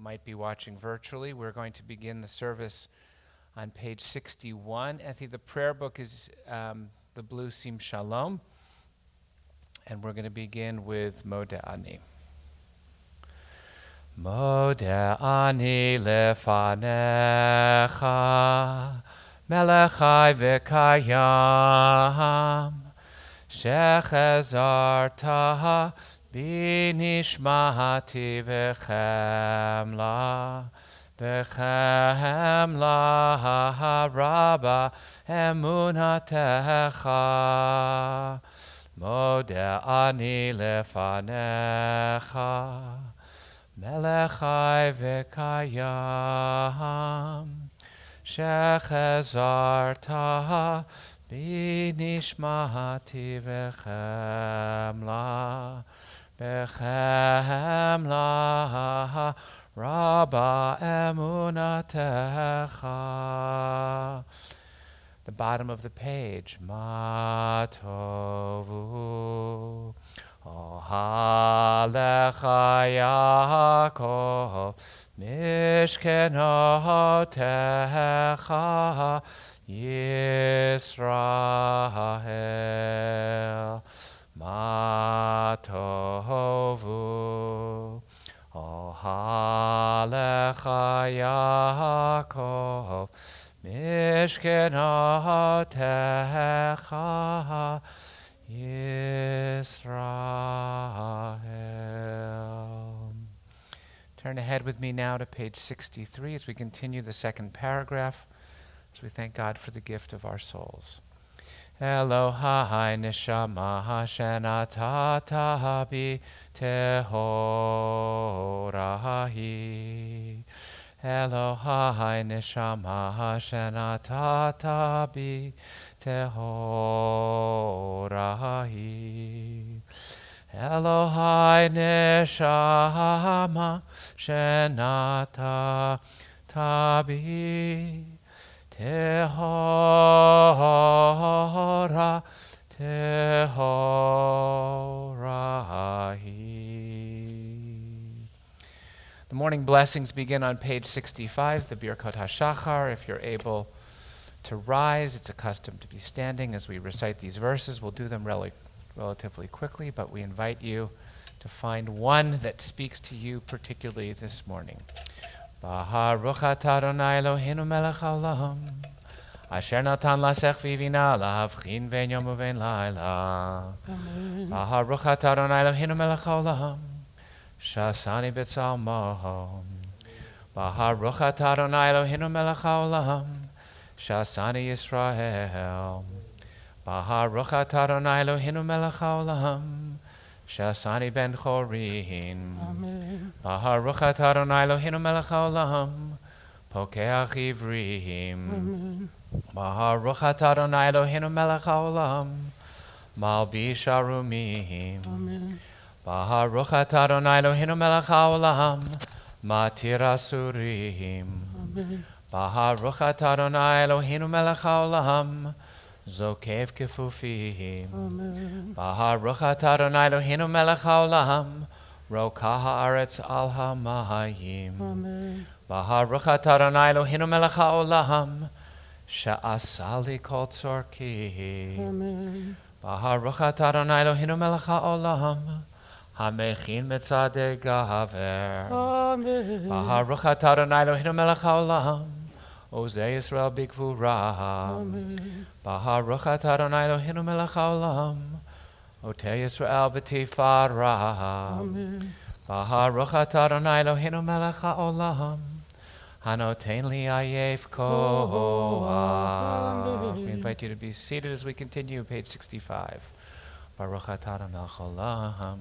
might be watching virtually. We're going to begin the service on page 61. Ethy, the prayer book is the blue Sim Shalom, and we're going to begin with Modeh Ani. Modeh Ani lefanecha, melech chai v'kayam, shechezarta Binishmati v'chemla rabba emunatecha Modeh ani lefanecha melech chai v'kayam shechezarta Binishmati v'chemla Bechemla Rabba Emunatecha. The bottom of the page. Matovu Ohalecha Yaakov Mishkenotecha Yisrael Matovu Ohalecha Yaakov Mishkenotecha Yisrael. Turn ahead with me now to page 63 as we continue the second paragraph, as we thank God for the gift of our souls. Elohai neshama shenatata bi tehorahi. Elohai neshama shenatata bi tehorahi. Elohai neshama shenatata bi Tehora, Tehorahi. The morning blessings begin on page 65, the Birkot HaShachar. If you're able to rise, it's a custom to be standing as we recite these verses. We'll do them relatively quickly, but we invite you to find one that speaks to you particularly this morning. Baruch atah Adonai Eloheinu melech haolam, asher natan lasech v'ivina lahavchin ve'en yom uve'en laila. Baruch atah Adonai Eloheinu melech haolam, shasani b'tzalmo. Baruch atah Adonai Eloheinu melech haolam, shasani Yisrael. Baruch atah Adonai Eloheinu melech haolam, Shasani ben Chorin. Baruch atah Adonai Eloheinu melech haolam, Pokeach Ivrim. Baruch atah Adonai Eloheinu melech haolam, Malbish Arumim. Baruch atah Adonai Eloheinu melech haolam, Matir Asurim. Baruch atah Adonai Eloheinu melech haolam, Zokev Kefufim. Baruch atah Adonai Eloheinu melech haolam, Rokah haaretz al hamayim. Baruch atah Adonai Eloheinu melech haolam, Sha'asali kol tzorki. Baruch atah Adonai Eloheinu melech haolam, Hamechin metzadei gaver. Baruch atah Adonai Eloheinu melech haolam, Ozei Yisrael bigvura. Baruch atah Adonai Eloheinu melech haolam, Otei Yisrael b'tifara. Baruch atah Adonai Eloheinu melech haolam, Hanotein li ayef koach. We invite you to be seated as we continue, page 65. Baruch atah Adonai melech haolam.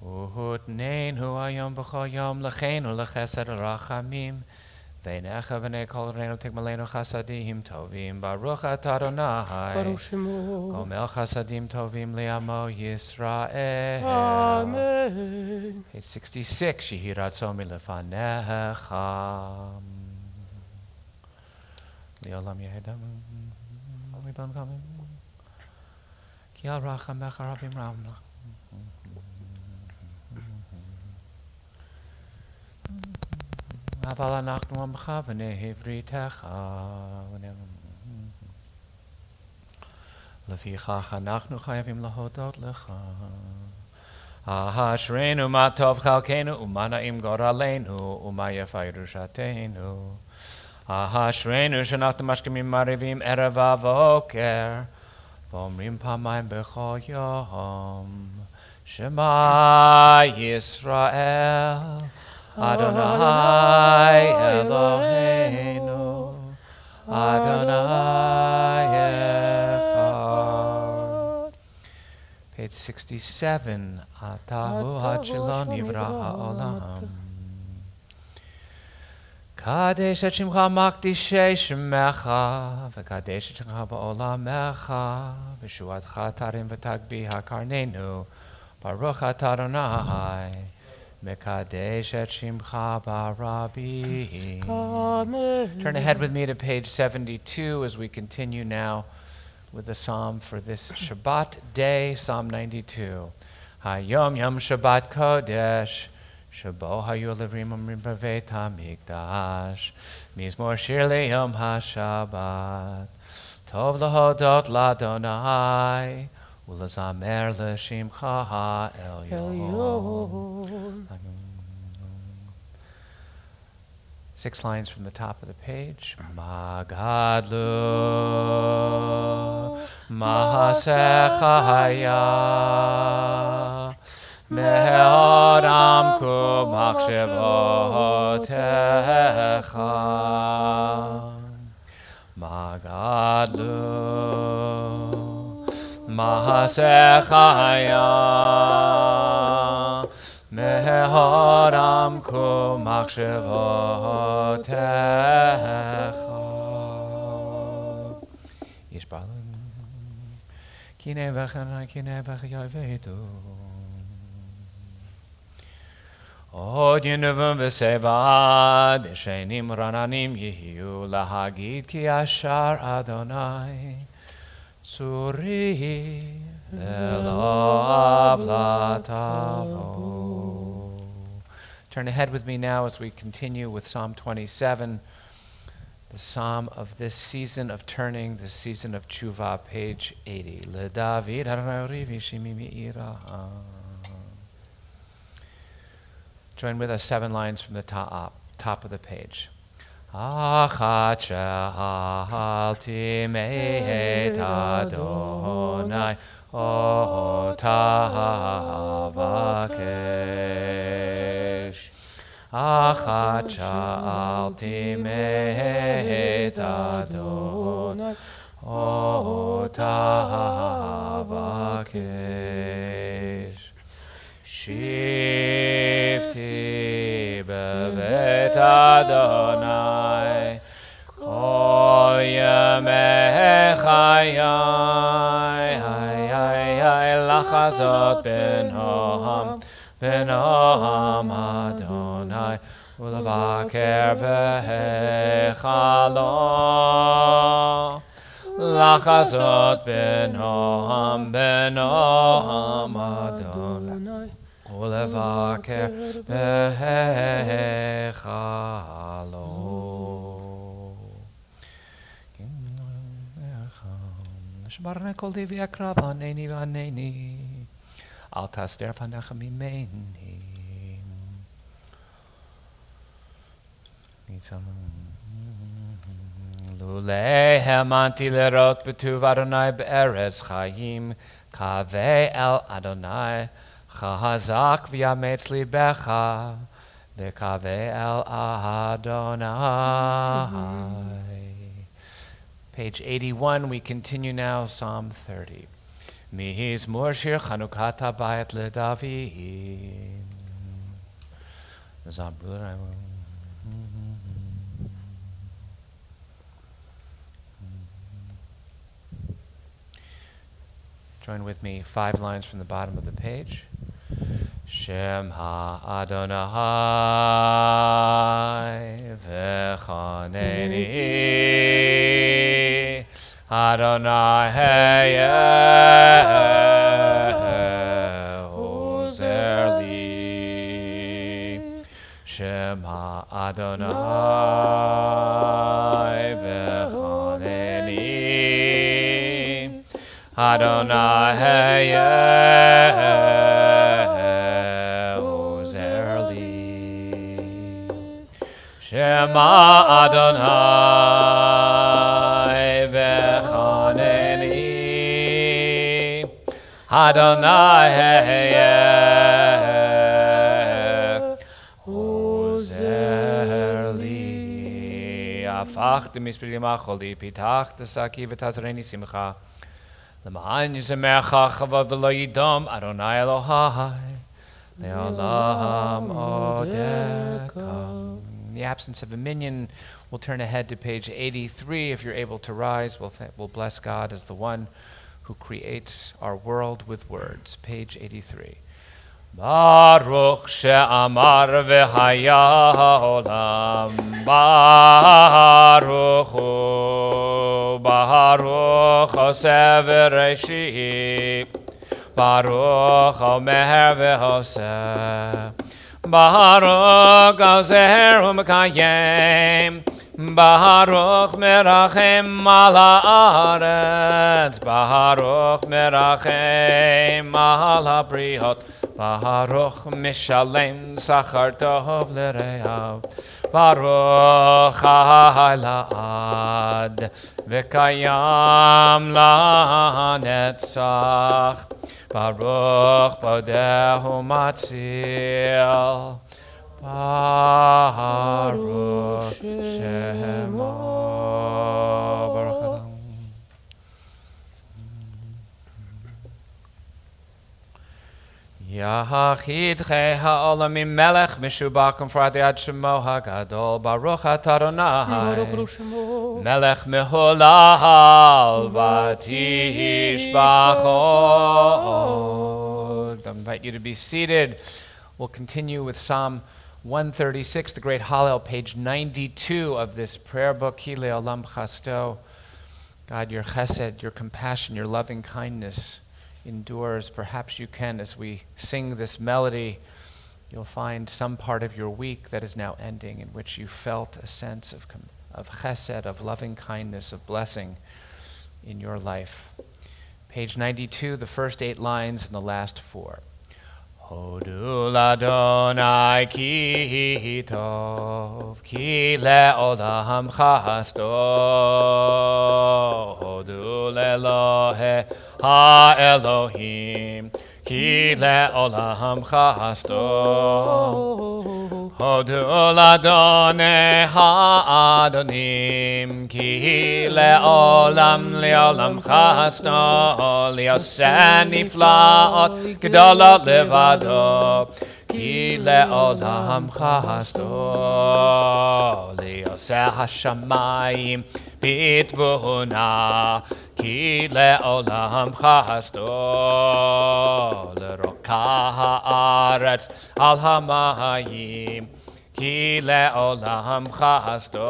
Uhutneinu hayom b'chol yom l'cheinu l'chesed rachamim v'necha v'nei kol reinu tikmalenu chasadim tovim. Baruch atah Adonai gomel chasadim tovim li'amo Yisrael. Amen. Page 66, Yehi ratzomi lefanecha li'olam yehedam. Ki al rachamecha rabim ramna. Aval anachnu amcha v'nei ivrittecha. Lefichach anachnu chayavim lahodot lecha. Ashreinu ma tov chalkenu u'mana'im goraleinu u'mayafa yerushateinu. Ashreinu she'nachnu mashkemim marivim erev v'oker v'omrim pamayim b'chol yom Shema Yisrael Adonai Eloheinu Adonai Echad. Page 67. Atahu Hachilon Nivra Ha'olam. Kadesh et Shimcha Makdishei Shemecha V'kadesh et Shimcha Ba'olamecha V'shuatcha Tarim V'tagbi HaKarnenu Baruch Atah Adonai Mekadesh et Shimcha Barabi. Turn ahead with me to page 72 as we continue now with the psalm for this Shabbat day, Psalm 92. Hayom Yom Shabbat Kodesh Shabo Hayu Levrim Omrim Baveit HaMikdash Mizmor Shir Le'yom HaShabbat Tov Lahodot L'Adonai Ulazamer L'Shimcha Ha'elyon. 6 lines from the top of the page. Magadlu Mahasecha Haya Me'od Amku Machshevotecha Magadlu Mahasecha Haya Me'od Amku Machshevotecha Yishbalim Kine v'chanai kine v'chayavedu Od Yenuvim v'sevad Shenim rananim yihiu Lahagid ki ashar Adonai Tzuri V'lo avlatavo. Turn ahead with me now as we continue with Psalm 27, the psalm of this season of turning, the season of tshuva, page 80. LeDavid Adonai Rivi Shimi Me'ira. Join with us 7 lines from the top of the page. Achat she'alti me'et Adonai otah avakesh. Achat she'alti me'et Adonai otah avakesh. Shifti bevet Adonai kol yemei chayai lachazot ben Noam Adonai ulevaker b'hechalo lachazot ben Noam Adonai Ulevaker behechalo. Shbarne kol divi akrav aneni v'aneni al taster panecha mimeni. Lulei hemanti lerot b'tuv Adonai be'eretz chayim kaveh el Adonai Chazak v'yametz libecha v'kaveh el Adonai. Page 81, we continue now, Psalm 30. Mizmor shir Chanukat habayit leDavid. Zabur. Join with me 5 lines from the bottom of the page. Shem ha'Adonai v'chaneni Adonai ozer li. Shema Adonai v'chaneni. Adonai ozer li. Shema Adonai v'chaneni. Adonai ozer li. Afach d'mispili macholi pitach d'saki v'tazreni simcha. L'ma'an yizemecha chavav v'lo yidom Adonai Elohai le'olam odekam. In the absence of a minion, we'll turn ahead to page 83. If you're able to rise, we'll bless God as the one who creates our world with words. Page 83. Baruch she'amar v'haya olam. Baruch hu. Baruch oseh v'reishit. Baruch omer v'hoseh. Baruch ozer u'mekayem. Baruch merachem al haaretz. Baruch merachem al habriot. Baruch mishalem sachar tov l'reav. Baruch ha'la'ad v'kayam la'netzach. Baruch bodehu matzil. Baruch Shemo. Baruch Adon. Yachidchei ha'olamim melech mishubakum frati ad shemo hagadol. Baruch atah Adonai melech mehulal vatishbachod. I invite you to be seated. We'll continue with Psalm 136, the great Hallel, page 92 of this prayer book, Ki le'olam chasto. God, your chesed, your compassion, your loving kindness endures. Perhaps you can, as we sing this melody, you'll find some part of your week that is now ending in which you felt a sense of chesed, of loving kindness, of blessing in your life. Page 92, the first 8 lines and the last 4. Hodu l'Adonai ki tov, ki le'olam chasto. Hodu le'Elohe ha'Elohim, ki le'olam chasto. Hodu l'Adonai ha'adonim, ki le'olam chasto. Li'oseh niflaot gedolot levado, ki le'olam chasto. Li'oseh hashamayim bitvuna, ki le'olam chasto. L'rokah ha'aretz al hamayim, ki le'olam chasto.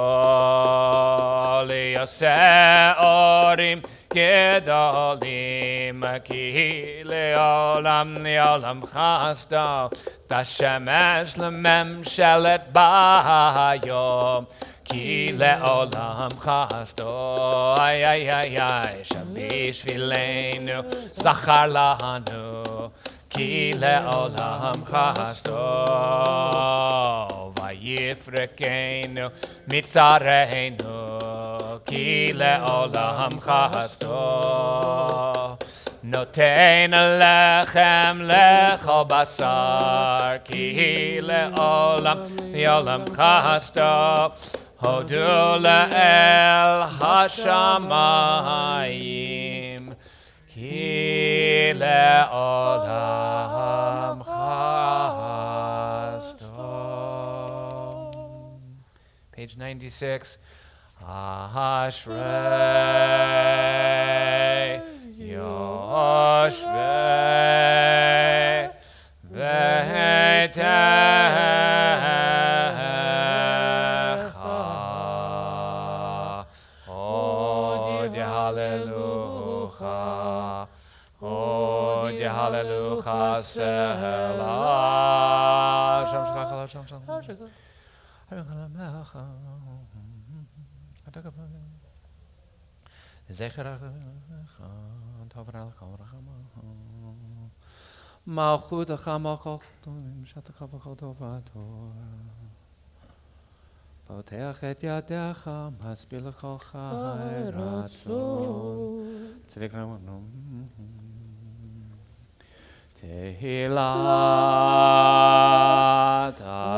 Li'oseh orim gedolim, ki le'olam chasto. Tashemesh lememshelet bayom, ki le'olam chasto. Ay, ay, ay, ay, shabish filenu, zachar lanu, ki le'olam chasto. Vayifrekenu mitzareinu, ki le'olam chasto. Noten lechem lechol basar, ki le'olam chasto. Hodu le'el hashamayim, ki le'olam chasto. Page 96. Ashrei Yoshvei Ve'techa Od Hallel Sela. Shem Shachal Shem Shem. Zecher Tover Malchut Chamakol Shatakal Tovator. Poteach et yadecha, maspir lechol chai ratzon. Tehilat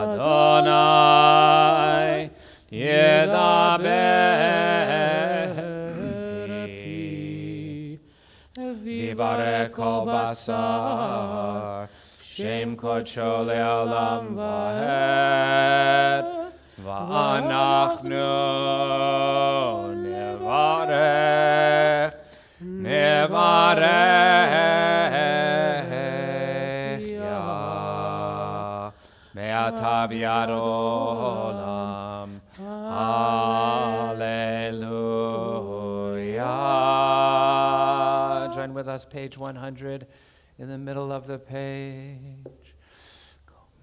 Adonai yedaber vivarek kol basar shem kodsho le'olam vahed va'anachnu nevarech ya me'atav yad olam hallelujah. Join with us, page 100, in the middle of the page.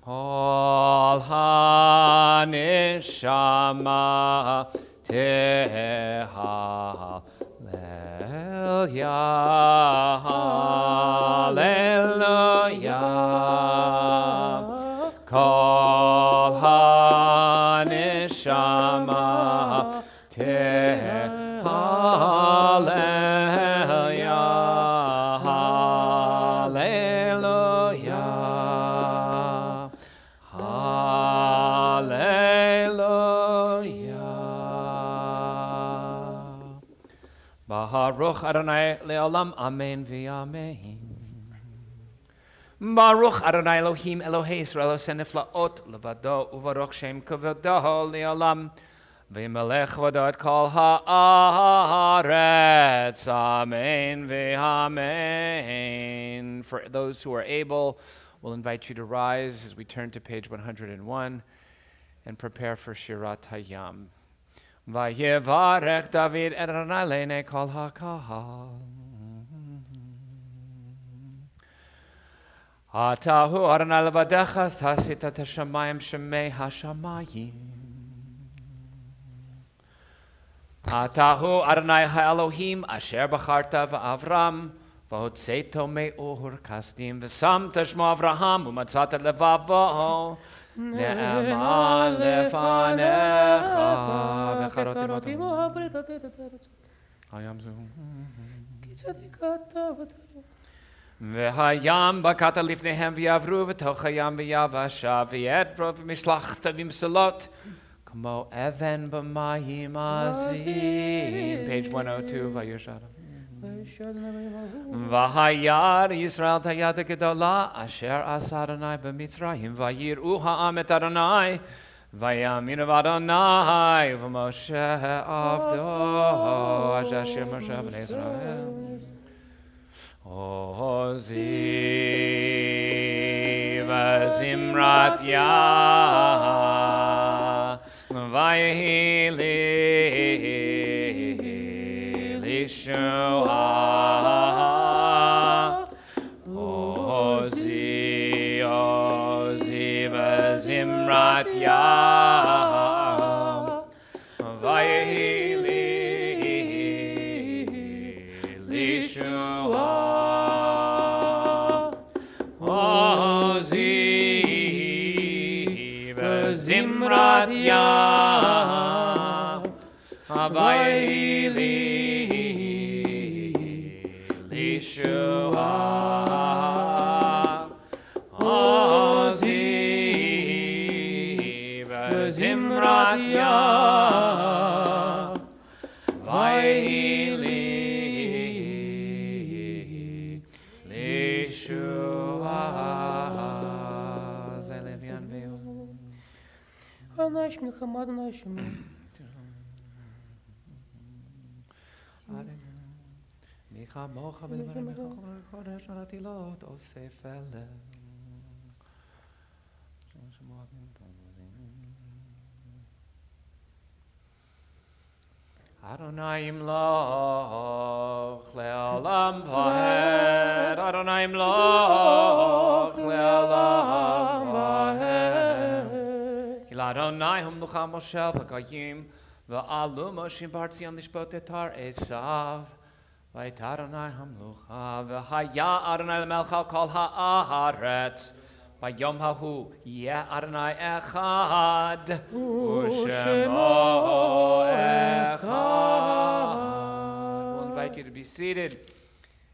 Kol haneshama tehallel hallelujah. Kol haneshama Baruch Adonai le'olam, amen v'amen. Baruch Adonai Elohim Elohei Yisrael seneflaot levado uvaruch shem kavodo le'olam v'melech vado et kol haaretz, amen v'amen. For those who are able, we'll invite you to rise as we turn to page 101 and prepare for Shirat Hayam. Vayevarech David et Adonai le'nei kol hakahal. Atahu Adonai levadecha tasit et hashamayim shemei hashamayim. Atahu Adonai ha'Elohim asher bacharta v'Avram v'hotzeto me'or kasdim v'samta shmo Avraham u'matzat et levavo Ne'eman lefanecha v'charotim hayam zu v'hayam bakata lifnehem v'yavru v'toch hayam v'yavasha v'yedro v'mishlachta v'msalot kamo even b'mayim azim. Page 102, Vayushara. V'hayar Yisrael tayad gedola asher asa Adonai b'Mitzrayim v'yir'u ha'am et Adonai v'yaminu v'Adonai v'Moshe avdo asher shir Moshe v'nei Yisrael ozi v'zimrat yah v'yihili Yeshua Ozi Ozi v'zimrat yah v'yihili Yeshua Ozi v'zimrat yah v'yihili Yeshua Ozi v'zimrat yah v'yihili Yeshua Zelevian Veo Anash milchama Adonai Micha mocha v'levar micha chodesh alatilot osef ele. Adonai imloch le'olam vahed. Adonai imloch le'olam vahed. Ki l'Adonai hamlucha Moshe v'kayim v'alu Moshe bartzion lishbot etar Esav. V'ayit Adonai hamlucha v'haya Adonai l'melech al kol ha'aretz. V'yom hahu yeh Adonai echad u'shemo echad. We'll invite you to be seated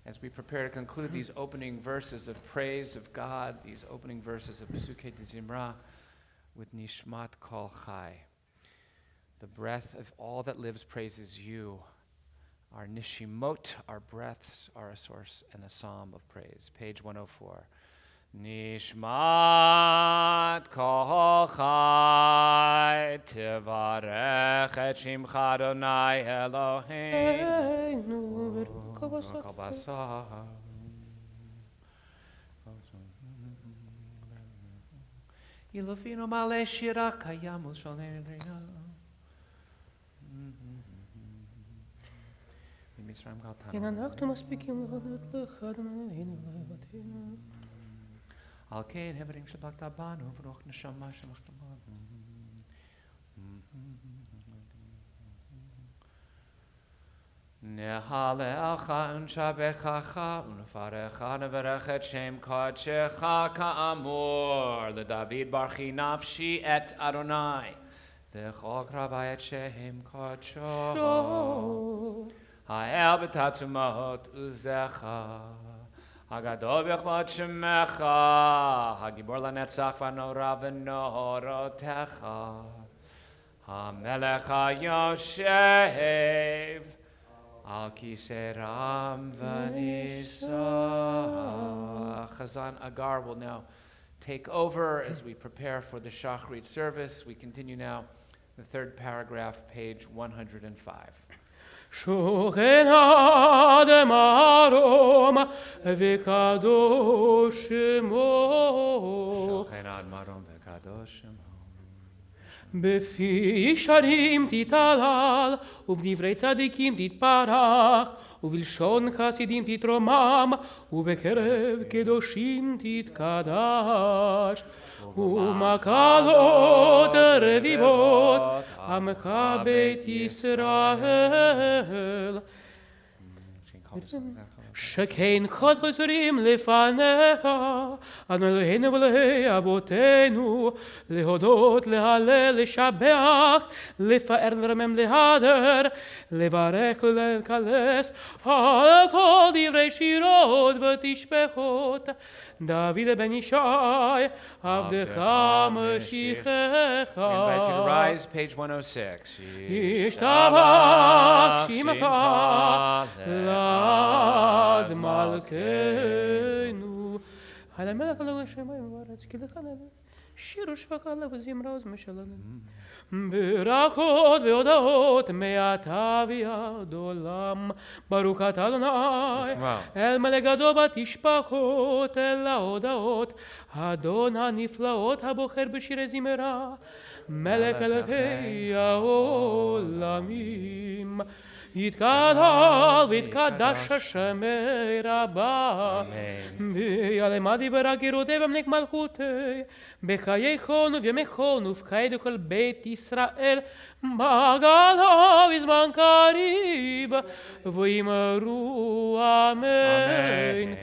as we prepare to conclude these opening verses of praise of God, these opening verses of Pesukei de Zimra with Nishmat Kol Chai. The breath of all that lives praises you. Our nishimot, our breaths, are a source and a psalm of praise. Page 104. Nishmat kol chai tivarech et shimcha Adonai Eloheinu kol basar. Ilofino male shira kayam ushalei reina. כן אנחנו מספיקים להודות לך, אדוני אלוהינו ואלוהינו. על כן הברים שבלת בנו ורוח נשמה שלחת בנו. נהללך ונשבחך ונפארך נברך את שם קודשך כאמור לדוד ברכי נפשי את אדוני וכל קרבי את שם קודשו. האל בתעצומות עוזך, הגדול בכבוד שמך, הגיבור לנצח והנורא ונורותיך, המלך היושב על כיסא רם ונישא. Chazan Agar will now take over as we prepare for the Shachrit service. We continue now the third paragraph, page 105. שוכן האדם ארום וקדוש שמו. שוכן האדם ארום וקדוש שמו. בפי ישרים תתהלל ובדברי צדיקים תתפרח ובלשון חסידים תתרומם ובקרב קדושים תתקדש ומקלות רביבות עמך בית ישראל. שכן כל חסרים לפניך, אדוני אלוהינו ואלוהי אבותינו, להודות, להלל, לשבח, לפאר, לרמם, להדר, לברך ולקלס, על כל דברי שירות ותשבחות. דוד בן ישי, עבדך משיחך. We invite you to rise, page 106. ישתבח שמך לעד מלכנו. על המלך אלוהי שמיים וארץ, כי לך נבוא. שיר ושבחה לו וזמרה וזמשלנו. ברכות והודאות מעתה ועד עולם. ברוך אתה אדוני, אל מלך גדול בתשבחות, אל ההודאות, האדון הנפלאות הבוחר בשירי זמרה, מלך אלוהי העולמים. יתקדש ויתקדש השמי רבה, ביעלמה דברה גרותי ומלך מלכותי, בחיי חון ובימי חון ובחיי כל בית ישראל, בגלה בזמן קריב, ויאמרו אמן.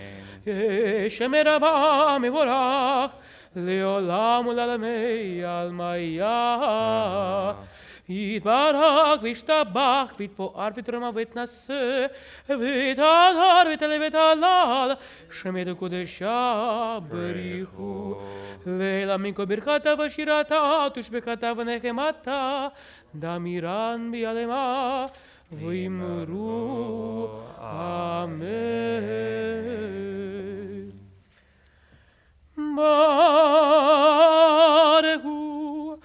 שמי רבה מבורך, לעולם ולעולמי עלמיה. יתברך וישתבח ויתפאר ויתרומם ויתנשא ויתהדר ויתעלה ויתהלל שמי קודשה בריחו לעילמים כל ברכתה ושירתה תושבחתה ונחמתה דמירן ביעלמה ויאמרו אמן. ברכו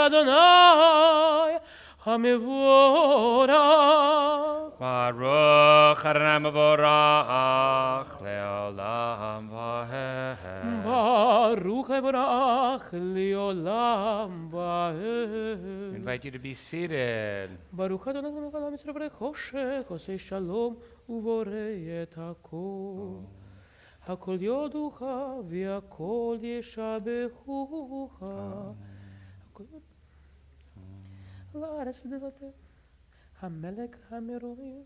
אדוני המבורך. ברוך אדוני המבורך לעולם ועד. ברוך ומבורך לעולם ועד. Invite you to be seated. ברוך אדוני מלך מצרף חושך, עושה שלום ובורא את הכל. הכל יודוך והכל ישבחוך. לארץ ודלתך, המלך המרומם.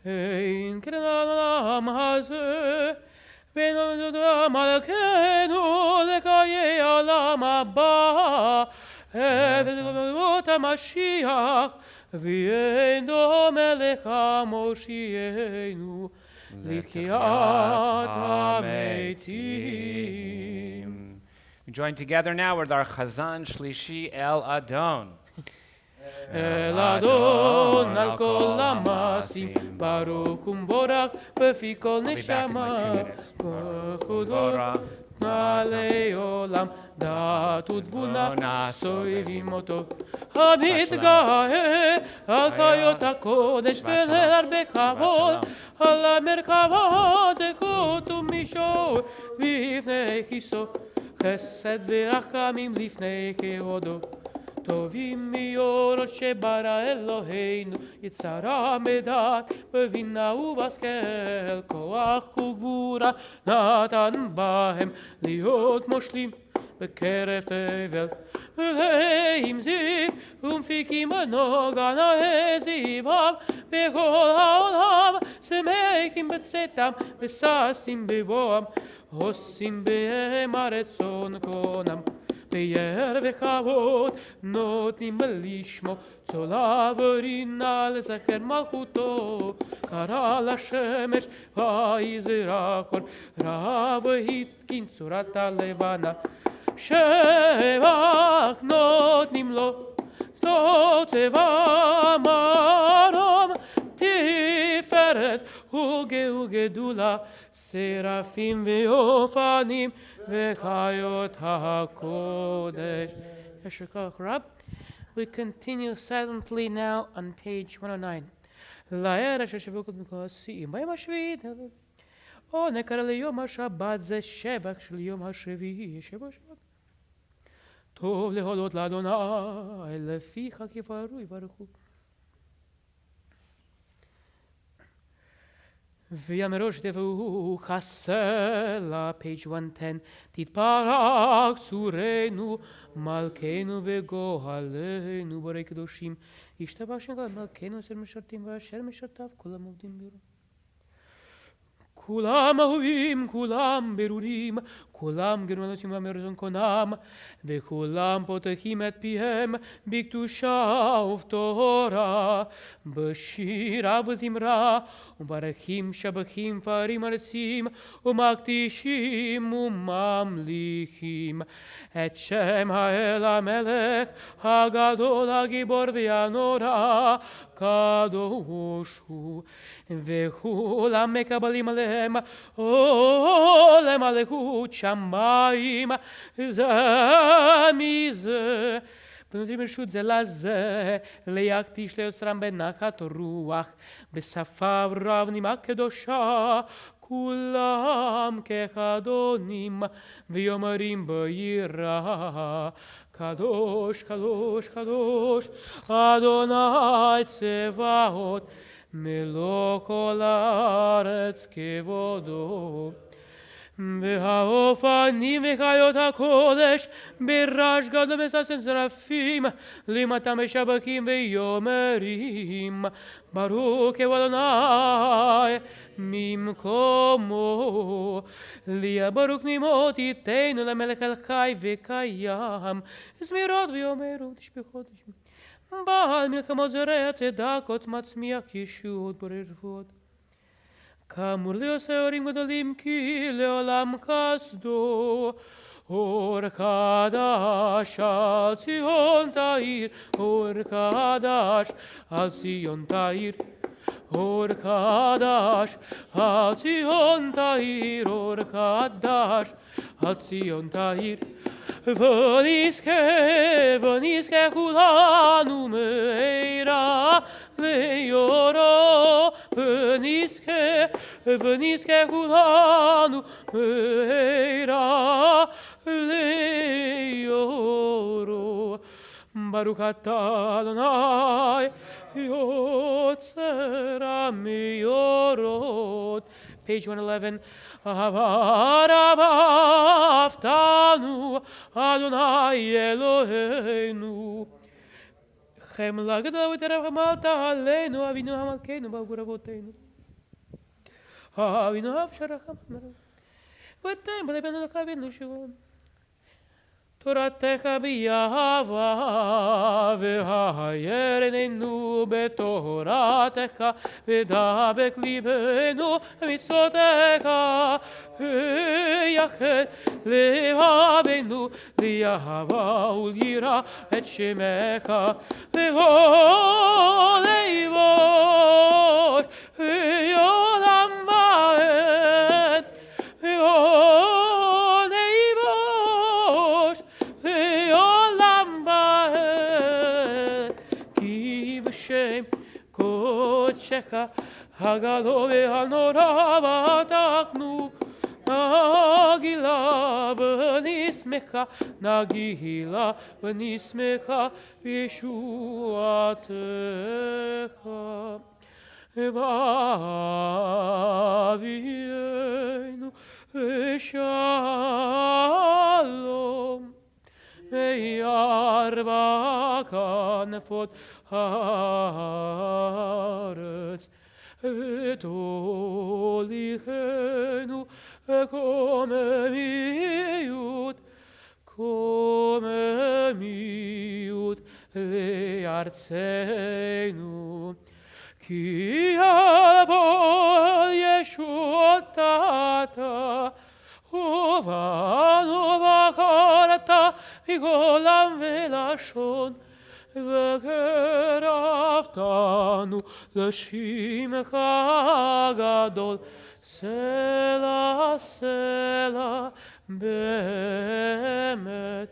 אין כן העולם הזה, ואין עוד מלכנו לחיי העולם הבא. וגדלות המשיח, ואין דומה לך מושיענו לתחיית המתים. We join together now with our Chazan Shlishi El Adon. אל אדון על כל המעשים, ברוך ומבורך בפי כל נשמה, כוח ודבורה נעלי עולם, דעת ותבונה סובבים אותו. המתגאה על חיות הקודש בליל הרבה כבוד, על המרכבות זכות ומישור לפני כיסו, חסד ורחמים לפני כבודו. טובים מאורות שברא אלוהינו, יצרה מדעת בבינה ובשכל, כוח וגבורה נתן בהם להיות מושלים בקרב תבל. ולהם זיו ומפיקים בנוגה נאה זיום, בכל העולם שמחים בצאתם וששים בבואם, עושים בהם הרצון קונם. ביער וכבוד נותנים לשמו, צולה ורינה לזכר מלכותו. קרא לשמש ויזרח אור, ראה והתקין צורת הלבנה. שבח נותנים לו, צבא מרום, תפארת וגדולה, שרפים ואופנים וחיות הקודש. יישר כוח רב. We continue silently now on page 109. לערב ששבו קודם כל השיאים ביום השביעי, או נקרא ליום השבת, זה שבח של יום השביעי, שבוע שבת. טוב להודות לאדוני, לפיך יפארו יברכו. ויאמרו שתבואו חסלה, page 110, תתברך צורנו, מלכנו וגואלנו, בורא קדושים, ישתבח שם מלכנו אשר משרתים ואשר משרתיו, כולם עובדים בירור. כולם אהובים, כולם ברורים, כולם גרמנותים ומרזון קונם, וכולם פותחים את פיהם בקדושה ובתורה, בשירה וזמרה, ומברכים שבחים פארים ארצים, ומקדישים וממליכים את שם האל המלך, הגדול, הגיבור והנורא, קדוש הוא. וכולם מקבלים עליהם עול מלכות שמיים זה מזה, ונותנים רשות זה לזה להקדיש ליוצרם בנחת רוח, בשפה רב נימה קדושה, כולם כחדונים ויאמרים ביראה, קדוש קדוש קדוש אדוני צבאות, מלוא כל הארץ כבודו. והאופנים וחיות הקודש ברעש גדול מששן שרפים, לימתם משבחים ויאמרים, ברוך הוא אדוני ממקומו. ליה ברוך נמות ייתנו למלך אל חי וקיים, זמירות ויאמרו תשבחות תשבחות. בעל מלחמות זורע צדקות, מצמיח ישועות בורא רפואות. כאמור לעושה אורים גדולים כי לעולם חסדו. אור חדש על ציון תאיר, אור חדש על ציון תאיר. אור חדש על ציון תאיר, אור חדש על ציון תאיר. ונזכה כולנו מהרה ליורו, ונזכה ונזכה כולנו מהרה לאורו. ברוך אתה אדוני יוצר המאורות. Page 111. אבל אהבתנו אדוני אלוהינו. חמלה גדולה ותרחמת עלינו אבינו המלכנו בעבור אבותינו. אבינו אב שרחמנו ותן בלבנו לקרבנו שוב. תורתך ביהבה והיירנו בתורתך ודבק ליבנו במצוותיך ויחד לבבנו ליהבה וליראה את שמך לכל יבוש ויעולם ועד לכל יבוש ויעולם ועד כי בשם קודשך הגדול והנורא בטחנו נגילה ונשמחה נגילה ונשמחה בישועתך ואבינו ושלום וירבע כנפות הארץ ותוליכנו קוממיות לארצנו כי הבוא ישועתך ובנו בחרת מכל עם ולשון וקרבתנו לשמך הגדול סלע סלע באמת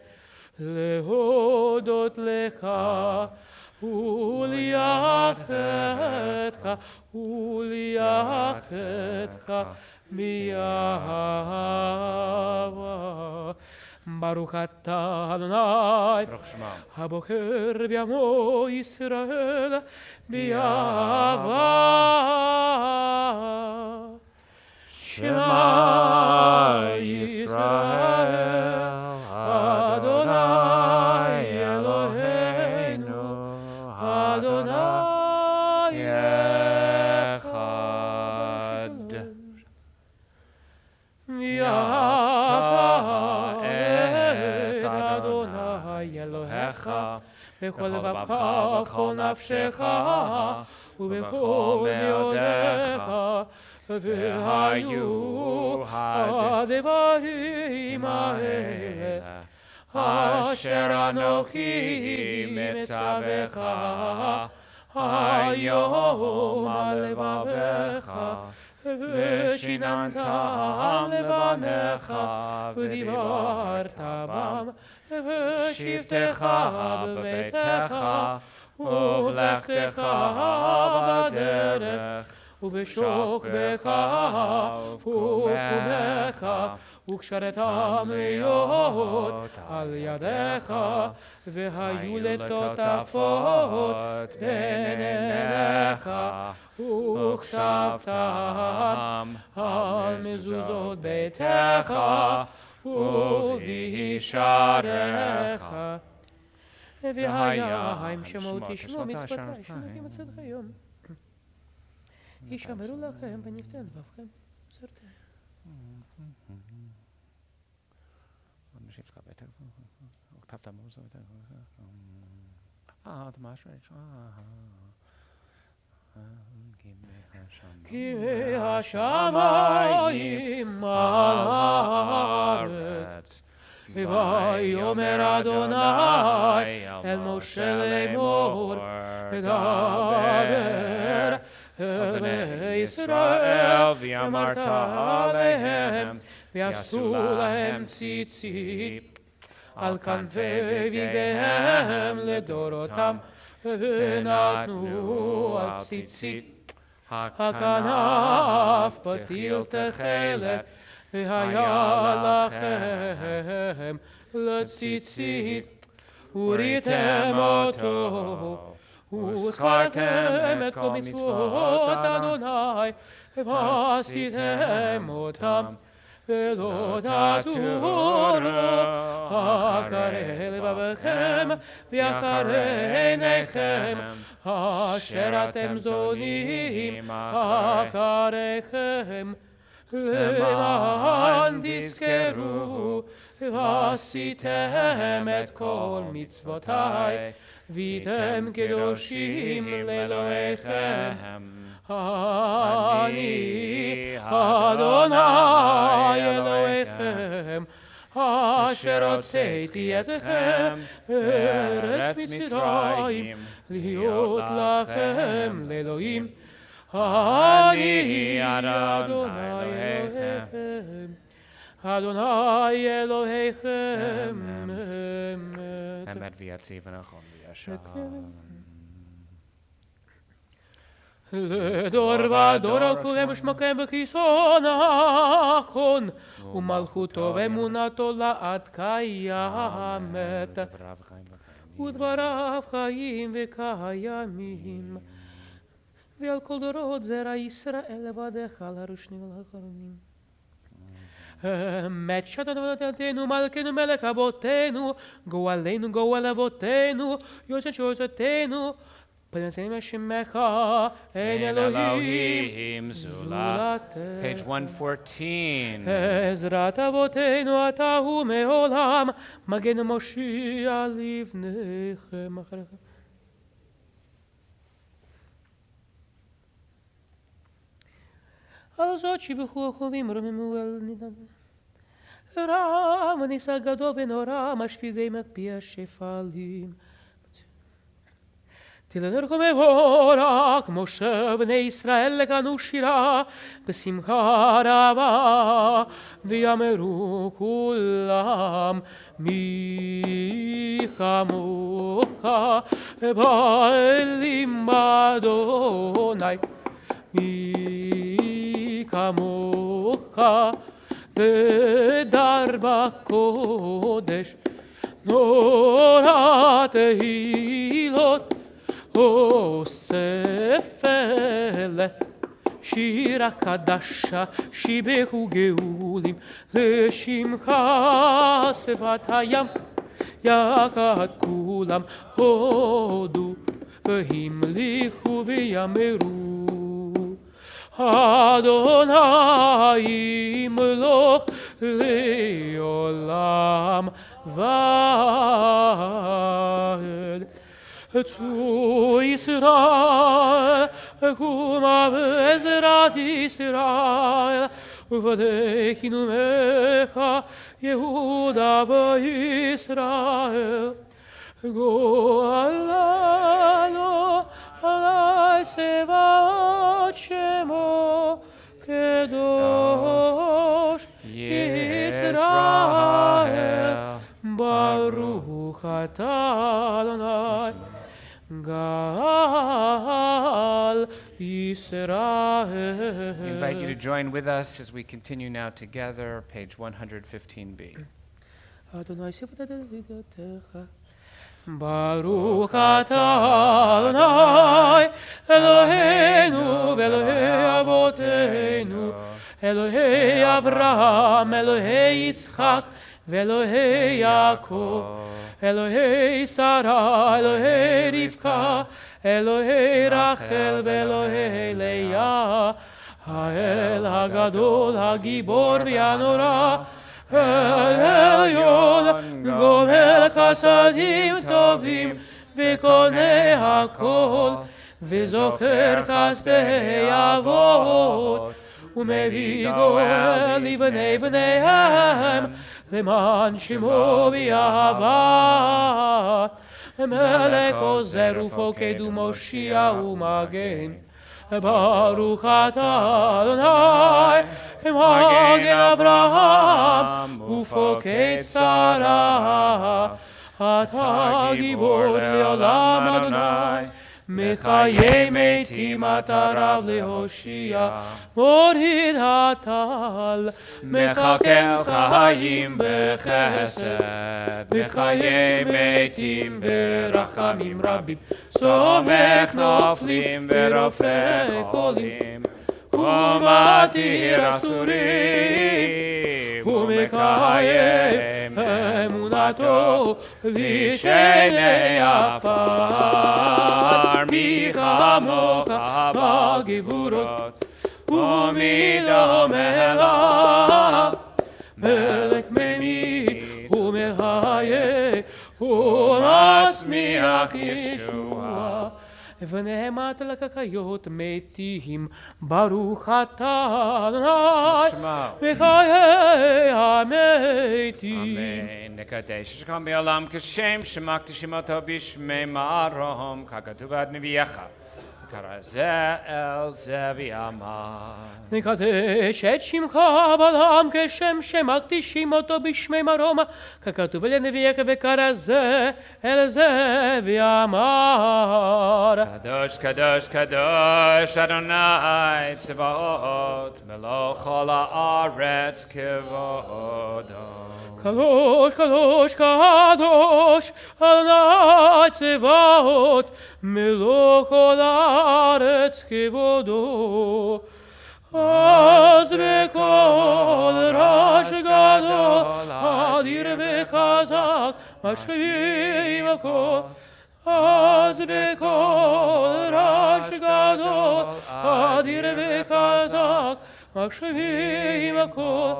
להודות לך וליחדך מאהבה. ברוך אתה אדוני הבוחר בעמו ישראל באהבה. שמע ישראל אדוני אלוהינו אדוני אחד. ואהבת את אדוני אלוהיך בכל לבבך ובכל נפשך ובכל מאודיך. והיו הדברים האלה אשר אנוכי מצווך היום על לבביך ושיננתם לבניך ודיברת בם בשבתך בביתך ובלכתך בדרך ובשוכבך ובקומך וקשרתם להיות על ידיך והיו לטוטפות בין עיניך וכשפתם על מזוזות ביתך ובישעריך. והיה אם שמעו תשמעו מצוותיי שמעתי מצאתך היום ישמרו לכם ונפתן לבבכם בסרתם. כי השמיים על הארץ ויאמר אדוני אל משה לאמור דבר אל בני ישראל ואמרת עליהם ויעשו להם ציצית על כנפי בגדיהם לדורותם ונתנו על ציצית הכנף פתיל תכלת, והיה לכם לציצית, וריתם אותו, וזכרתם את כל מצוות אדוני, ועשיתם אותם, ולא תטורו אחרי לבבכם ואחרי עיניכם, אשר אתם זונים אחריכם, למען תזכרו ועשיתם את כל מצוותי, והייתם קדושים לאלוהיכם. אני אדוני אלוהיכם, אשר הוצאתי אתכם מארץ מצרים, להיות לכם לאלוהים. אני אדוני אלוהיכם, אדוני אלוהיכם. אמת ויציב ונכון וישר. לדור ודור על כולם ושמכם וכיסון הכון, ומלכותו ואמונתו לעד קיימת, ודבריו חיים וקיימים, ועל כל דורות זרע ישראל לבדך לראשונים ולאחרונים. אמת שאתה נתתנו מלכנו מלך אבותינו, גואלנו גואל אבותינו, יועצת שיועצתנו, פנתנו שמך, אין אלוהים זולתך. Page 114. עזרת אבותינו אתה הוא מעולם, מגן מושיע לבניכם אחריכם. על זאת שיבחו החובים רוממו אל נידן. רם ונישא גדול ונורא, משפיגי מקפיא שפלים. תלנרכו מבורך, משה בני ישראל לקנו שירה, בשמחה רבה, ויאמרו כולם, מי כמוך, בעלים באדוני, מי כמוך, בדר בקודש, נורא תהילות, אוסף אלה, שירה קדשה, שיבחו גאולים, לשמך שפת הים, יחד כולם הודו, והמליכו ויאמרו, אדוני ימלוך לעולם ועד. צאו ישראל, קומה בעזרת ישראל, ובדקי נאמך יהודה וישראל. גואלנו עלי צבאות שמו קדוש ישראל. ברוך אתה אדוני Gal Yisrael. We invite you to join with us as we continue now together, page 115b. Baruch atah Adonai Eloheinu v'Elohei Avoteinu Elohei Avraham Elohei Yitzchak v'Elohei Yaakov Elohei Sarah, Elohei Rivka, Elohei Rachel ve'Elohei Leah, Ha'el HaGadol, HaGibor v'Yanora, El-Elyon, Gomel Chasadim Tovim, V'Konei HaKol, V'Zocher Chasdei Avot, U'Mevi Goel Livnei V'neihem, למען שמו ויאהבה, מלך עוזר ופוקד ומושיע ומגן. ברוך אתה אדוני, מגן אברהם ופוקד שרה. אתה גיבור לעולם אדוני, מחיי מתים אתה רב להושיע, מוריד הטל, מקלקל חיים בחסד, בחיי מתים ברחמים רבים, סומך נופלים ורופא חולים, ומתיר אסורים, ומקיים אמונתו לשני עפר, מי כמוך בגבורות ומדומלה, מלך ממית ומחיה ומצמיח ישועה. ונעמת לקקיות מתים, ברוך אתה אדוני בחיי המתים. אמן. נקדש שכם בעולם כשם שמקדישים אותו בשמי מרום, ככתוב עד נביאך, קרא זה אל זה ואמר. נקדש את שמך בעולם כשם שמקדישים אותו בשמי מרום, ככתוב אל נביאך וקרא זה אל זה ואמר. קדוש קדוש קדוש אדוני צבאות, מלוא כל הארץ כבודו. קדוש קדוש קדוש אדוני צבאות, מלוא כל הארץ כבודו. אז בקול רעש גדול אדיר וחזק משמיעים הקול, אז בקול רעש גדול אדיר וחזק משמיעים הקול,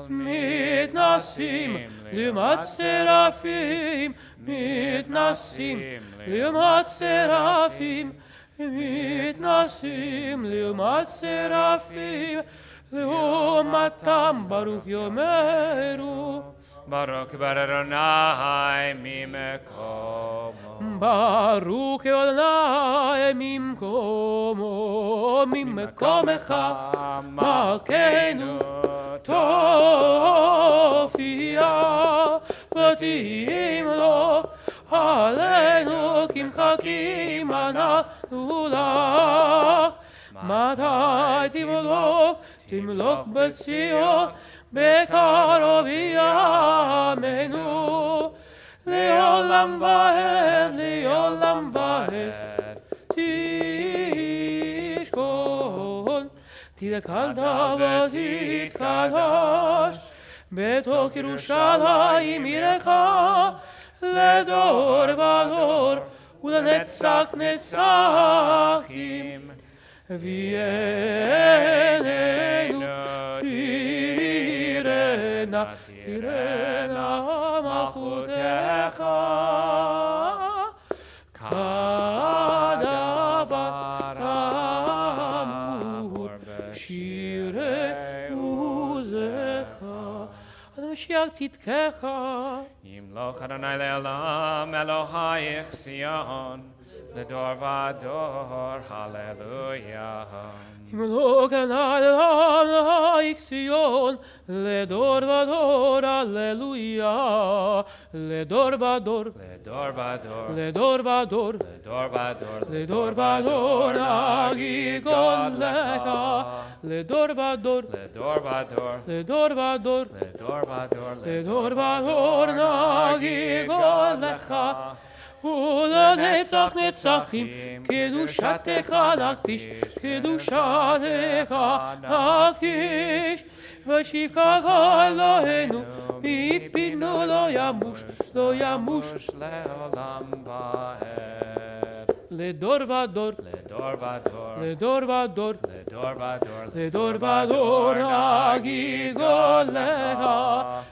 מתנסים לעומת סרפים, מתנסים לעומת סרפים, מתנסים לעומת סרפים, לעומתם ברוך יאמרו. ברוך בר אדוני ממקומו. ברוך אדוני ממקומו, ממקומך מלכנו תופיע, ותהים לו עלינו כמחכים אנחנו לך. מתי תמלוך? תמלוך בציון, בקרוב ימינו. לעולם ועד, לעולם ועד תשכון, תתקדש ותתקדש בתוך ירושלים עירך, לדור ודור ולנצח נצחים. ויעננו תירנה, תירנה מלכותך, כדבר אמור בשירי עוזך, עד משיח צדקך. ימלוך אדוני לעולם אלוהיך ציון, לדור ודור, הללויה. ימלוך אדוני אלוהיך ציון, לדור ודור, הללויה. לדור ודור, לדור ודור, לדור ודור, לדור ודור, לדור ודור נגיגון לך. לדור ודור, לדור ודור, לדור ודור, לדור ודור, לדור ודור נגיגון לך. ולנצח נצחים קדושתך נקדיש, קדושתך נקדיש. ושיבחך אלוהינו מפינו לא ימוש, לא ימוש לעולם ועד. לדור ודור, לדור ודור, לדור ודור, לדור ודור, לדור ודור נגיגון לך.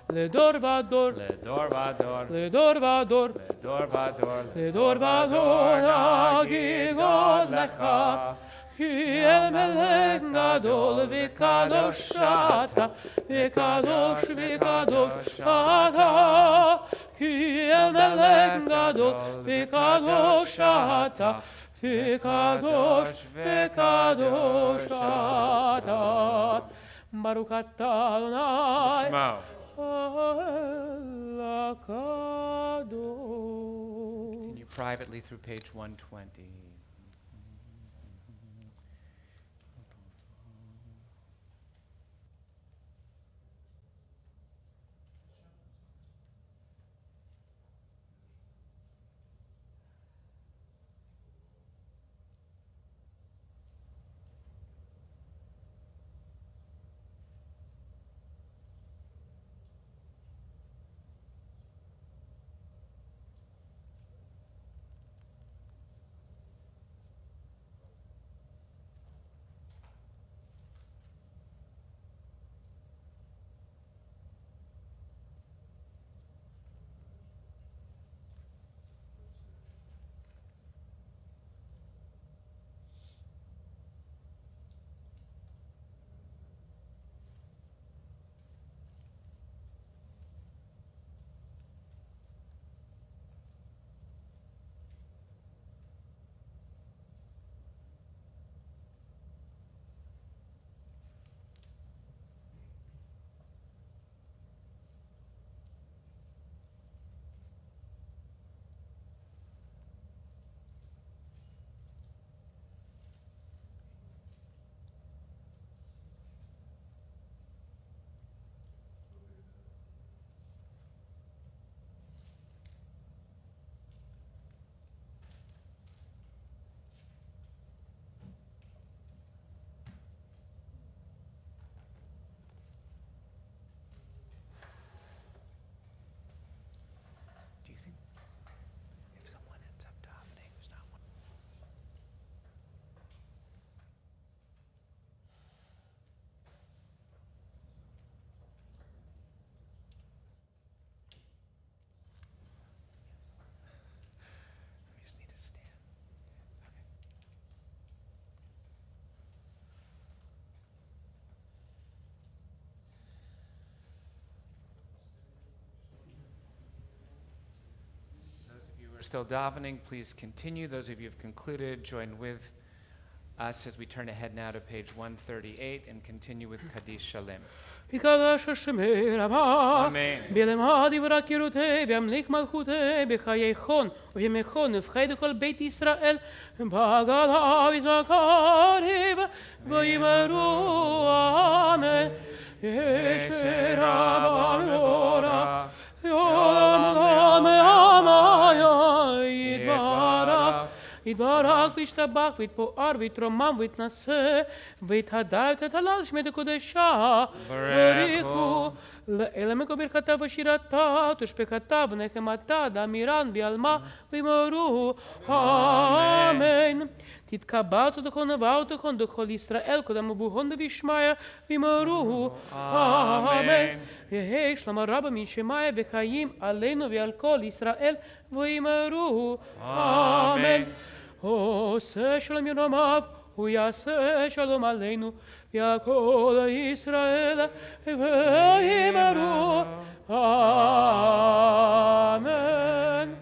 לדור ודור, לדור ודור, לדור ודור, לדור ודור, לדור ודור נגיגון לך. כי אל מלך גדול וקדוש אתה, וקדוש וקדוש אתה. כי אל מלך גדול וקדוש אתה, וקדוש וקדוש אתה. ברוך אתה אדוני שמעו. הקדוש. Continue privately through page 120. still davening, please continue. Those of you who have concluded, join with us as we turn ahead now to page 138 and continue with Kaddish Shalem. יקדש השם רבה, אמן. בלמד יברכירותי וימליך מלכותי בחייכון ובימיכון ובחיי כל בית ישראל בגלה וזכריו ויאמרו אמן. יש רבה מבורך יעולם עמיה יתברך יתברך וישתבח ויתפאר ויתרומם ויתנשא ויתהדר ותתהלל שמי קודשה בריחו לאלמקו ברכתה ושירתה תושבחתה ונחמתה דמירן בעלמה ויאמרו אמן. תתקבע צדקון ובאותכון דכל ישראל קודם ובוהון וישמעיה ויאמרו אמן. יהי שלום רבה משמעיה וחיים עלינו ועל כל ישראל ויאמרו אמן. עושה שלום ירומיו הוא יעשה שלום עלינו ועל כל ישראל ויאמרו אמן.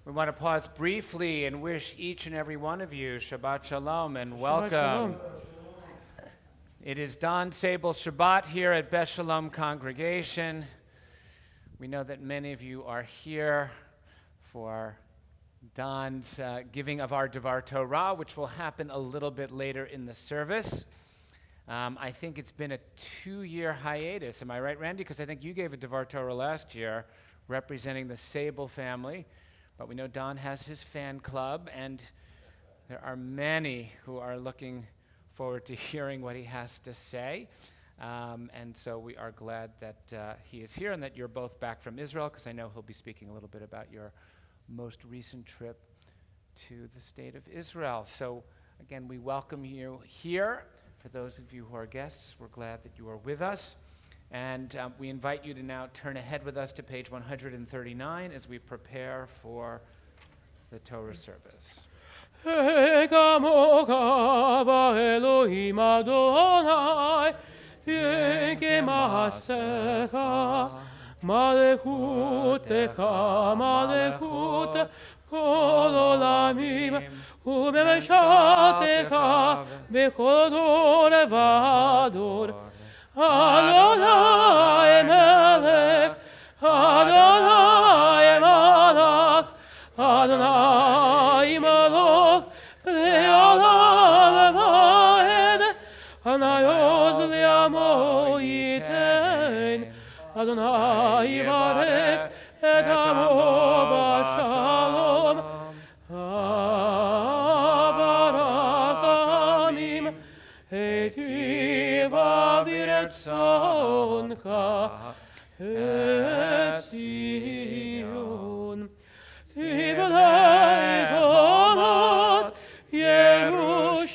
We want to pause briefly and wish each and every one of you Shabbat Shalom and welcome. Shalom. It is Don Sable Shabbat here at Beth Shalom Congregation. We know that many of you are here for Don's giving of our Devar Torah, which will happen a little bit later in the service. I think it's been a 2-year hiatus. Am I right, Randy? Because I think you gave a Devar Torah last year representing the Sable family. But we know Don has his fan club, and there are many who are looking forward to hearing what he has to say. And so we are glad that he is here and that you're both back from Israel, because I know he'll be speaking a little bit about your most recent trip to the state of Israel. So again, we welcome you here. For those of you who are guests, we're glad that you are with us. And we invite you to now turn ahead with us to page 139 as we prepare for the Torah service. Elohim Adonai, Malechutecha, Malechut kol olamim, ובמשעתך בכל דור ודור. אדוני מלך, אדוני מלך, אדוני מלך, לעולם ועד, אדוני עוז לעמו ייתן, אדוני יברך את עמו בשלום. אברכים היטיב אוויר את צאנך את ציון. תבנה חומות ירושלים,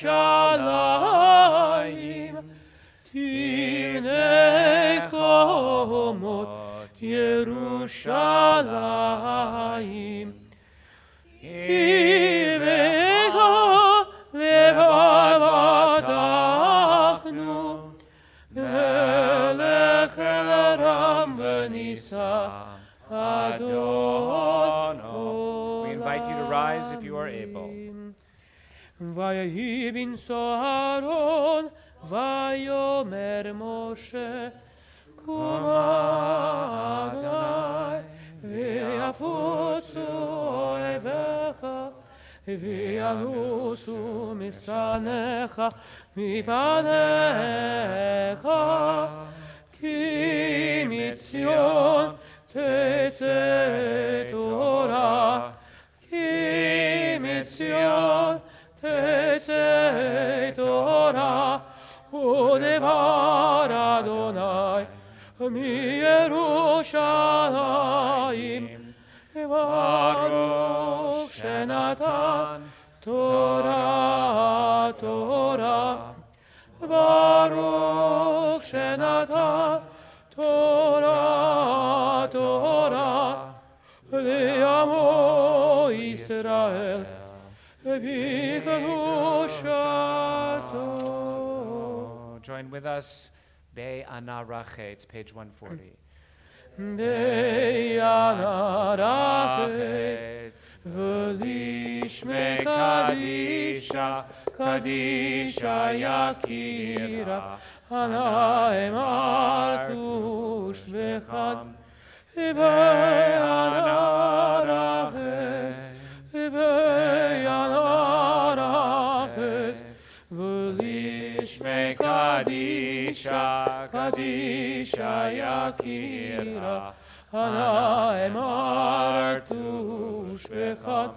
תבנה חומות ירושלים. איבך לבבתנו, נלך אל הרם ונישא אדונו. We invite you to rise if you are able. ויהי בנשוא אהרון, ויאמר משה, קומה אדוני, ויפוצו אויביך, וינוסו משנאיך מפניך, כי מציון תצא תורה, כי מציון תצא תורה, ודבר אדוני מירושלים. ברוך שנתן תורה תורה, ברוך שנתן תורה תורה, לעמו ישראל בקדושתו. Join with us, Be'ana Rache. It's page 140. Be'anarachetz V'lishme Kadisha Kadisha Yakira Anaim Artush V'chad Be'anarachetz V'lishme Kadisha Kadisha Yakira Anaim Artush V'chad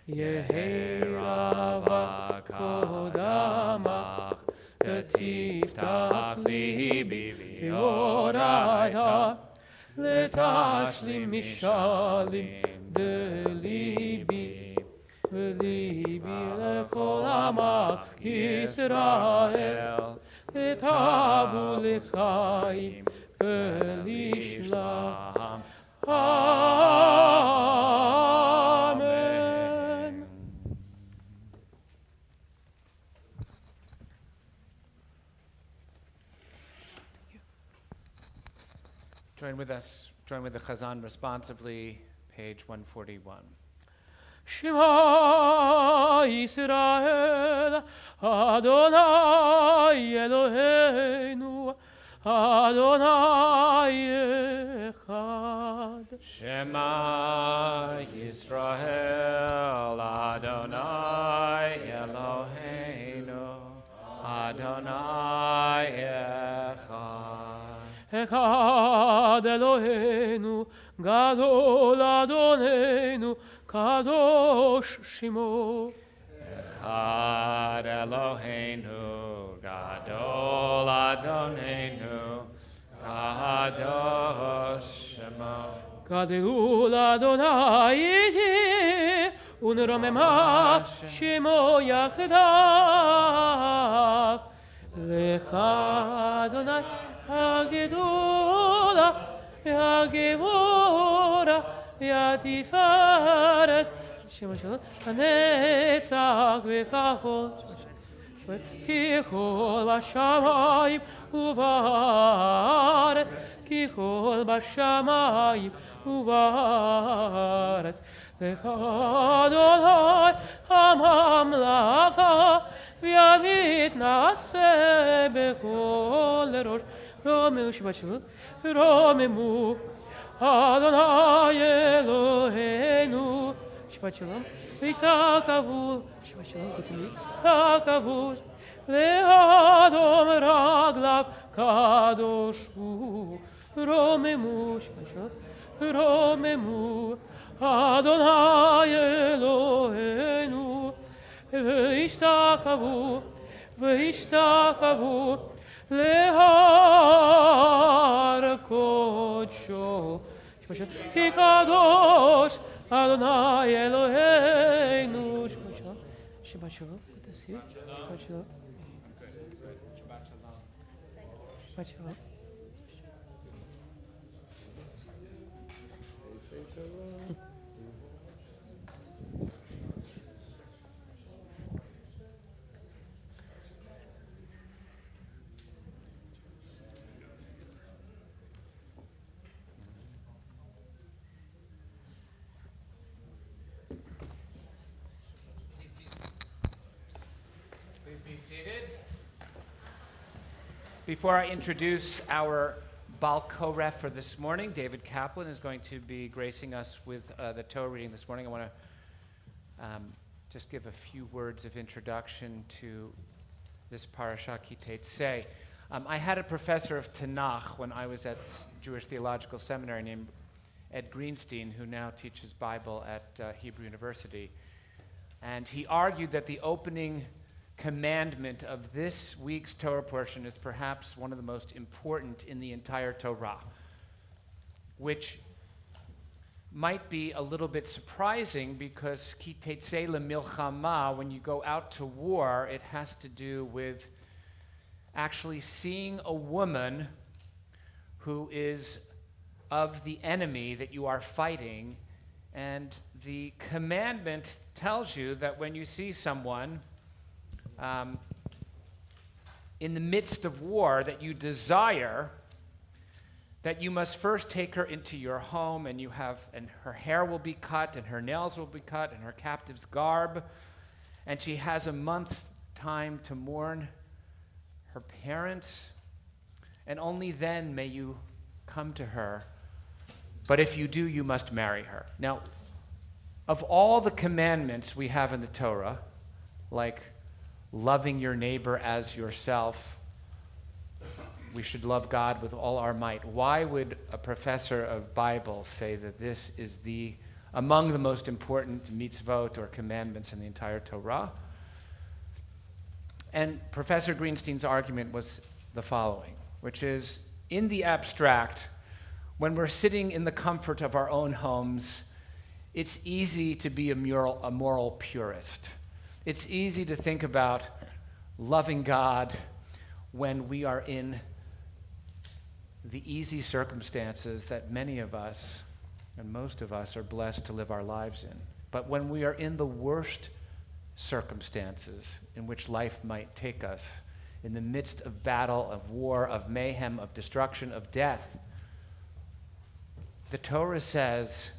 Yeherava Kodamach Ketiftach Libi V'yoraita Letashlim Mishalim Delibi V'libi L'kol Amach Yisrael Letavu L'chaim V'lishlam Amen. Join with the Chazan responsibly, page 141. Shema Yisrael, Adonai Eloheinu, Adonai Echad. Shema Yisrael, Adonai Eloheinu, Adonai Echad. Echad Eloheinu, Gadol Adonenu, Kadosh Shimo. Echad Eloheinu, Gadol Adonenu, Kadosh Shemo. Gadol Adonai iti, unromema Shimo Yachdav. Lecha Adonai Hagedola, Hagevora, Yatifaret, Shema Shalom, Hanetzach V'chachol, Kichol Bashamayim Uvaret, Kichol Bashamayim Uvaret, Lecha Adonai HaMamlacha, V'yavit Naseh B'kol Rosh, Romeu Shabbat Shalom, Romemu Adonai Eloheinu, Shabbat Shalom, V'yishtakavu, Shabbat Shalom, continue, Takavu, Le'adom Raglav Kadoshu, Romemu, Shabbat Shalom, Romemu Adonai Eloheinu, V'yishtakavu, Lehar Kodsho, Ki Kadosh Adonai Eloheinu. Shabbat Shalom. Good to see you. Shabbat Shalom. Shabbat Shalom. Before I introduce our Baal Koref for this morning, David Kaplan is going to be gracing us with the Torah reading this morning. I want to just give a few words of introduction to this parasha, Ki Tetzei. I had a professor of Tanakh when I was at Jewish Theological Seminary named Ed Greenstein, who now teaches Bible at Hebrew University. And he argued that the opening commandment of this week's Torah portion is perhaps one of the most important in the entire Torah, which might be a little bit surprising because Ki Tetzei le'milchama, when you go out to war, it has to do with actually seeing a woman who is of the enemy that you are fighting, and the commandment tells you that when you see someone in the midst of war that you desire, that you must first take her into your home, and her hair will be cut, and her nails will be cut, and her captive's garb, and she has a month's time to mourn her parents, and only then may you come to her. But if you do, you must marry her. Now, of all the commandments we have in the Torah, like loving your neighbor as yourself, we should love God with all our might. Why would a professor of Bible say that this is among the most important mitzvot or commandments in the entire Torah? And Professor Greenstein's argument was the following, which is, in the abstract, when we're sitting in the comfort of our own homes, it's easy to be a moral purist. It's easy to think about loving God when we are in the easy circumstances that many of us and most of us are blessed to live our lives in. But when we are in the worst circumstances in which life might take us, in the midst of battle, of war, of mayhem, of destruction, of death, the Torah says,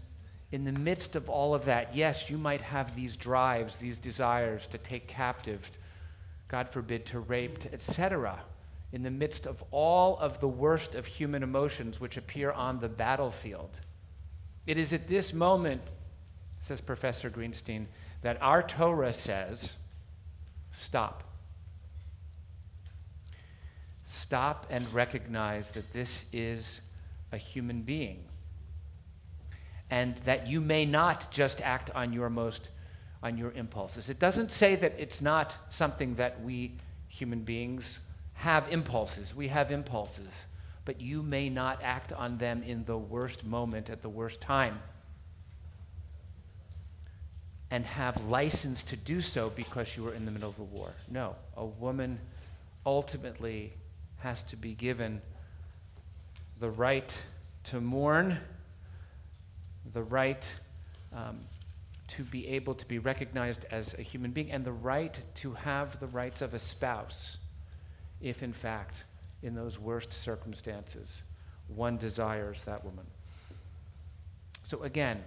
in the midst of all of that, yes, you might have these drives, these desires to take captive, God forbid, to rape, etc., in the midst of all of the worst of human emotions which appear on the battlefield. It is at this moment, says Professor Greenstein, that our Torah says, stop. Stop and recognize that this is a human being, and that you may not just act on your impulses. It doesn't say that it's not something that we human beings have impulses. We have impulses, but you may not act on them in the worst moment at the worst time and have license to do so because you were in the middle of a war. No, a woman ultimately has to be given the right to mourn, the right to be able to be recognized as a human being, and the right to have the rights of a spouse if, in fact, in those worst circumstances, one desires that woman. So again,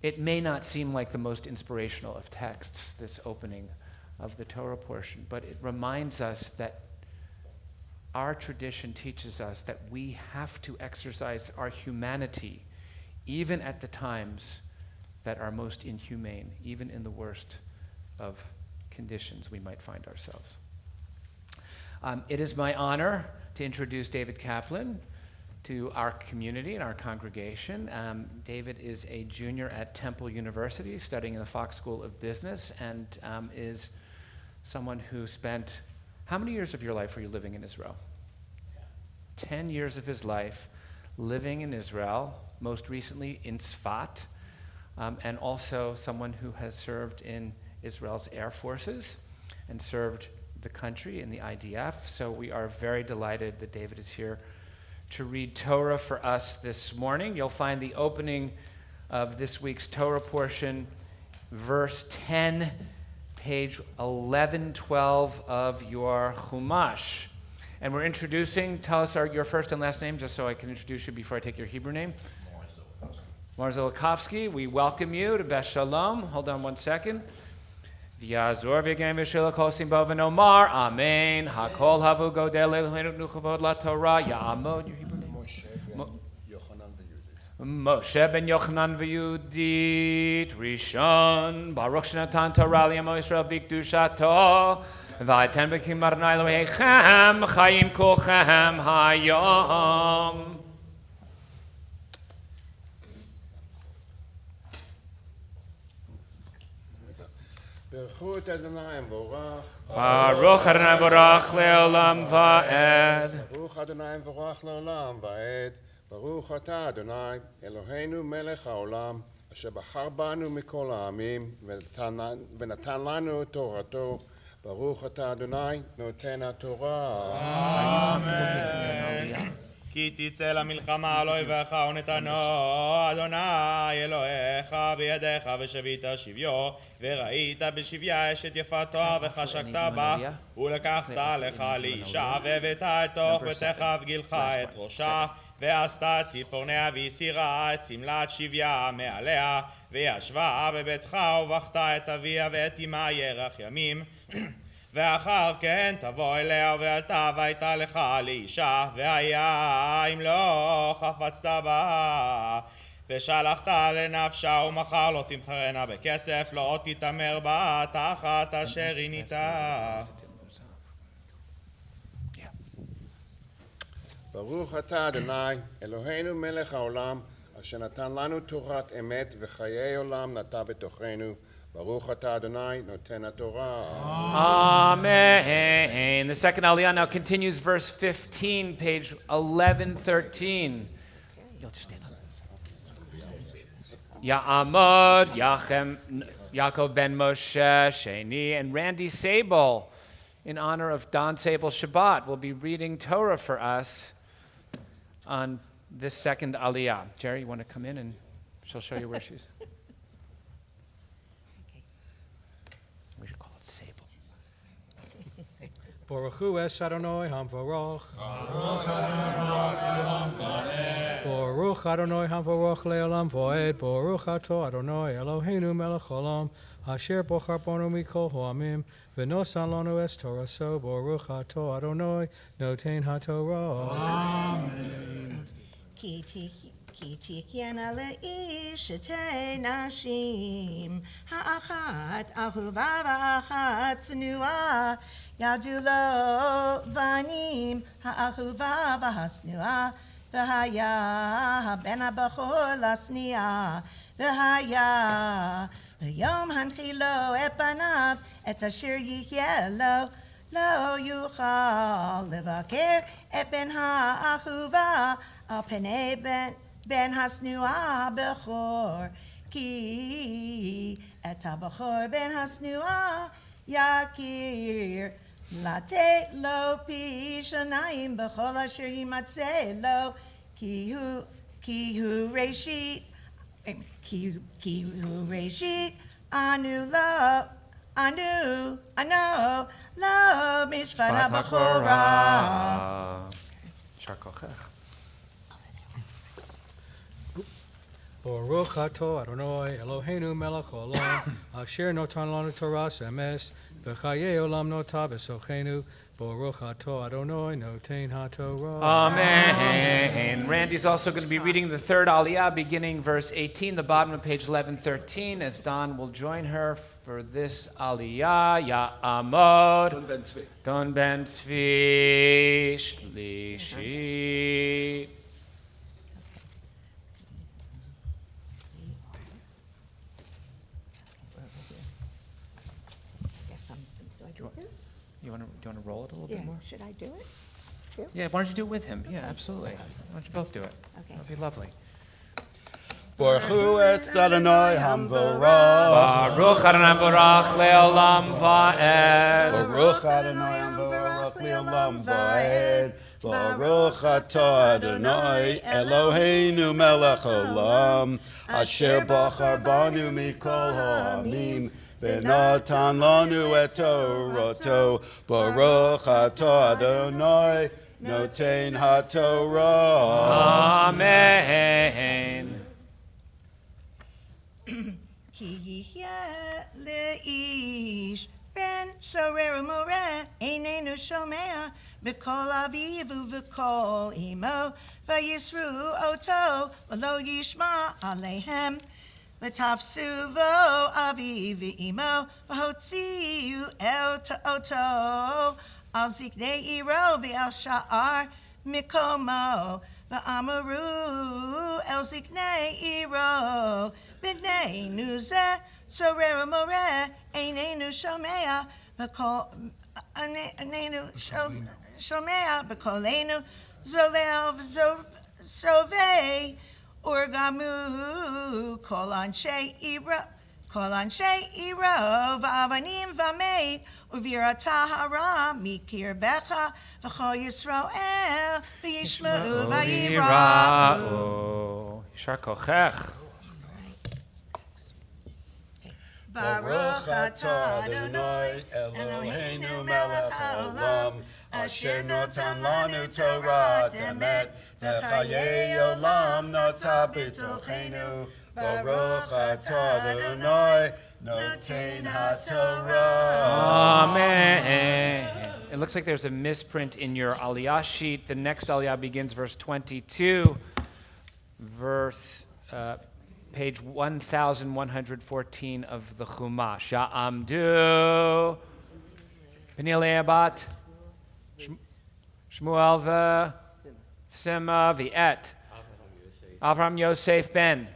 it may not seem like the most inspirational of texts, this opening of the Torah portion, but it reminds us that our tradition teaches us that we have to exercise our humanity even at the times that are most inhumane, even in the worst of conditions we might find ourselves. It is my honor to introduce David Kaplan to our community and our congregation. David is a junior at Temple University studying in the Fox School of Business, and is someone who spent, how many years of your life were you living in Israel? 10 years of his life living in Israel, most recently in Tzfat, and also someone who has served in Israel's Air Forces and served the country in the IDF. So we are very delighted that David is here to read Torah for us this morning. You'll find the opening of this week's Torah portion, verse 10, page 1112 of your Chumash. And we're introducing, tell us your first and last name, just so I can introduce you before I take your Hebrew name. Mar Zilikovsky, we welcome you to Beth Shalom. Hold on one second. V'yazor v'yagem v'shila kol simbo v'nomar, amen. Hakol havu godel eloheinu nuchavod la Torah, ya'amod, your Hebrew name? Moshe ben Yochanan v'Yudit, Rishon, Baruch Shenatan Torah li'amo Yisrael b'kdushato, v'aten b'kim Adonai Elohechem, chayim kulchem hayom. ברכות אדוני מבורך. Baruch Adonai Borach le'olam va'ed. ברוך אדוני מבורך לעולם ועד. ברוך אתה אדוני אלוהינו מלך העולם אשר בחר בנו מכל העמים ונתן לנו תורתו. ברוך אתה אדוני נותן התורה. אמן. כי תצא למלחמה על אויביך ונתנו אדוני אלוהיך בידיך ושבית שביו וראית בשביה אשת יפתו וחשקת בה ולקחת לך לאישה והבאת את תוך ביתך וגילך את ראשה ועשתה ציפורניה והסירה את שמלת שביה מעליה, וישבה בביתך ובכתה את אביה ואת אמה ירח ימים. ואחר כן תבוא אליה ועלתה והייתה לך לאישה, והיה אם לא חפצת בה. ושלחת לנפשה ומחר לא תמכרנה בכסף, לא תתעמר בה תחת אשר עיניתה. ברוך אתה אדוני אלוהינו מלך העולם אשר נתן לנו תורת אמת וחיי עולם נטע בתוכנו. ברוך אתה אדוני נותן התורה. Amen. The second Aliyah now continues verse 15, page 1113. You'll just stand up. Ya'amod, Yaakov ben Moshe, Sheni, and Randy Sable, in honor of Don Sable Shabbat, will be reading Torah for us on this second Aliyah. Jerry, you want to come in and she'll show you where she's? We should call it Sable. Baruch Hu es Adonai Hamvarach. Baruch Adonai Hamvarach le'olam va'ed. Baruch ato Adonai Eloheinu melech haolam asher bochar banu mikol ha'amim v'nosan lanu es toraso. Baruch ato Adonai noten haTorah. Amen. Ki tichena le'ish shetei nashim ha'achat ahuva va'achat tznuah yadu lo vanim ha'ahuva v'hasnuah v'haya ben ha'bachor lasniah v'haya v'yom hanchilo et panav et asher yihyeh lo yuchal levaker et ben ha'ahuva al penei ben hasnuah bechor ki et ha'bechor ben hasnuah yakir late lo pi shanayim bechol asher yimatzeh lo ki hu reshit anu lo mishpat ha'bechorah. Sharkochech. Baruch ato Adonai Eloheinu melech haolam asher notan lanu toras emes v'chayei olam notah b'sochenu. Baruch ato Adonai noten haTorah. Amen. Randy's also going to be reading the third Aliyah, beginning verse 18, the bottom of page 1113, as Don will join her for this Aliyah. Ya'amod Don ben Tzvi Shlishi. Do you want to roll it a little bit more? Should I do it? Yeah, why don't you do it with him? Yeah, absolutely. Why don't you both do it? Okay. That'd be lovely. Baruch Hu et Adonai Hamvarach. Baruch Adonai Barach Leolam Va'ed. Baruch Adonai Hamvarach Leolam Va'ed. Baruch atah Adonai Eloheinu melech haolam asher bachar banu mikol ha'amim v'natan lanu et torato. Baruch atah Adonai noten haTorah. Amen. Ki yihyeh le'ish ben sorer umoreh einenu shomea b'kol avivu v'kol imo v'yisru oto v'lo yishma alehem v'tafsu vo aviv v'imo v'hotziu el oto al ziknei iro v'al sha'ar mikomo v'amaru el ziknei iro b'nei nuzeh sorer umoreh einenu shomea b'kol einenu shomea b'kolenu zolel v'zovei urgamu kol anshe iro v'avanim v'ameit u'virata hara mikir becha v'chol Yisrael v'yishma'u v'yira'u. Sharkochech. Baruch atah Adonai Eloheinu melech haolam, asher notan lanu Torah emet, v'chayei olam nata b'tochenu. Baruch atah Adonai noten haTorah. Amen. It looks like there's a misprint in your aliyah sheet. The next aliyah begins verse 22, page 1114 of the Chumash. Sha'amdu, Peniel Abat, Shmuel Sima V'et, Avram Yosef Ben,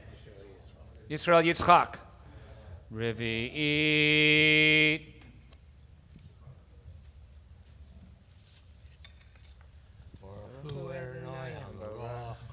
Yisrael Yitzchak, Revi'it,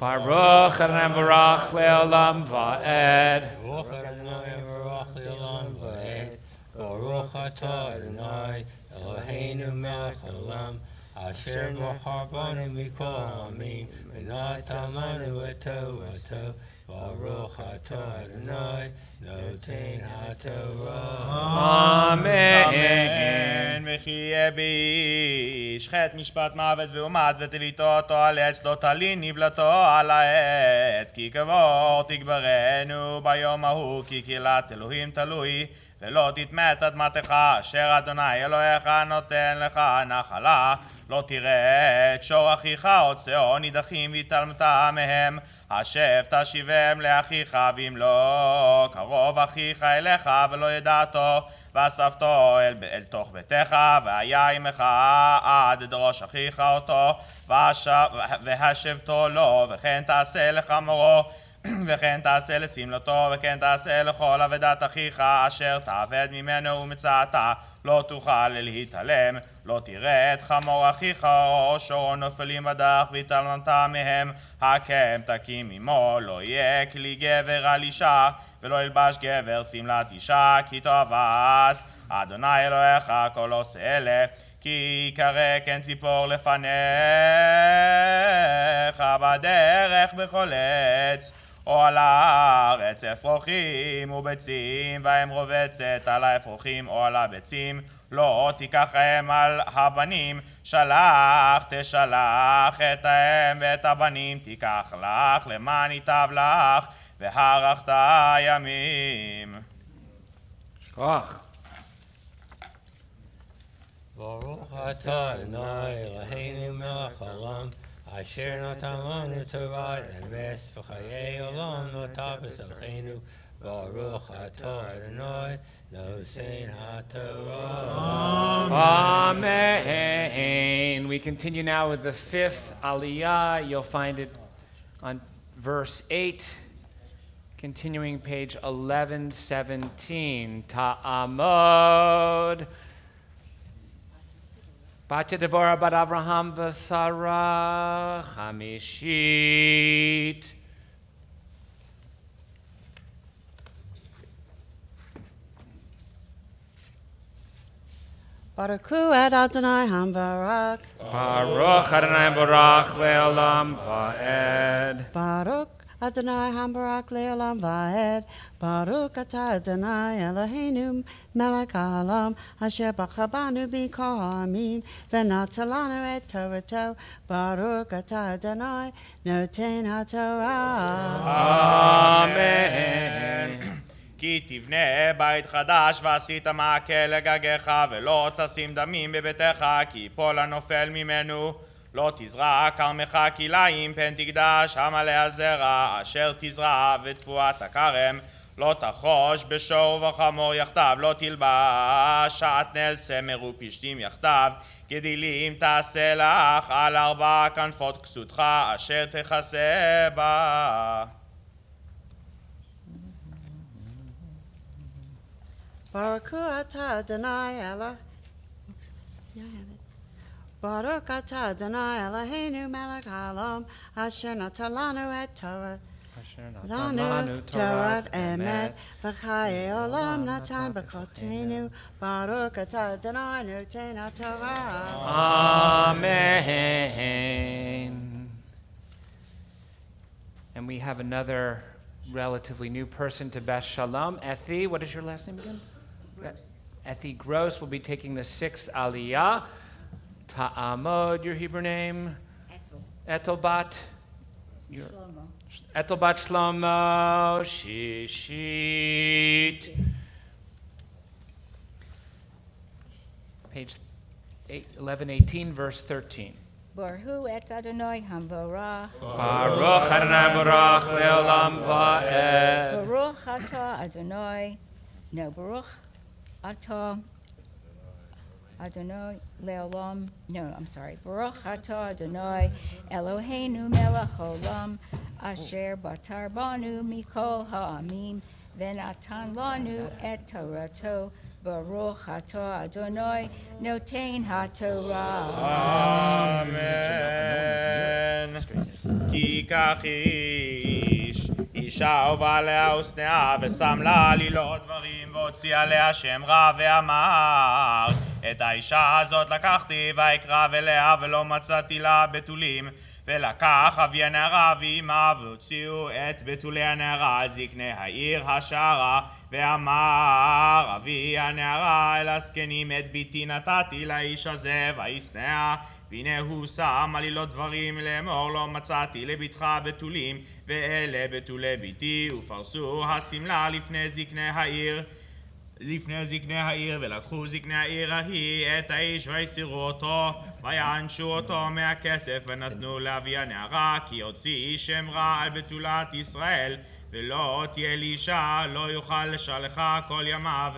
Baruch Adonai Barach Le'olam Va'ed. Baruch Adonai Barach Le'olam Va'ed. Baruch atah Adonai Eloheinu melech haolam, asher bachar banu mikol ha'amim, v'natan lanu et Torato. Baruch atah Adonai noten haTorah. Amen. וחיה ביש חטא משפט מוות ואומת ותליטו אותו על עץ לא תלין נבלתו על העט כי קבור תגברנו ביום ההוא כי קהילת אלוהים תלוי ולא תתמת אדמתך אשר אדוני אלוהיך נותן לך נחלה לא תראה את שור אחיך או צאו נידחים והתעלמת מהם השב תשיבם לאחיך ואם לא קרוב אחיך אליך ולא ידעתו ואספתו אל תוך ביתך והיה עמך עד דרוש אחיך אותו והשבתו לו וכן תעשה לחמורו וכן תעשה לשמלתו וכן תעשה לכל אבדת אחיך אשר תעבד ממנו ומצאתה לא תוכל להתעלם לא תראה את חמור אחיך או שורו נופלים בדרך והתעלמת מהם הקם תקים עמו לא יהיה כלי גבר על אישה ולא ילבש גבר שמלת אישה כי תאהבת אדוני אלוהיך כל עושה אלה כי יקרא כן ציפור לפניך בדרך בכל עץ או על הארץ אפרוחים וביצים והם רובצת על האפרוחים או על הביצים לא תיקחם על הבנים שלח תשלח את האם ואת הבנים תיקח לך למען ייטב לך והארכת ימים. Koch. Baruch atah Adonai Eloheinu melech haolam, asher natan lanu Torah emes v'chayei olam nota b'samchenu. Baruch atah Adonai noten haTorah. Amen. We continue now with the fifth aliyah. You'll find it on verse 8, continuing page 1117. Ta'amod. Batya Devorah bat Avraham v'Sarah Chamishit. Baruchu et Adonai Hambarak. Baruch Adonai Barach Le'olam Va'ed. Baruch Adonai Hambarak Le'olam Va'ed. Baruch atah Adonai Eloheinu melech haolam, asher bachar banu mikol ha'amim, v'natan lanu et Torato. Baruch atah Adonai noten haTorah. Amen. כי תבנה בית חדש ועשית מעקה לגגיך ולא תשים דמים בביתך כי יפול הנופל ממנו לא תזרע כרמך כליים פן תקדש המלא הזרע אשר תזרע ותבואת הכרם לא תחוש בשור ובחמור יחדיו לא תלבש שעטנז צמר ופשתים יחדיו גדילים תעשה לך על 4 כנפות כסותך אשר תכסה בה. Baruchu atah Adonai Baruch atah Adonai Eloheinu melech haolam, asher natan lanu et Torah. Lanu Torah emet, v'chayei olam natan b'kotenu. Baruch atah Adonai noten haTorah. Amen. And we have another relatively new person to Beth Shalom. Ethi, what is your last name again? Ethi Gross will be taking the 6th Aliyah. Ta'amod, your Hebrew name? Etelbat. Etelbat Shlomo. Shishit. Page 1118, verse 13. Baruch et Adonai Hamvorach. Baruch Adonai Barach Leolam Va'ed. Baruch atah Adonai. No, Baruch atah Adonai Leolam. No, I'm sorry. Baruch atah Adonai Eloheinu melech haolam asher batar banu mikol ha'amim v'natan lanu et Torato. Baruch atah Adonai noten haTorah. Amen. כי כך אישה ובעליה ושנאה ושם לה עלילות דברים והוציא עליה שם רע ואמר את האישה הזאת לקחתי ואקרב אליה ולא מצאתי לה בתולים ולקח אבי הנערה ואימה והוציאו את בתולי הנערה על זקני העיר השערה ואמר אבי הנערה אל הזקנים את ביתי נתתי לאיש הזה וישנאה והנה הוא שם עלילות דברים לאמור לא מצאתי לביתך בתולים ואלה בתולי ביתי ופרסו השמלה לפני זקני העיר ולקחו זקני העיר ההיא את האיש ויסירו אותו ויענשו אותו מהכסף ונתנו לאבי הנערה כי הוציא שם רע על בתולת ישראל ולא תהיה לאישה לא יוכל לשלחה כל ימיו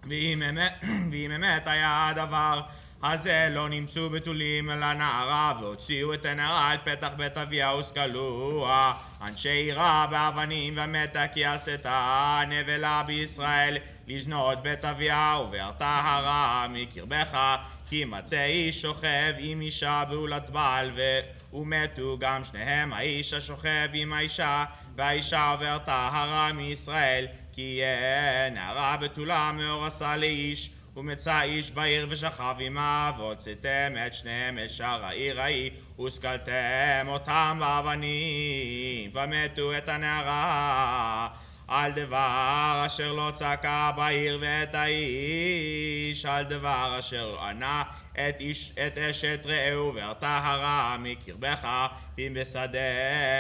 ואם אמת היה הדבר הזה לא נמצאו בתולים לנערה והוציאו את הנערה אל פתח בית אביה וסקלוה אנשי עירה באבנים ומתה כי עשתה נבלה בישראל לזנות בית אביה ובערתה הרע מקרבך כי מצא איש שוכב עם אישה בעולת בעל ומתו גם שניהם האיש השוכב עם האישה והאישה ובערתה הרע מישראל כי נערה בתולה מאורסה לאיש ומצא איש בעיר ושכב עמה והוצאתם את שניהם אל שער העיר ההיא וסקלתם אותם באבנים ומתו את הנערה על דבר אשר לא צעקה בעיר ואת האיש על דבר אשר לא ענה את אשת רעהו והרתה הרע מקרבך ואם בשדה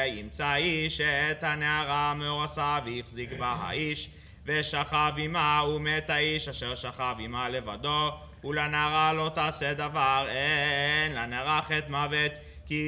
ימצא איש את הנערה מאורסה והחזיק בה האיש ושכב עמה ומת האיש אשר שכב עמה לבדו ולנערה לא תעשה דבר אין לנערה חטא מוות כי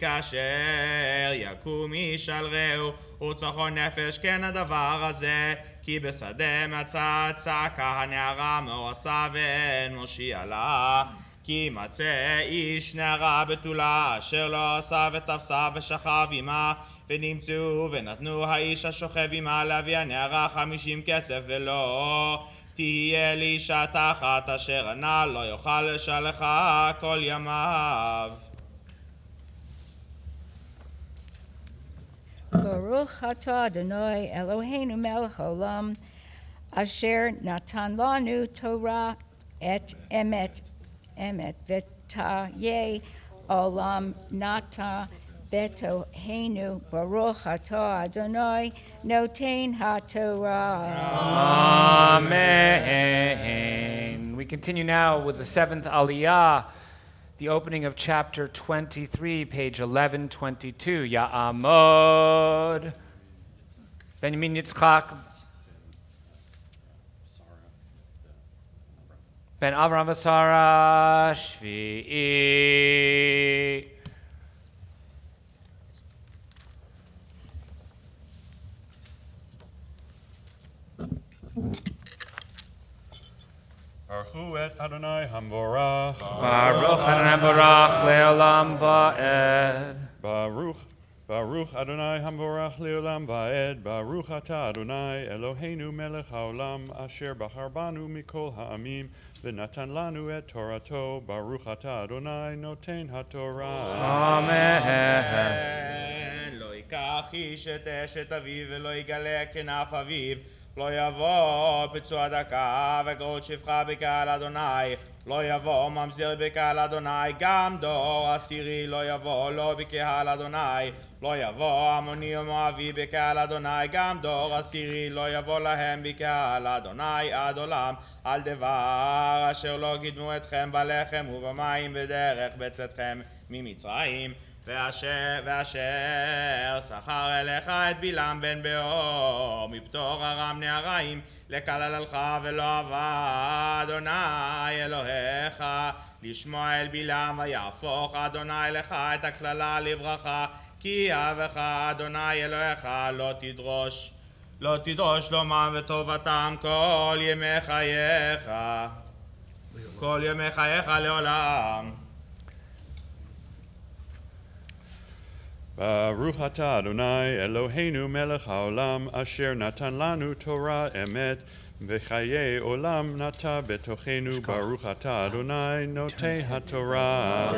כאשר יקום איש על רעהו ורצחו נפש כן הדבר הזה כי בשדה מצא צעקה הנערה מאורסה ואין מושיע לה כי מצא איש נערה בתולה אשר לא עשה ותפסה ושכב עמה ונמצאו ונתנו האיש השוכב עמה לאבי הנערה 50 כסף ולא תהיה לאישה תחת אשר ענה לא יוכל לשלחה כל ימיו. Baruch atah Adonai Eloheinu melech haolam asher natan lanu Torah et emet v'tayeh olam nata betoheinu Baruch atah Adonai noten haTorah. Amen. We continue now with the 7th Aliyah, the opening of chapter 23, page 1122. Ya'amod. Benjamin Yitzchak. Ben Avram Vasara Shvi'i. Baruch et Adonai Hamvorach. Baruch Adonai Barach Leolam Va'ed. Baruch Adonai Hamvorach Leolam Va'ed. Baruch atah Adonai Eloheinu melech haolam asher bahar banu mikol ha'amim v'natan lanu et Torato. Baruch atah Adonai noten haTorah. Amen. לא ייקח איש את אשת אביו ולא יגלה כנף אביו לא יבוא פצוע דקה וגרות שפחה בקהל אדוני לא יבוא ממזר בקהל אדוני, גם דור עשירי לא יבוא לו בקהל אדוני. לא יבוא עמוני ומואבי בקהל אדוני, גם דור עשירי לא יבוא להם בקהל אדוני עד עולם. על דבר אשר לא קידמו אתכם בלחם ובמים בדרך בצאתכם ממצרים. ואשר שכר אליך את בלעם בן באור מפטור ארם נהריים לקללך ולא אהבה אדוני אלוהיך לשמוע אל בלעם ויהפוך אדוני לך את הקללה לברכה כי אהבך אדוני אלוהיך לא תדרוש שלומם וטובתם כל ימי חייך לעולם. ברוך אתה אדוני אלוהינו מלך העולם אשר נתן לנו תורה אמת וחיי עולם נטע בתוכנו. ברוך אתה אדוני נוטה התורה.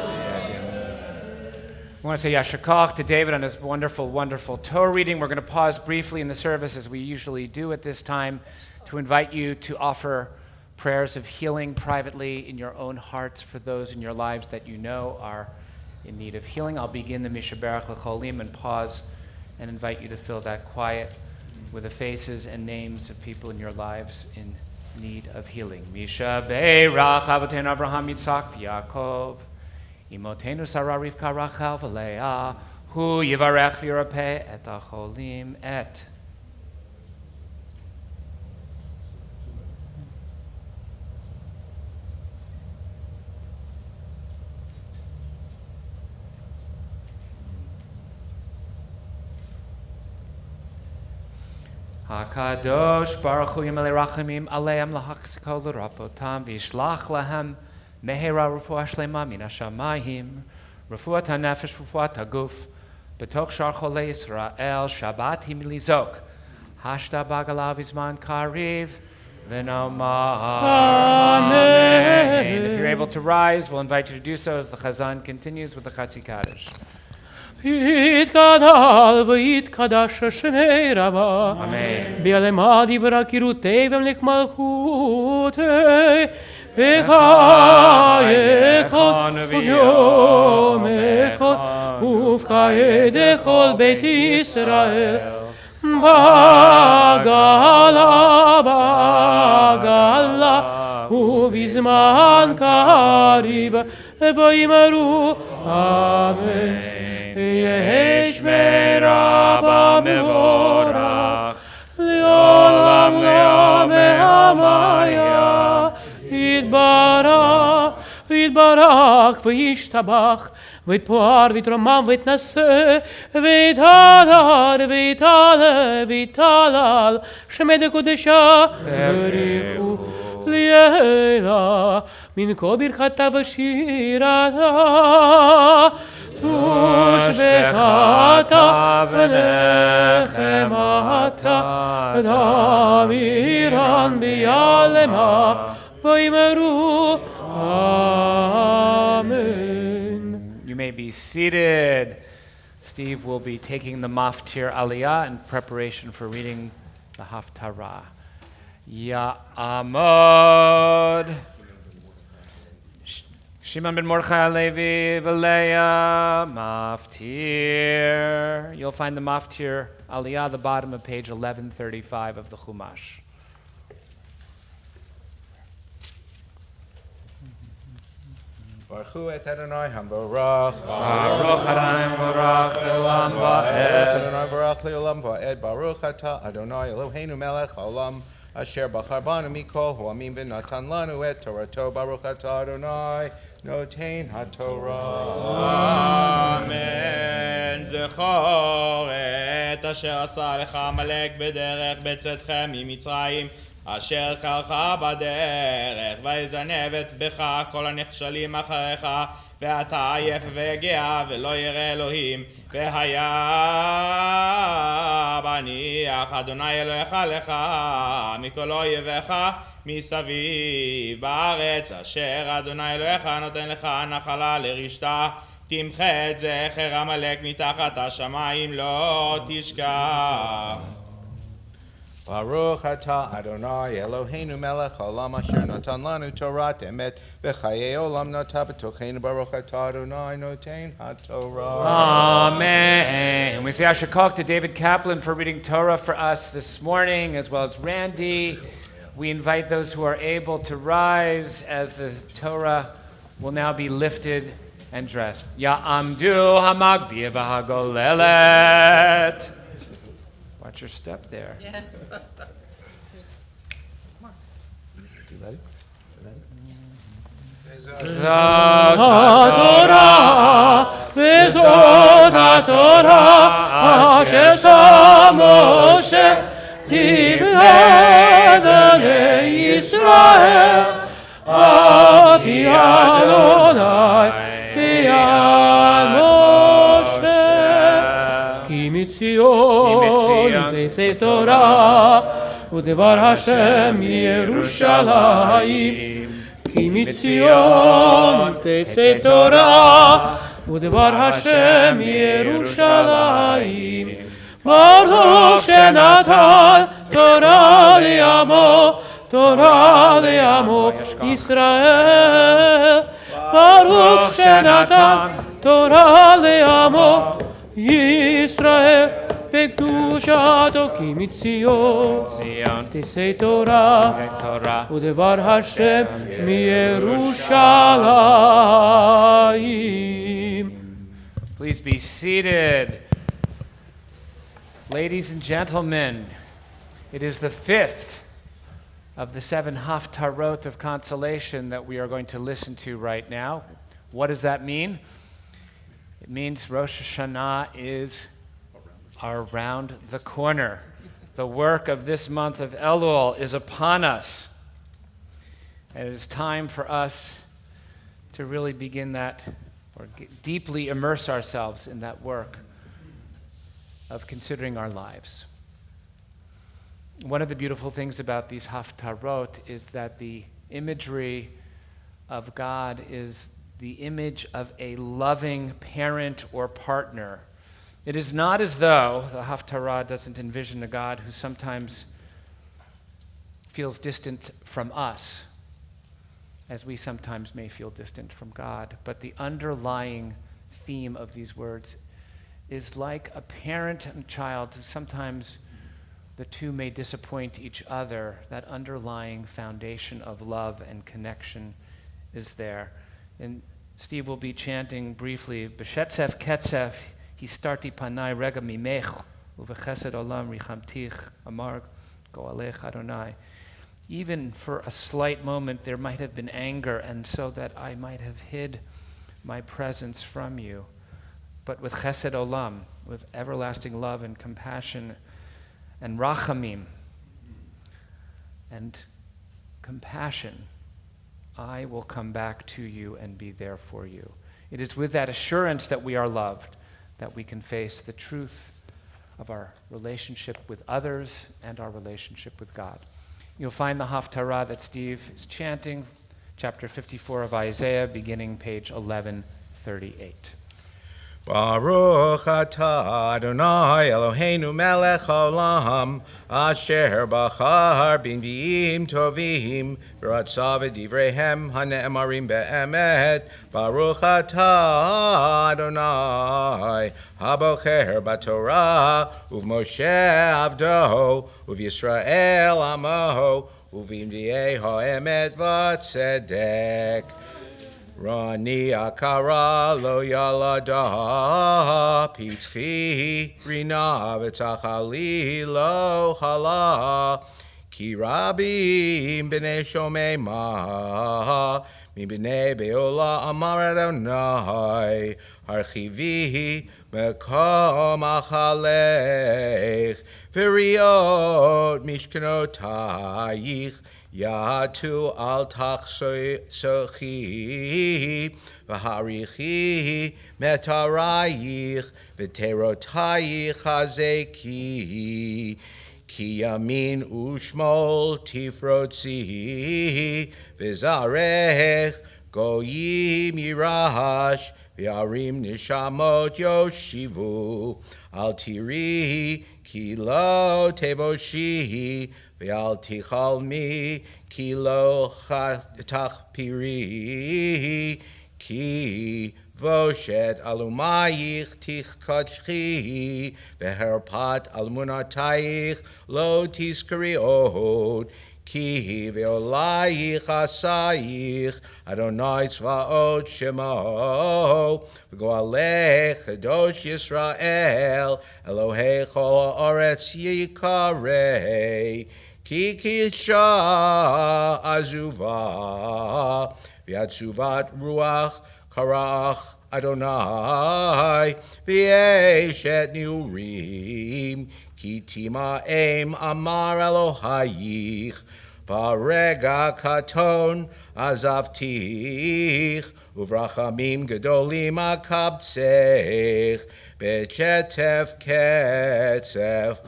We want to say Yasher Koach to David on his wonderful, wonderful Torah reading. We're going to pause briefly in the service as we usually do at this time to invite you to offer prayers of healing privately in your own hearts for those in your lives that you know are in need of healing. I'll begin the Mishaberach L'Cholim and pause and invite you to fill that quiet with the faces and names of people in your lives in need of healing. Mishaberach Avotenu Avraham Yitzhak v'Yaakov Imotenu Sarah Rivka Rachel v'Leah Hu Yivarech v'Yirapeh et HaCholim et HaKadosh Baruch Hu Yimele Rachamim Aleim Lahachziko L'Rapotam V'Yishlach Lahem Mehera Refuah Shlema Min HaShamayim Refuat HaNefesh Refuat HaGuf B'tok Shar Cholei Yisrael Shabbat Him Lizok Hashta Bagalav Izman Kariv V'Nomar Amen. If you're able to rise, we'll invite you to do so as the Chazan continues with the Chatzi Kaddish. יתגדל ויתקדש שמי רבה Amen. ביעלמה דברה קירותי ומלך מלכותי וחייך וביום אחד ובחיי דכל בית ישראל בגלה ובזמן קריב ויאמרו אמן. יש מרבה מבורך לעולם לעמי המיה יתברך וישתבח ויתפאר ויתרומם ויתנשא ויתהלל שמי דקודשה בריחו לילה מן כל ברכתה ושירתה תושבחתה ונחמתה דמירן ביעלמה ויאמרו Amen. You may be seated. Steve will be taking the Maftir Aliyah in preparation for reading the Haftarah. Ya'amod. Shimon ben Mordechai Levi V'Leah Maftir. You'll find the Maftir Aliyah, the bottom of page 1135 of the Chumash. Baruch et Adonai Hambarach. Baruch Adonai Hambarach Le'olam Va'ed. Adonai Barach Le'olam Va'ed. Baruch Ata Adonai Eloheinu Melech Haolam. Asher bachar banu mikol ho'amim v'natan lanu et Torato. Baruch Ata Adonai Notein HaTorah. Amen. זכור את אשר עשה לך עמלק בדרך בצאתכם ממצרים אשר קרך בדרך ויזנבת בך כל הנכשלים אחריך ואתה עייף ויגע ולא ירא אלוהים והיה בניח אדוני אלוהיך לך מכל אויביך מסביב בארץ אשר אדוני אלוהיך נותן לך נחלה לרשתה תמחה את זכר עמלק מתחת השמיים לא תשכח. Baruch atah Adonai Eloheinu melech haolam asher natan lanu Torat emet v'chayei olam nata b'tocheinu Baruch atah Adonai noten haTorah. Amen. And we say Asher Koch to David Kaplan for reading Torah for us this morning, as well as Randy. We invite those who are able to rise as the Torah will now be lifted and dressed. Ya'amdu hamagbi v'hagolelet. Watch your step there. Yeah. You ready? Zot HaTorah, v'zot HaTorah, asher sa Moshe divnei bnei Yisrael, Ati Adonai b'yad Moshe. Ki mitzion tetzei Torah, u'devar Hashem Yerushalayim. Ki mitzion tetzei Torah, u'devar Hashem Yerushalayim. Baruch shenatan Torah le'amo Yisrael. Baruch shenatan Torah le'amo Yisrael. B'kedushato ki mitzion tetzei Torah, u'devar Hashem miYerushalayim. Please be seated. Ladies and gentlemen, it is the fifth of the 7 haftarot of consolation that we are going to listen to right now. What does that mean? It means Rosh Hashanah is around the corner. The work of this month of Elul is upon us. And it is time for us to really begin that, or deeply immerse ourselves in that work of considering our lives. One of the beautiful things about these haftarot is that the imagery of God is the image of a loving parent or partner. It is not as though the haftarah doesn't envision a God who sometimes feels distant from us, as we sometimes may feel distant from God. But the underlying theme of these words is like a parent and child who sometimes the two may disappoint each other. That underlying foundation of love and connection is there. And Steve will be chanting briefly, B'shetzef ketzef, histarti panai rega mimech, uvechesed olam richamtich, amar goalech Adonai. Even for a slight moment there might have been anger, and so that I might have hid my presence from you. But with chesed olam, with everlasting love and compassion and rachamim and compassion, I will come back to you and be there for you. It is with that assurance that we are loved that we can face the truth of our relationship with others and our relationship with God. You'll find the haftarah that Steve is chanting, chapter 54 of Isaiah, beginning page 1138. Baruch atah Adonai Eloheinu melech haolam asher bachar b'nviim tovim v'ratzav v'divreihem hane'emarim be'emet. Baruch atah Adonai habocher b'torah uv'Moshe avdo uv'Yisrael amo uv'imdiei ha'emet v'tzedek. Rani akara lo yalada pitchi rina v'tachali lo hala ki rabim b'nei shomema mi b'nei beola amar Adonai harchivi mekom achalech v'riot mishkanotayich Yatu al tachsochi v'harichi metarayich v'terotayich hazeki ki yamin ushmol tifrotzi v'zarech goyim yirash, v'arim nishamot yoshivu, al tiri ki lo tevoshi, v'al tichalmi ki lo tachpiri, ki voshet alumayich tichkachchi, v'herpat almunatayich lo tiskariot, ki ve'olayich asayich, Adonai tzvaot shemo, v'goalech kadosh Yisrael, Elohei chol haaretz yikarei, ki kisha azuva, v'yatzuvat ruach karach Adonai, v'yeshet niurim, ki tima'em amar Elohayich, Barega katon azavtich, uvrachamim gedolim akabtzech, bechetef ketzef,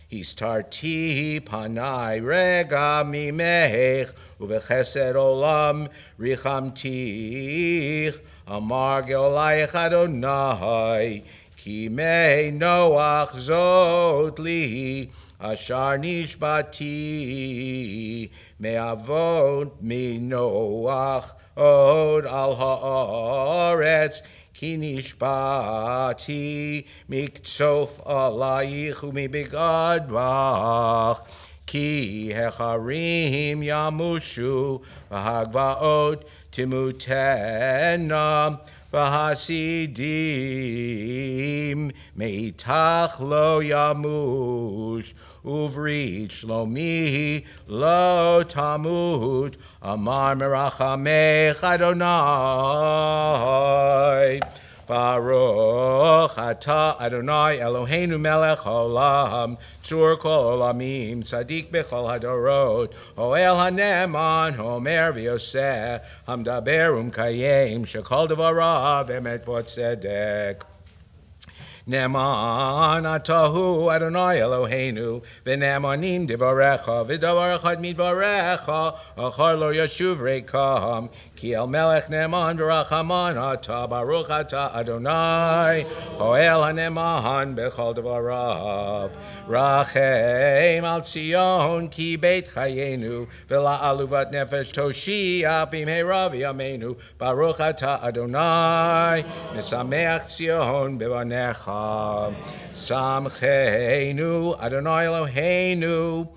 histarti panai rega mimech, uvechesed olam richamtich, amar geolayich Adonai, ki mei Noach zot li, Ashar nishbati me'avot minoach od al haaretz ki nishbati miktsof alayich umibigad bach ki hecharim yamushu v'hagvaot timutena v'hasidim meitach lo yamush uvrit shlomi lo tamut amar merachamech Adonai Baruch atah Adonai Eloheinu melech haolam tzur kol olamim tzadik bechol hadorot oel haneman homer v'yoseh hamdaber umkayem shekol devarav emet v'tzedek Neman atahu Adonai Eloheinu v'nemanim divarecha v'davarechad midvarecha achar lo yashuv rekam ki el melech neman v'rachaman ata baruch ata Adonai hoel haneman bechol devarav rachem al Tzion ki beit chayenu v'la'aluvat nefesh toshia b'mheira v'yameinu baruch ata Adonai misameach Tzion b'vanecha Samcheinu Adonai Eloheinu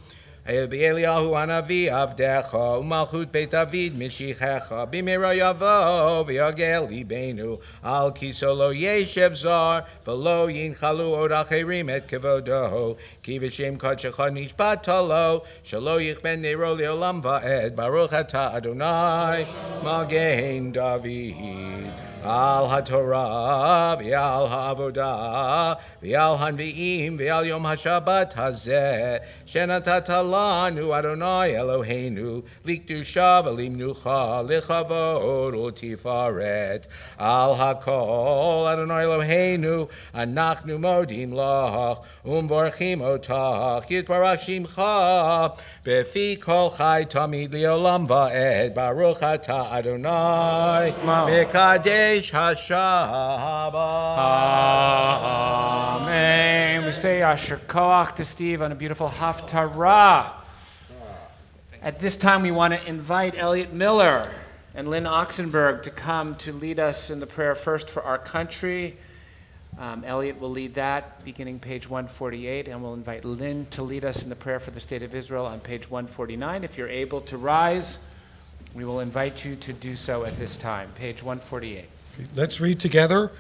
Eliyahu Hanavi Avdecha Umalchut Beit David Mishichecha B'meira Yavo V'yagel Libenu Al Kiso Lo Yeshev Zar V'lo Yinchalu Od Acherim Et Kevodo Ki V'shem Kodshecha Nishbatalo Shelo Yichben Neiro Leolam Va'ed Baruch Ata Adonai Magen David Al HaTorah, V'al HaAvodah, V'al HaNvi'im, V'al Yom HaShabbat Hazeh, Shenatata lanu Adonai Eloheinu, Likdusha v'limnucha, Lichavod u'tifaret, Al HaKol, Adonai Eloheinu, Anachnu modim lach, Umvorchim otach, Yitbarach Shimcha, Befi kol chai tamid li'olam va'ed, Baruch ata Adonai, Mekadesh Amen. We say Asher Koach to Steve on a beautiful Haftarah. At this time, we want to invite Elliot Miller and Lynn Oxenberg to come to lead us in the prayer first for our country. Elliot will lead that, beginning page 148, and we'll invite Lynn to lead us in the prayer for the state of Israel on page 149. If you're able to rise, we will invite you to do so at this time, page 148. Let's read together.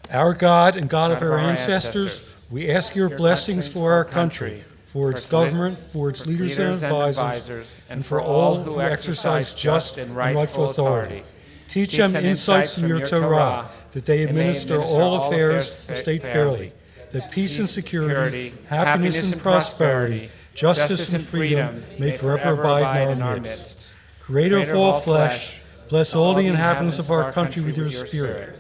Our God and God of our ancestors, we ask your blessings for our country, for its government, for its leaders and advisors, and for all who exercise just and rightful authority. Teach them insights from your Torah, that they administer all affairs of state fairly, that peace and security, happiness and prosperity, justice and freedom may forever abide in our midst. Creator of all flesh, bless all the inhabitants of our country with your spirit.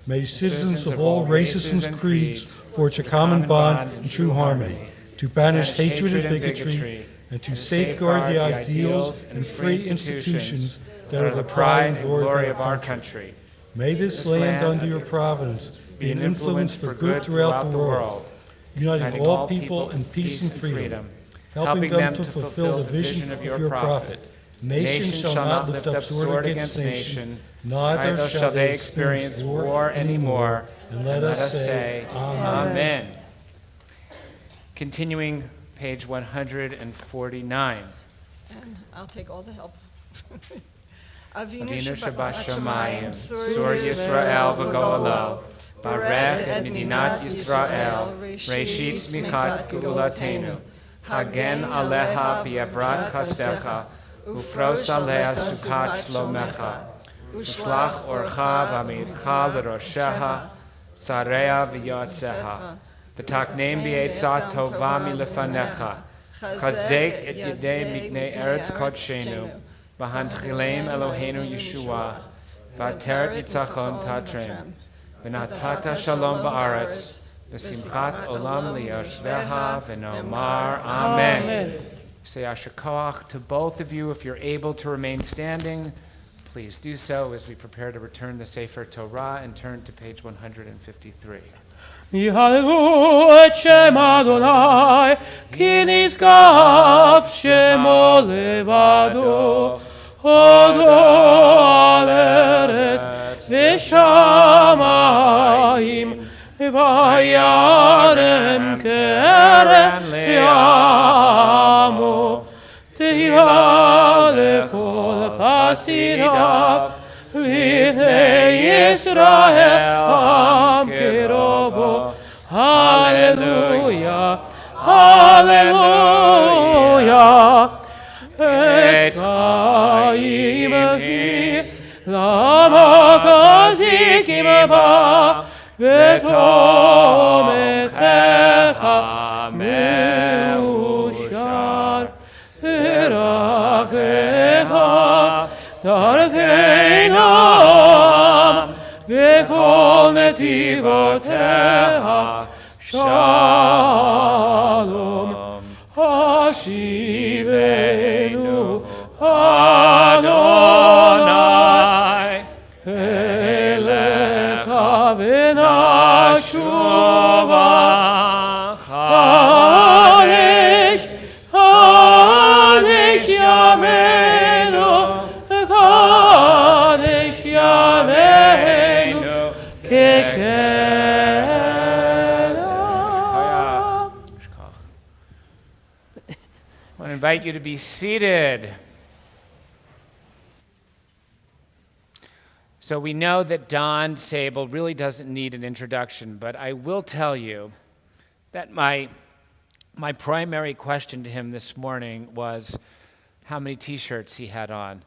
May citizens of all races and creeds forge a common bond in true harmony, to banish hatred and bigotry, and to safeguard the ideals and free institutions that are the pride and glory of our country. May this land under your providence be an influence for good throughout the world, uniting all people in peace and freedom, helping them to fulfill the vision of your prophet. Nation shall not lift up sword against nation, neither shall they experience war anymore. And let us say, Amen. Continuing page 149. And I'll take all the help. Avinu Shabbat Shamayim, Sur Yisrael v'Go'alo, Barech et Medinat Yisrael, Reshit Tzmichat Geulatenu, Hagen Aleha b'Yavrat Chastecha, Ufros Alea Sukat Shlomecha, Ushlach Orcha v'Amidcha l'Rosheha, Sareya v'Yotzeha, V'taknem b'Eitzat Tova milefanecha, Chazek et Yedei Mignei Eretz Kodshenu, V'hanchilem Eloheinu Yeshua, V'ateret Nitzachon Tatrem, V'natata Shalom Ba'aretz, V'simchat Olam Liyoshveha, V'nomar Amen. Say Asher Koach to both of you. If you're able to remain standing, please do so as we prepare to return the Sefer Torah and turn to page 153. Yihalevu et Shem Adonai, ki nizkaf Shemo levado, Odo al eretz v'shamayim, v'yarem keren li'amo, tehila lekol chasidav, v'nei Yisrael am kerovo. Hallelujah, hallelujah. Et chaim hi lama kazikim ba v'tomechecha meushar v'rachecha darkeinam v'kol netivotecha Shalom, Hashivenu Adonai, Elecha v'nashuva, Kadesh, Kadesh Yameinu, Kadesh Yameinu, I invite you to be seated. So we know that Don Sable really doesn't need an introduction, but I will tell you that my primary question to him this morning was how many T-shirts he had on.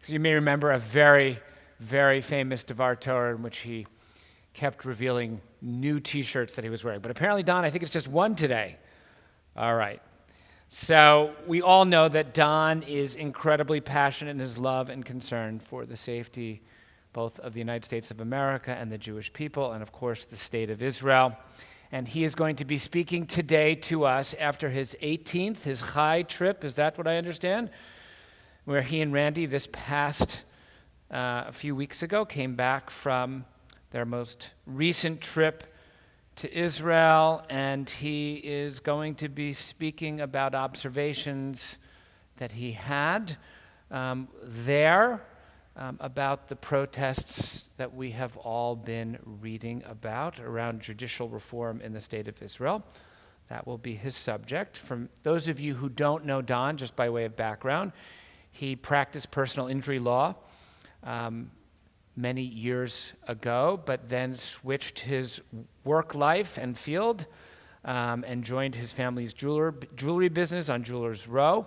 So you may remember a very, very famous Devar Torah in which he kept revealing new T-shirts that he was wearing. But apparently, Don, I think it's just one today. All right. So we all know that Don is incredibly passionate in his love and concern for the safety both of the United States of America and the Jewish people, and of course the state of Israel. And he is going to be speaking today to us after his 18th, his Chai trip. Is that what I understand? Where he and Randy this past a few weeks ago came back from their most recent trip to Israel, and he is going to be speaking about observations that he had there about the protests that we have all been reading about around judicial reform in the state of Israel. That will be his subject. For those of you who don't know Don, just by way of background, he practiced personal injury law many years ago, but then switched his work life and field and joined his family's jewelry business on Jewelers Row,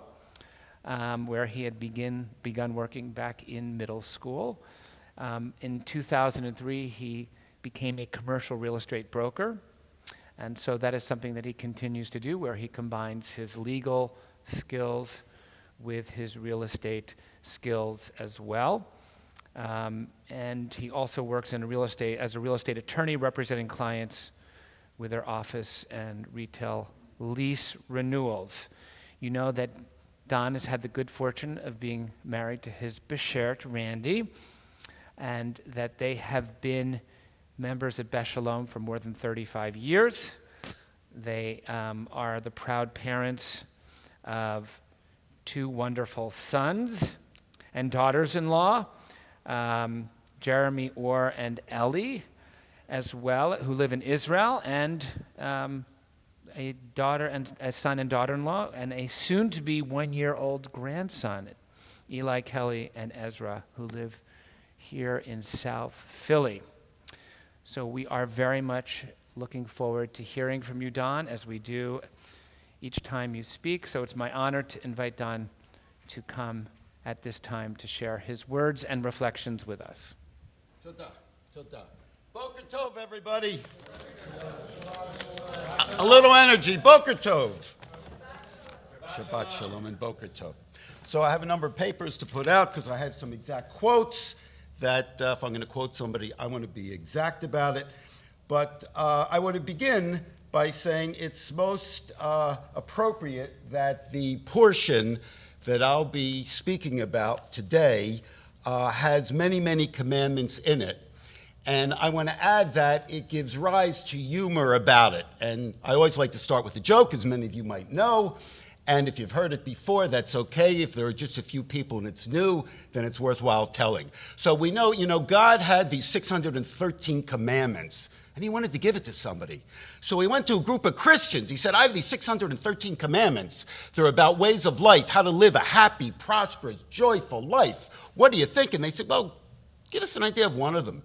where he had begun working back in middle school. In 2003, he became a commercial real estate broker, and so that is something that he continues to do, where he combines his legal skills with his real estate skills as well. And he also works in as a real estate attorney representing clients with their office and retail lease renewals. You know that Don has had the good fortune of being married to his beshert, Randy, and that they have been members at Beth Shalom for more than 35 years. They are the proud parents of 2 wonderful sons and daughters-in-law, Jeremy Orr and Ellie, as well, who live in Israel, and a daughter and a son and daughter-in-law, and a soon-to-be 1-year-old grandson, Eli Kelly and Ezra, who live here in South Philly. So we are very much looking forward to hearing from you, Don, as we do each time you speak. So it's my honor to invite Don to come at this time to share his words and reflections with us. Toda, toda. Boker Tov, everybody. A little energy. Boker Tov. Shabbat Shalom and Boker Tov. So I have a number of papers to put out because I have some exact quotes that if I'm going to quote somebody, I want to be exact about it. But I want to begin by saying it's most appropriate that the portion that I'll be speaking about today has many, many commandments in it. And I want to add that it gives rise to humor about it. And I always like to start with a joke, as many of you might know. And if you've heard it before, that's okay. If there are just a few people and it's new, then it's worthwhile telling. So we know, God had these 613 commandments, and he wanted to give it to somebody. So he went to a group of Christians. He said, I have these 613 commandments. They're about ways of life, how to live a happy, prosperous, joyful life. What do you think? And they said, well, give us an idea of one of them.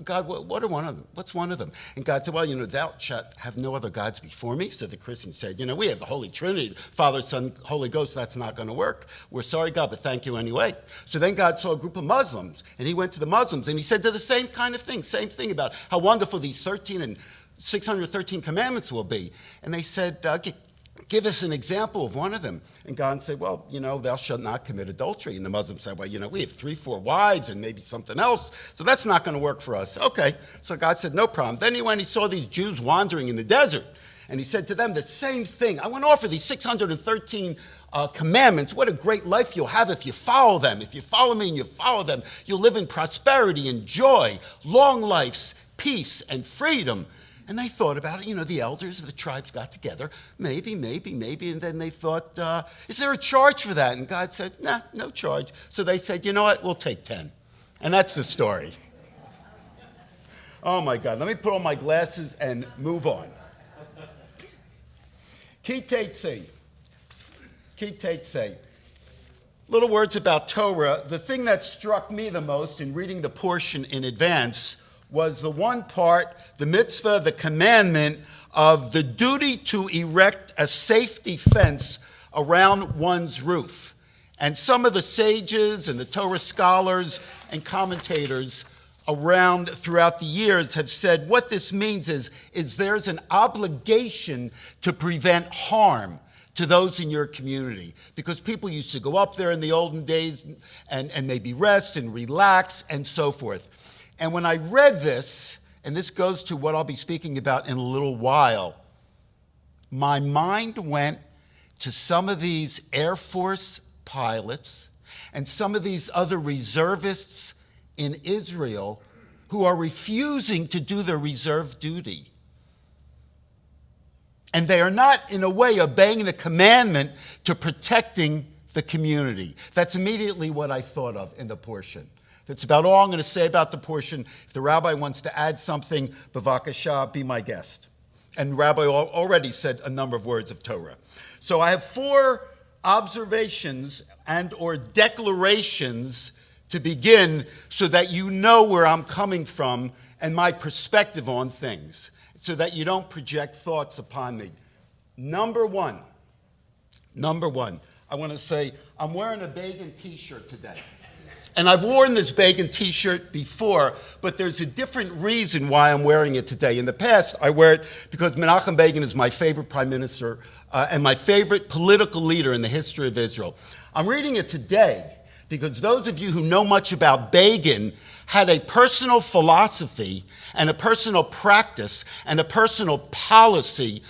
God, what are one of them? What's one of them? And God said, well, thou shalt have no other gods before me. So the Christians said, we have the Holy Trinity, Father, Son, Holy Ghost. That's not going to work. We're sorry, God, but thank you anyway. So then God saw a group of Muslims, and he went to the Muslims, and he said to the same kind of thing, same thing about how wonderful these 613 commandments will be. And they said, give us an example of one of them. And God said, well, thou shalt not commit adultery. And the Muslims said, well, we have 3-4 wives and maybe something else, so that's not going to work for us. Okay, so God said, no problem. Then he went, he saw these Jews wandering in the desert, and he said to them the same thing. I want to offer these 613 commandments. What a great life you'll have if you follow them. If you follow me and you follow them, you'll live in prosperity and joy, long lives, peace, and freedom. And they thought about it. The elders of the tribes got together. Maybe. And then they thought, is there a charge for that? And God said, nah, no charge. So they said, you know what? We'll take 10. And that's the story. Oh, my God. Let me put on my glasses and move on. Ki Tetzei. Little words about Torah. The thing that struck me the most in reading the portion in advance was the one part, the mitzvah, the commandment of the duty to erect a safety fence around one's roof. And some of the sages and the Torah scholars and commentators around throughout the years have said what this means is there's an obligation to prevent harm to those in your community. Because people used to go up there in the olden days and maybe rest and relax and so forth. And when I read this, and this goes to what I'll be speaking about in a little while, my mind went to some of these Air Force pilots and some of these other reservists in Israel who are refusing to do their reserve duty. And they are not, in a way, obeying the commandment to protecting the community. That's immediately what I thought of in the portion. That's about all I'm going to say about the portion. If the rabbi wants to add something, bavakasha, be my guest. And Rabbi already said a number of words of Torah. So I have 4 observations and or declarations to begin so that you know where I'm coming from and my perspective on things, so that you don't project thoughts upon me. Number one, I want to say I'm wearing a Begin t-shirt today. And I've worn this Begin t-shirt before, but there's a different reason why I'm wearing it today. In the past, I wear it because Menachem Begin is my favorite prime minister and my favorite political leader in the history of Israel. I'm reading it today because those of you who know much about Begin had a personal philosophy and a personal practice and a personal policy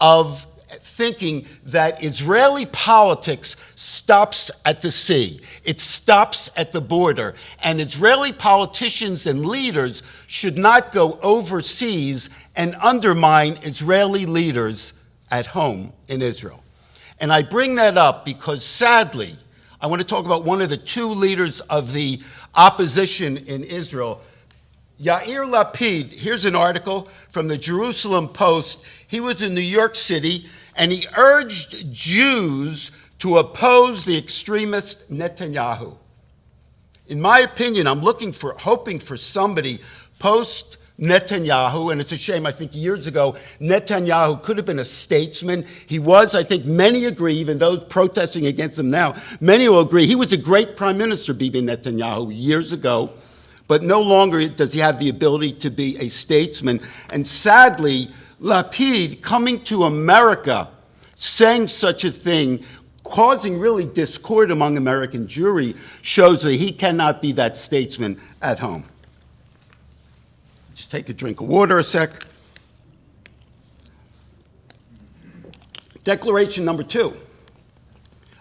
of thinking that Israeli politics stops at the sea. It stops at the border. And Israeli politicians and leaders should not go overseas and undermine Israeli leaders at home in Israel. And I bring that up because, sadly, I want to talk about one of the two leaders of the opposition in Israel, Yair Lapid. Here's an article from the Jerusalem Post. He was in New York City, and he urged Jews to oppose the extremist Netanyahu. In my opinion, I'm hoping for somebody post-Netanyahu, and it's a shame, I think years ago, Netanyahu could have been a statesman. He was, I think many agree, even those protesting against him now, many will agree, he was a great prime minister, Bibi Netanyahu, years ago, but no longer does he have the ability to be a statesman. And sadly, Lapid coming to America, saying such a thing, causing really discord among American Jewry, shows that he cannot be that statesman at home. Just take a drink of water a sec. Declaration number 2.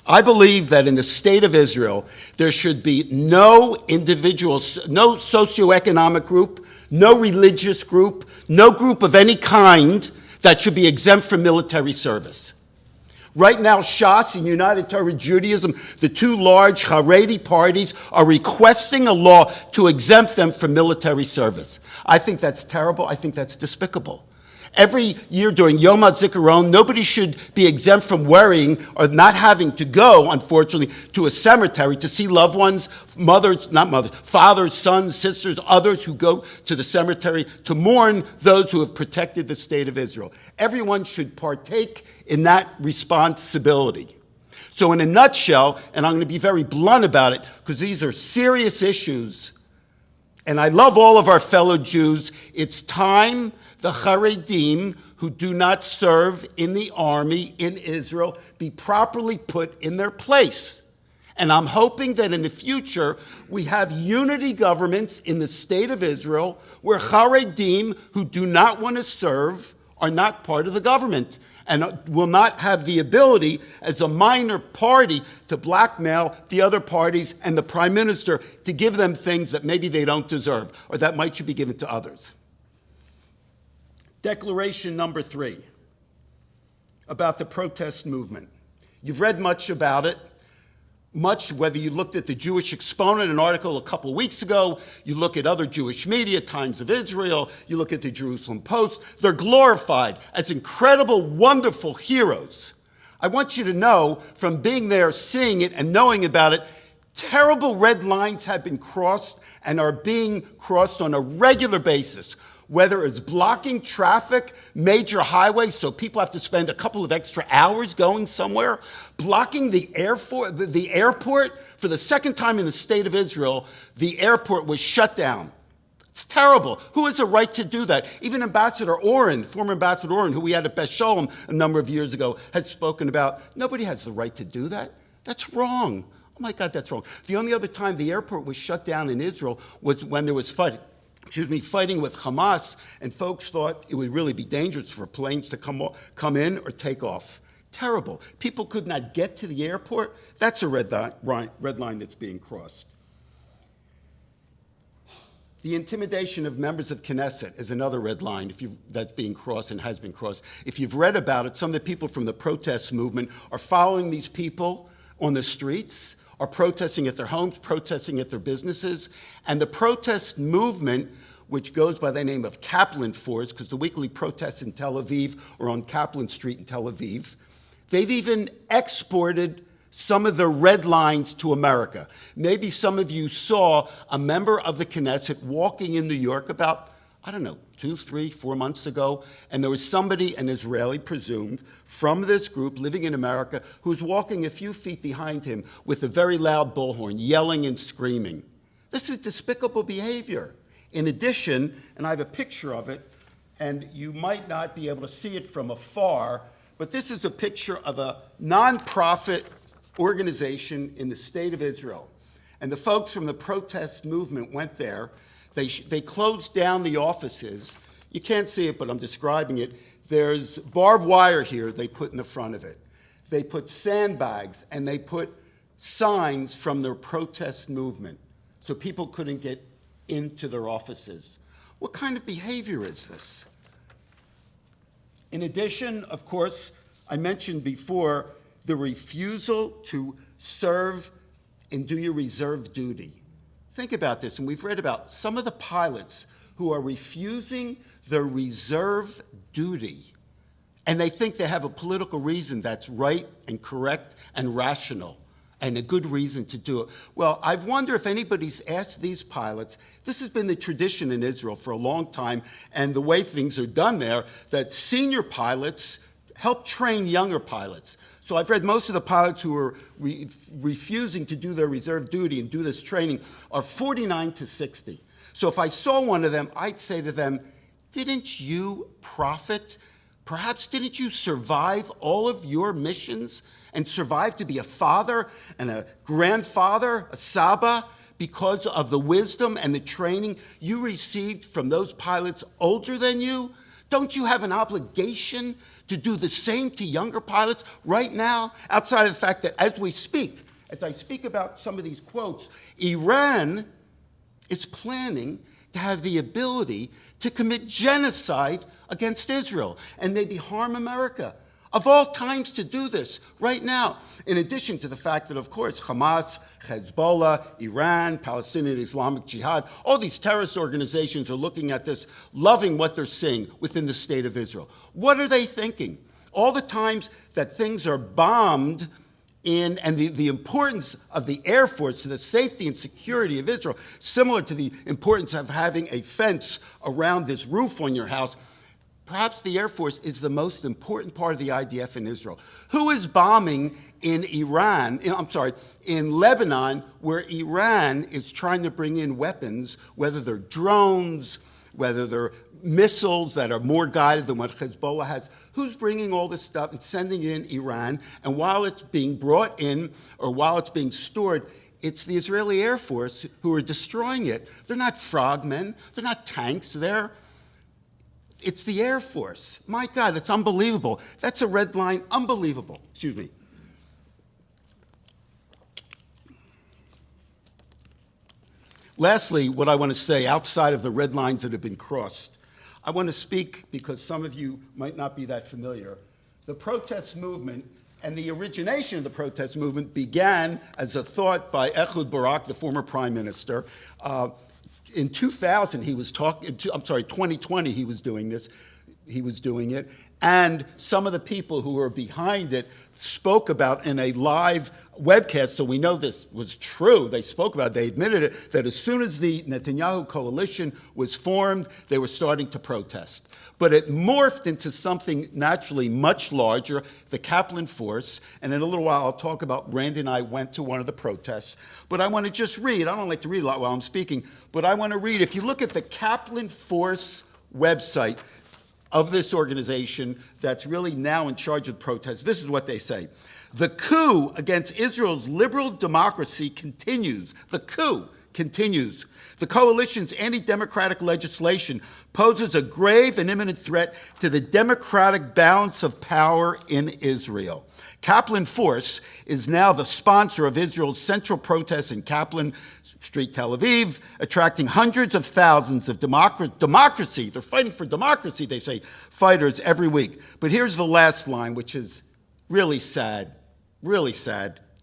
I believe that in the state of Israel, there should be no individual, no socioeconomic group, no religious group, no group of any kind that should be exempt from military service. Right now, Shas and United Torah Judaism, the two large Haredi parties, are requesting a law to exempt them from military service. I think that's terrible. I think that's despicable. Every year during Yom HaZikaron, nobody should be exempt from worrying or not having to go, unfortunately, to a cemetery to see loved ones, fathers, sons, sisters, others who go to the cemetery to mourn those who have protected the state of Israel. Everyone should partake in that responsibility. So in a nutshell, and I'm going to be very blunt about it, because these are serious issues, and I love all of our fellow Jews, it's time the Haredim who do not serve in the army in Israel be properly put in their place. And I'm hoping that in the future we have unity governments in the state of Israel where Haredim who do not want to serve are not part of the government and will not have the ability as a minor party to blackmail the other parties and the prime minister to give them things that maybe they don't deserve or that might should be given to others. Declaration number 3 about the protest movement. You've read much about it, whether you looked at the Jewish Exponent, an article a couple weeks ago, you look at other Jewish media, Times of Israel, you look at the Jerusalem Post, they're glorified as incredible, wonderful heroes. I want you to know, from being there, seeing it, and knowing about it, terrible red lines have been crossed and are being crossed on a regular basis. Whether it's blocking traffic, major highways, so people have to spend a couple of extra hours going somewhere, blocking the airport. For the second time in the state of Israel, the airport was shut down. It's terrible. Who has a right to do that? Even Ambassador Oren, former Ambassador Oren, who we had at Beth Shalom a number of years ago, has spoken about, nobody has the right to do that. That's wrong. Oh my God, that's wrong. The only other time the airport was shut down in Israel was when there was fighting with Hamas, and folks thought it would really be dangerous for planes to come in or take off. Terrible. People could not get to the airport. That's a red line that's being crossed. The intimidation of members of Knesset is another red line that's being crossed and has been crossed. If you've read about it, some of the people from the protest movement are following these people on the streets, are protesting at their homes, protesting at their businesses. And the protest movement, which goes by the name of Kaplan Force, because the weekly protests in Tel Aviv are on Kaplan Street in Tel Aviv, they've even exported some of the red lines to America. Maybe some of you saw a member of the Knesset walking in New York about, 2, 3, 4 months ago, and there was somebody, an Israeli presumed, from this group living in America who was walking a few feet behind him with a very loud bullhorn, yelling and screaming. This is despicable behavior. In addition, and I have a picture of it, and you might not be able to see it from afar, but this is a picture of a nonprofit organization in the state of Israel. And the folks from the protest movement went there. They closed down the offices. You can't see it, but I'm describing it. There's barbed wire here they put in the front of it. They put sandbags, and they put signs from their protest movement so people couldn't get into their offices. What kind of behavior is this? In addition, of course, I mentioned before the refusal to serve and do your reserve duty. Think about this, and we've read about some of the pilots who are refusing their reserve duty, and they think they have a political reason that's right and correct and rational and a good reason to do it. Well, I wonder if anybody's asked these pilots. This has been the tradition in Israel for a long time, and the way things are done there, that senior pilots help train younger pilots. So I've read most of the pilots who are refusing to do their reserve duty and do this training are 49 to 60. So if I saw one of them, I'd say to them, didn't you profit? Perhaps didn't you survive all of your missions and survive to be a father and a grandfather, a Saba, because of the wisdom and the training you received from those pilots older than you? Don't you have an obligation to do the same to younger pilots right now, outside of the fact that as we speak, as I speak about some of these quotes, Iran is planning to have the ability to commit genocide against Israel and maybe harm America. Of all times to do this right now, in addition to the fact that, of course, Hamas, Hezbollah, Iran, Palestinian Islamic Jihad, all these terrorist organizations are looking at this, loving what they're seeing within the state of Israel. What are they thinking? All the times that things are bombed in, and the importance of the Air Force to the safety and security of Israel, similar to the importance of having a fence around this roof on your house, perhaps the Air Force is the most important part of the IDF in Israel. Who is bombing in in Lebanon, where Iran is trying to bring in weapons, whether they're drones, whether they're missiles that are more guided than what Hezbollah has? Who's bringing all this stuff and sending it in Iran? And while it's being brought in, or while it's being stored, it's the Israeli Air Force who are destroying it. They're not frogmen. They're not tanks. It's the Air Force. My God, it's unbelievable. That's a red line. Unbelievable. Excuse me. Lastly, what I want to say, outside of the red lines that have been crossed, I want to speak, because some of you might not be that familiar. The protest movement and the origination of the protest movement began as a thought by Ehud Barak, the former prime minister. In 2000, he was talking, 2020, he was doing this. He was doing it. And some of the people who were behind it spoke about in a live webcast, so we know this was true. They spoke about it. They admitted it, that as soon as the Netanyahu coalition was formed, they were starting to protest. But it morphed into something naturally much larger, the Kaplan Force. And in a little while, I'll talk about Randy and I went to one of the protests. But I want to just read. I don't like to read a lot while I'm speaking, but I want to read. If you look at the Kaplan Force website of this organization that's really now in charge of protests, this is what they say. The coup against Israel's liberal democracy continues. The coup continues. The coalition's anti-democratic legislation poses a grave and imminent threat to the democratic balance of power in Israel. Kaplan Force is now the sponsor of Israel's central protests in Kaplan Street, Tel Aviv, attracting hundreds of thousands of democracy. They're fighting for democracy, they say, fighters every week. But here's the last line, which is really sad,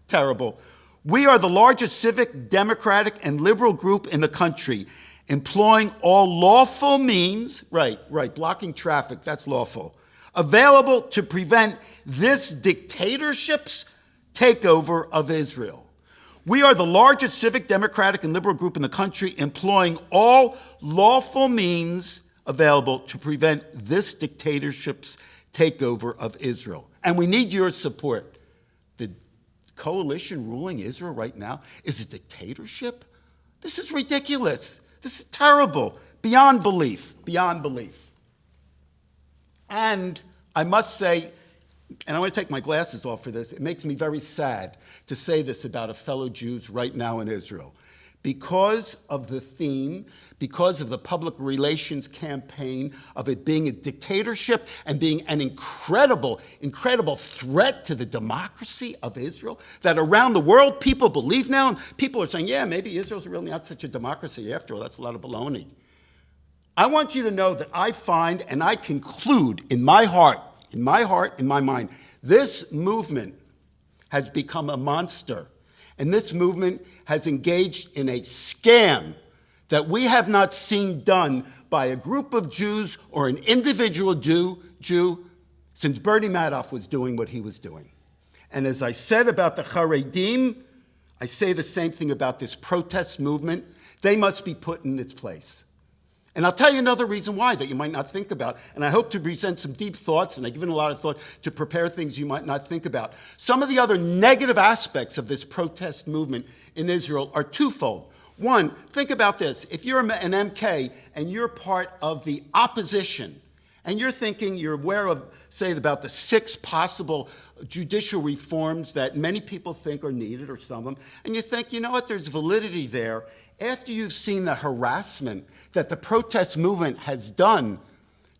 terrible. We are the largest civic, democratic, and liberal group in the country, employing all lawful means, right, blocking traffic, that's lawful, available to prevent this dictatorship's takeover of Israel. We are the largest civic, democratic, and liberal group in the country, employing all lawful means available to prevent this dictatorship's takeover of Israel. And we need your support. The coalition ruling Israel right now is a dictatorship? This is ridiculous. This is terrible. Beyond belief. And I must say, and I want to take my glasses off for this, it makes me very sad to say this about a fellow Jews right now in Israel, because of the theme, because of the public relations campaign of it being a dictatorship and being an incredible, incredible threat to the democracy of Israel, that around the world people believe now, and people are saying, yeah, maybe Israel's really not such a democracy after all. That's a lot of baloney. I want you to know that I find and I conclude in my heart, in my mind, this movement has become a monster. And this movement has engaged in a scam that we have not seen done by a group of Jews or an individual Jew since Bernie Madoff was doing what he was doing. And as I said about the Haredim, I say the same thing about this protest movement. They must be put in its place. And I'll tell you another reason why that you might not think about. And I hope to present some deep thoughts, and I've given a lot of thought to prepare things you might not think about. Some of the other negative aspects of this protest movement in Israel are twofold. One, think about this. If you're an MK and you're part of the opposition, and you're thinking, you're aware of, say, about the 6 possible judicial reforms that many people think are needed, or some of them, and you think, you know what, there's validity there. After you've seen the harassment that the protest movement has done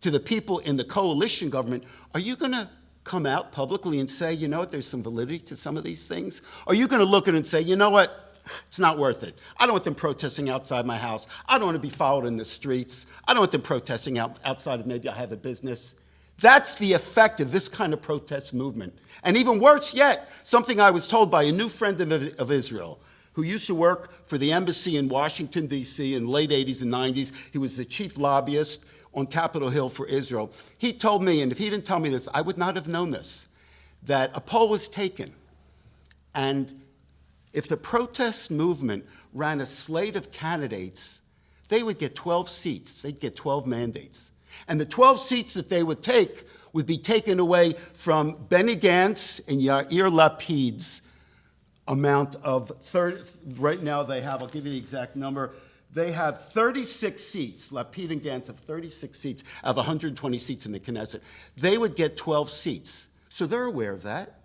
to the people in the coalition government, are you going to come out publicly and say, you know what, there's some validity to some of these things? Or are you going to look at it and say, you know what, it's not worth it. I don't want them protesting outside my house. I don't want to be followed in the streets. I don't want them protesting outside of maybe I have a business. That's the effect of this kind of protest movement. And even worse yet, something I was told by a new friend of Israel, who used to work for the embassy in Washington, D.C. in the late 80s and 90s. He was the chief lobbyist on Capitol Hill for Israel. He told me, and if he didn't tell me this, I would not have known this, that a poll was taken. And if the protest movement ran a slate of candidates, they would get 12 seats. They'd get 12 mandates. And the 12 seats that they would take would be taken away from Benny Gantz and Yair Lapid's amount of 30, right now they have, I'll give you the exact number, they have 36 seats. Lapid and Gantz have 36 seats out of 120 seats in the Knesset. They would get 12 seats. So they're aware of that.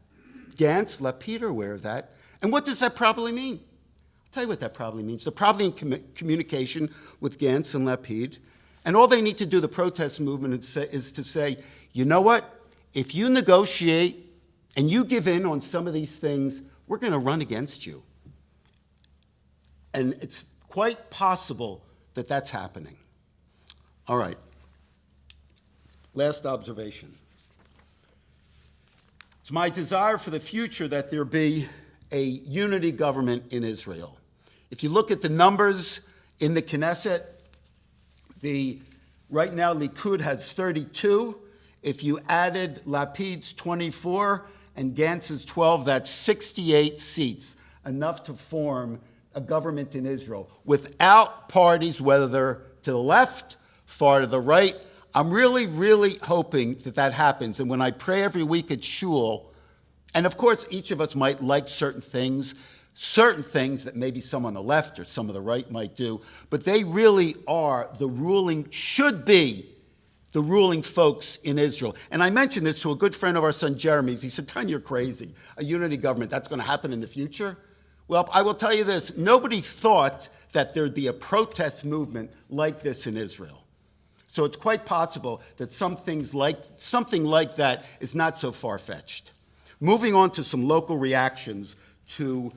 Gantz, Lapid are aware of that. And what does that probably mean? I'll tell you what that probably means. They're probably in communication with Gantz and Lapid. And all they need to do, the protest movement, is to say, you know what? If you negotiate and you give in on some of these things, we're going to run against you. And it's quite possible that that's happening. All right. Last observation. It's my desire for the future that there be a unity government in Israel. If you look at the numbers in the Knesset, right now Likud has 32. If you added Lapid's 24 and Gantz's 12, that's 68 seats, enough to form a government in Israel without parties, whether they're to the left, far to the right. I'm really, really hoping that that happens. And when I pray every week at shul, and of course each of us might like certain things that maybe some on the left or some on the right might do, but they really are should be the ruling folks in Israel. And I mentioned this to a good friend of our son Jeremy's. He said, "Ton, you're crazy. A unity government, that's going to happen in the future?" Well, I will tell you this. Nobody thought that there'd be a protest movement like this in Israel. So it's quite possible that something like that is not so far-fetched. Moving on to some local reactions to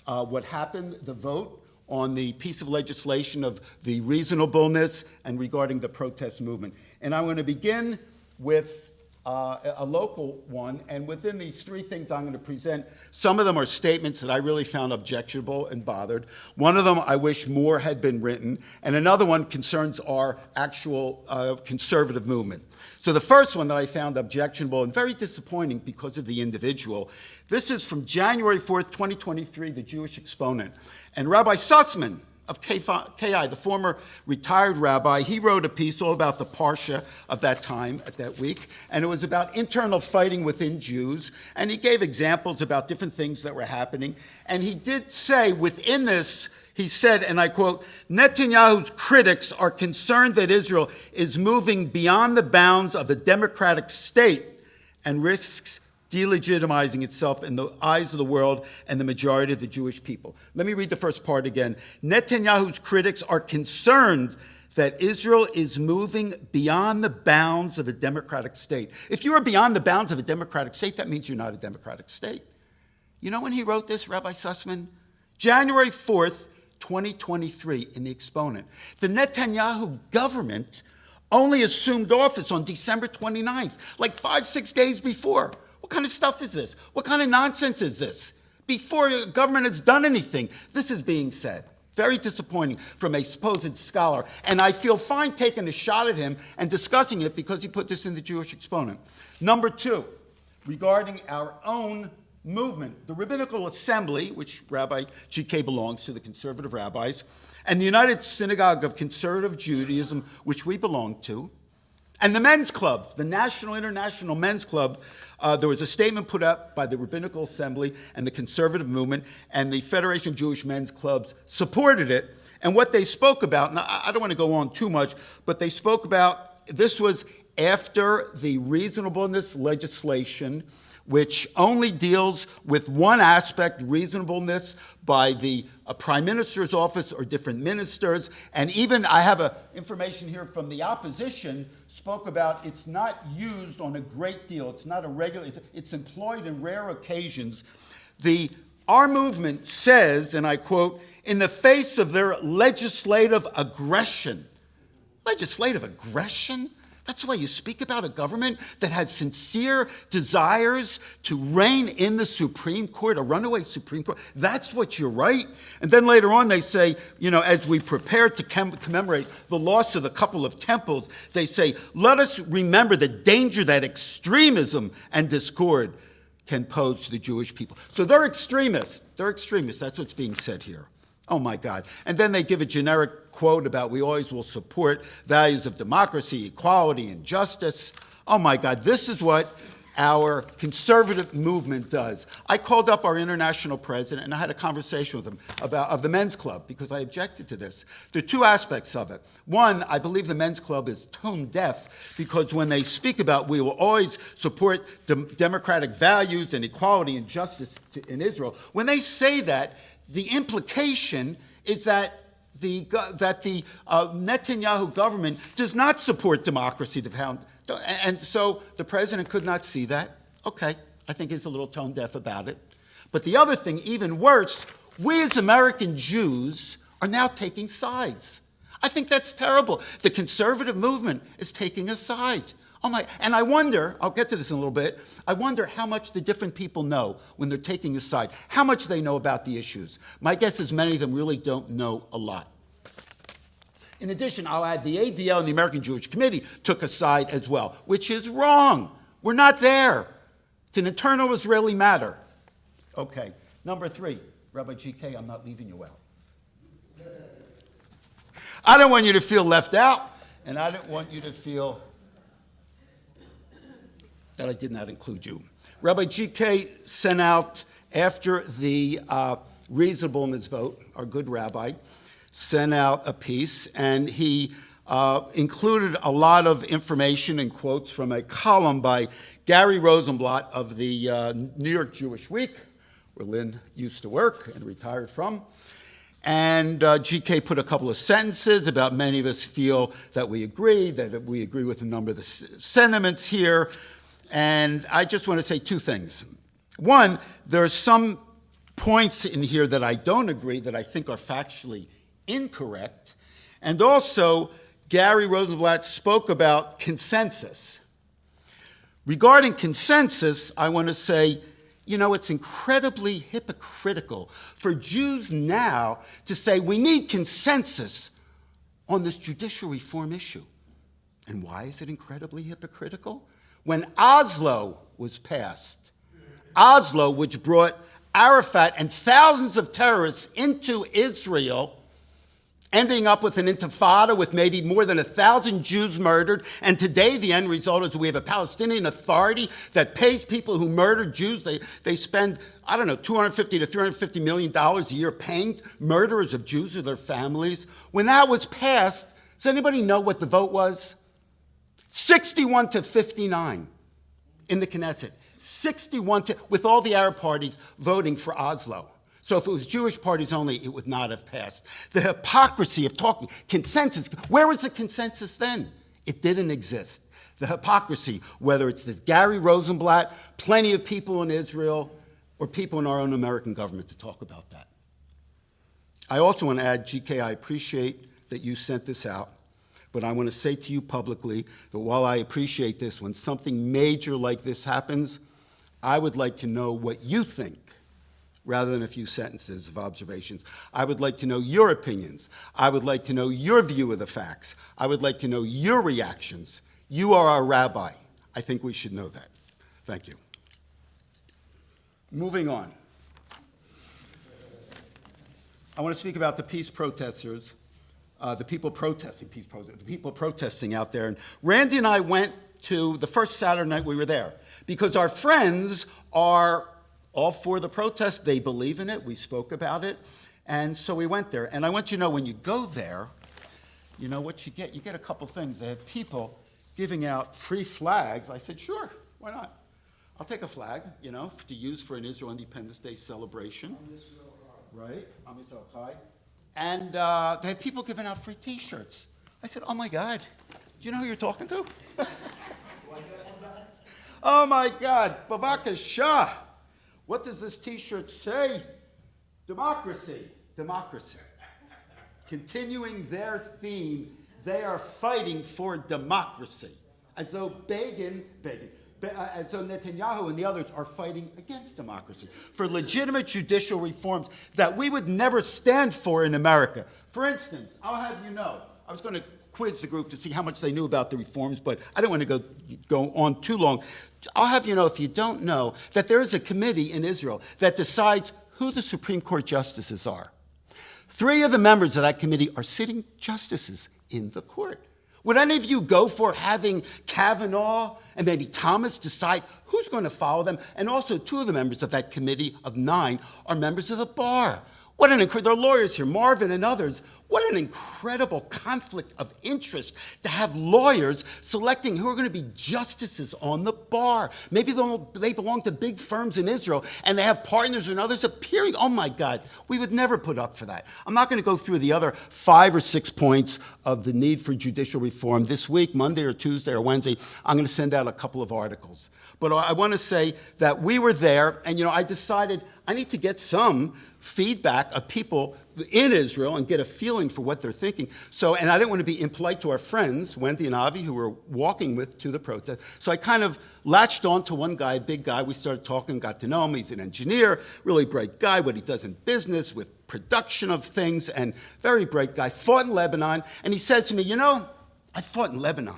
what happened, the vote on the piece of legislation of the reasonableness and regarding the protest movement. And I'm going to begin with a local one, and within these 3 things I'm going to present, some of them are statements that I really found objectionable and bothered. One of them I wish more had been written, and another one concerns our actual conservative movement. So the first one that I found objectionable and very disappointing because of the individual, this is from January 4th, 2023, the Jewish Exponent. And Rabbi Sussman of KI, the former retired rabbi, he wrote a piece all about the Parsha of that time, at that week, and it was about internal fighting within Jews, and he gave examples about different things that were happening, and he did say within this, he said, and I quote, "Netanyahu's critics are concerned that Israel is moving beyond the bounds of a democratic state and risks delegitimizing itself in the eyes of the world and the majority of the Jewish people. Let me read the first part again. Netanyahu's critics are concerned that Israel is moving beyond the bounds of a democratic state. If you are beyond the bounds of a democratic state, that means you're not a democratic state. You know when he wrote this, Rabbi Sussman? January 4th, 2023, in the Exponent. The Netanyahu government only assumed office on December 29th, like 5-6 days before. What kind of stuff is this? What kind of nonsense is this? Before the government has done anything, this is being said. Very disappointing from a supposed scholar. And I feel fine taking a shot at him and discussing it because he put this in the Jewish Exponent. Number two, regarding our own movement, the Rabbinical Assembly, which Rabbi G.K. belongs to, the conservative rabbis, and the United Synagogue of Conservative Judaism, which we belong to, and the men's club, the National International Men's Club. There was a statement put up by the Rabbinical Assembly and the conservative movement, and the Federation of Jewish Men's Clubs supported it. And what they spoke about, and I don't want to go on too much, but they spoke about, this was after the reasonableness legislation, which only deals with one aspect, reasonableness by the prime minister's office or different ministers. And even I have information here from the opposition spoke about it's not used on a great deal. It's not a regular, it's employed in rare occasions. Our movement says, and I quote, in the face of their legislative aggression. Legislative aggression? That's why you speak about a government that had sincere desires to reign in the Supreme Court, a runaway Supreme Court. That's what you're right. And then later on they say, as we prepare to commemorate the loss of a couple of temples, they say, let us remember the danger that extremism and discord can pose to the Jewish people. So they're extremists. They're extremists. That's what's being said here. Oh, my God. And then they give a generic quote about we always will support values of democracy, equality, and justice. Oh, my God. This is what our conservative movement does. I called up our international president, and I had a conversation with him of the men's club because I objected to this. There are two aspects of it. One, I believe the men's club is tone deaf because when they speak about we will always support democratic values and equality and justice in Israel, when they say that, the implication is that the Netanyahu government does not support democracy. And so the president could not see that. Okay, I think he's a little tone deaf about it. But the other thing, even worse, we as American Jews are now taking sides. I think that's terrible. The conservative movement is taking a side. Oh my, and I wonder, I'll get to this in a little bit, I wonder how much the different people know when they're taking a side, how much they know about the issues. My guess is many of them really don't know a lot. In addition, I'll add the ADL and the American Jewish Committee took a side as well, which is wrong. We're not there. It's an internal Israeli matter. Okay, number three, Rabbi GK, I'm not leaving you out. I don't want you to feel left out, and I don't want you to feel that I did not include you. Rabbi GK sent out, after the reasonableness vote, our good rabbi, sent out a piece, and he included a lot of information and quotes from a column by Gary Rosenblatt of the New York Jewish Week, where Lynn used to work and retired from. And GK put a couple of sentences about many of us feel that we agree with a number of the sentiments here. And I just want to say two things. One, there are some points in here that I don't agree, that I think are factually incorrect. And also, Gary Rosenblatt spoke about consensus. Regarding consensus, I want to say, it's incredibly hypocritical for Jews now to say we need consensus on this judicial reform issue. And why is it incredibly hypocritical? When Oslo was passed, Oslo, which brought Arafat and thousands of terrorists into Israel, ending up with an intifada with maybe more than 1,000 Jews murdered, and today the end result is we have a Palestinian Authority that pays people who murdered Jews. They spend, $250 to $350 million a year paying murderers of Jews or their families. When that was passed, does anybody know what the vote was? 61 to 59 in the Knesset. with all the Arab parties voting for Oslo. So if it was Jewish parties only, it would not have passed. The hypocrisy of talking consensus, where was the consensus then? It didn't exist. The hypocrisy, whether it's this Gary Rosenblatt, plenty of people in Israel, or people in our own American government to talk about that. I also want to add, GK, I appreciate that you sent this out, but I want to say to you publicly that while I appreciate this, when something major like this happens, I would like to know what you think, rather than a few sentences of observations. I would like to know your opinions. I would like to know your view of the facts. I would like to know your reactions. You are our rabbi. I think we should know that. Thank you. Moving on. I want to speak about the peace protesters, the people protesting out there. And Randy and I went to the first Saturday night we were there because our friends are all for the protest. They believe in it. We spoke about it. And so we went there. And I want you to know, when you go there, you know what you get? You get a couple things. They have people giving out free flags. I said, sure, why not? I'll take a flag, you know, to use for an Israel Independence Day celebration. Right? And they have people giving out free T-shirts. I said, oh my God, do you know who you're talking to? Oh my God, Bavakasha. What does this T-shirt say? Democracy, democracy. Continuing their theme, they are fighting for democracy. As though so Netanyahu and the others are fighting against democracy, for legitimate judicial reforms that we would never stand for in America. For instance, I'll have you know, I was going to quiz the group to see how much they knew about the reforms, but I don't want to go on too long. I'll have you know, if you don't know, that there is a committee in Israel that decides who the Supreme Court justices are. 3 of the members of that committee are sitting justices in the court. Would any of you go for having Kavanaugh and maybe Thomas decide who's going to follow them? And also 2 of the members of that committee of 9 are members of the bar. What an incredible, there are lawyers here, Marvin and others. What an incredible conflict of interest to have lawyers selecting who are going to be justices on the bar. Maybe they belong to big firms in Israel and they have partners and others appearing. Oh my God, we would never put up for that. I'm not going to go through the other 5 or 6 points of the need for judicial reform. This week, Monday or Tuesday or Wednesday, I'm going to send out a couple of articles. But I want to say that we were there, and I decided I need to get some feedback of people in Israel and get a feeling for what they're thinking. So, and I didn't want to be impolite to our friends, Wendy and Avi, who were walking with to the protest. So I kind of latched on to one guy, a big guy. We started talking, got to know him. He's an engineer, really bright guy, what he does in business with production of things, and very bright guy. Fought in Lebanon, and he says to me, I fought in Lebanon.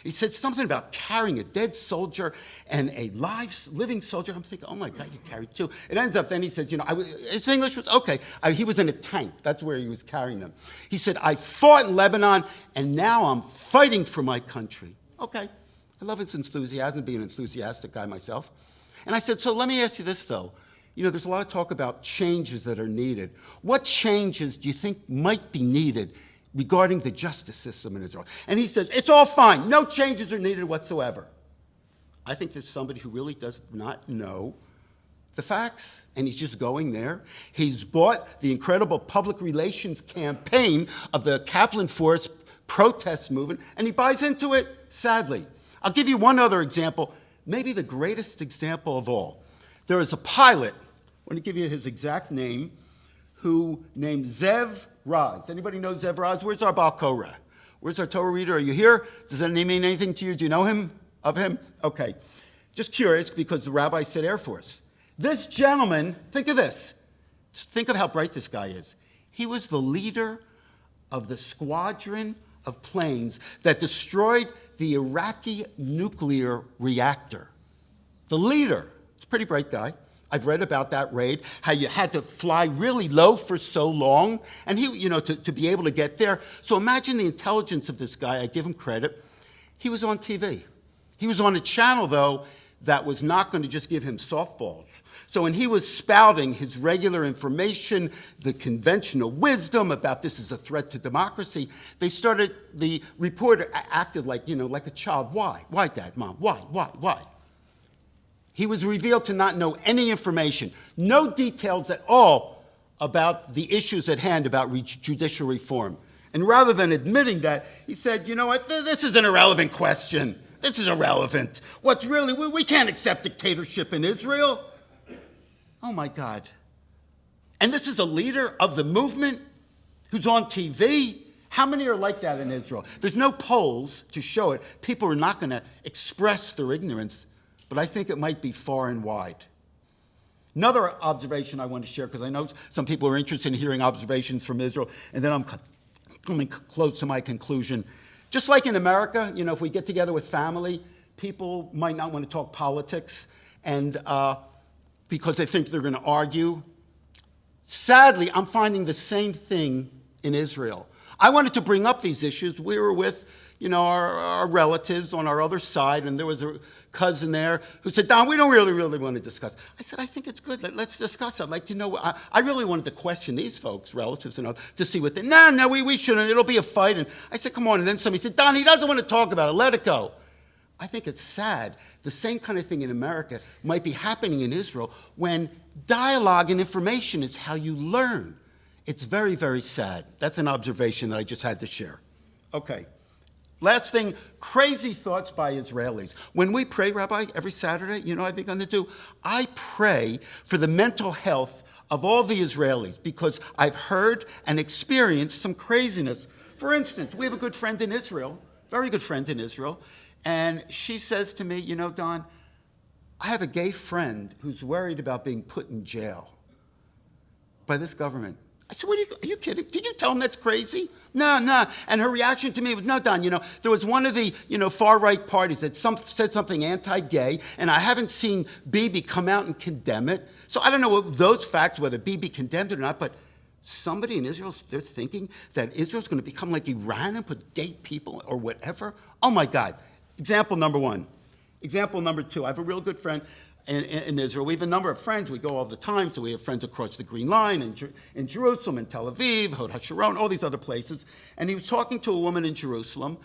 He said something about carrying a dead soldier and a living soldier. I'm thinking, oh my God, you carried 2. It ends up, then he said, his English was okay. He was in a tank. That's where he was carrying them. He said, I fought in Lebanon, and now I'm fighting for my country. Okay. I love his enthusiasm, being an enthusiastic guy myself. And I said, so let me ask you this, though. There's a lot of talk about changes that are needed. What changes do you think might be needed regarding the justice system in Israel? And he says, it's all fine. No changes are needed whatsoever. I think there's somebody who really does not know the facts, and he's just going there. He's bought the incredible public relations campaign of the Kaplan Force protest movement, and he buys into it, sadly. I'll give you one other example, maybe the greatest example of all. There is a pilot, I want to give you his exact name, who named Zev Raz. Anybody know Zev Raz? Where's our Baal Korah? Where's our Torah reader? Are you here? Does that name mean anything to you? Do you know him? Of him? Okay. Just curious, because the rabbi said Air Force. This gentleman, think of this. Think of how bright this guy is. He was the leader of the squadron of planes that destroyed the Iraqi nuclear reactor. The leader. It's a pretty bright guy. I've read about that raid, how you had to fly really low for so long, and he, to be able to get there. So imagine the intelligence of this guy. I give him credit. He was on TV. He was on a channel, though, that was not going to just give him softballs. So when he was spouting his regular information, the conventional wisdom about this is a threat to democracy, the reporter acted like, like a child. Why? Why, Dad, Mom? Why? He was revealed to not know any information, no details at all about the issues at hand about judicial reform. And rather than admitting that, he said, you know what, this is an irrelevant question. This is irrelevant. What's really, we can't accept dictatorship in Israel. Oh my God. And this is a leader of the movement who's on TV. How many are like that in Israel? There's no polls to show it. People are not going to express their ignorance, but I think it might be far and wide. Another observation I want to share, because I know some people are interested in hearing observations from Israel, and then I'm coming close to my conclusion. Just like in America, you know, if we get together with family, people might not want to talk politics, and because they think they're going to argue. Sadly, I'm finding the same thing in Israel. I wanted to bring up these issues. We were with, you know, our relatives on our other side, and there was a cousin there who said, Don, we don't really want to discuss. I said, I think it's good. Let's discuss. I'd like to know. I really wanted to question these folks, relatives and others, to see what they, no, we shouldn't. It'll be a fight. And I said, come on. And then somebody said, Don, he doesn't want to talk about it. Let it go. I think it's sad. The same kind of thing in America might be happening in Israel when dialogue and information is how you learn. It's very, very sad. That's an observation that I just had to share. Okay. Last thing, crazy thoughts by Israelis. When we pray, Rabbi, every Saturday, you know what I've begun to do? I pray for the mental health of all the Israelis because I've heard and experienced some craziness. For instance, we have a good friend in Israel, very good friend in Israel, and she says to me, you know, Don, I have a gay friend who's worried about being put in jail by this government. I said, are you kidding? Did you tell him that's crazy? No. And her reaction to me was, no, Don, you know, there was one of the, you know, far-right parties that said something anti-gay, and I haven't seen Bibi come out and condemn it. So I don't know those facts, whether Bibi condemned it or not, but somebody in Israel, they're thinking that Israel's going to become like Iran and put gay people or whatever. Oh, my God. Example number one. Example number two. I have a real good friend in Israel. We have a number of friends. We go all the time, so we have friends across the Green Line in Jerusalem, in Tel Aviv, Hod HaSharon, all these other places. And he was talking to a woman in Jerusalem.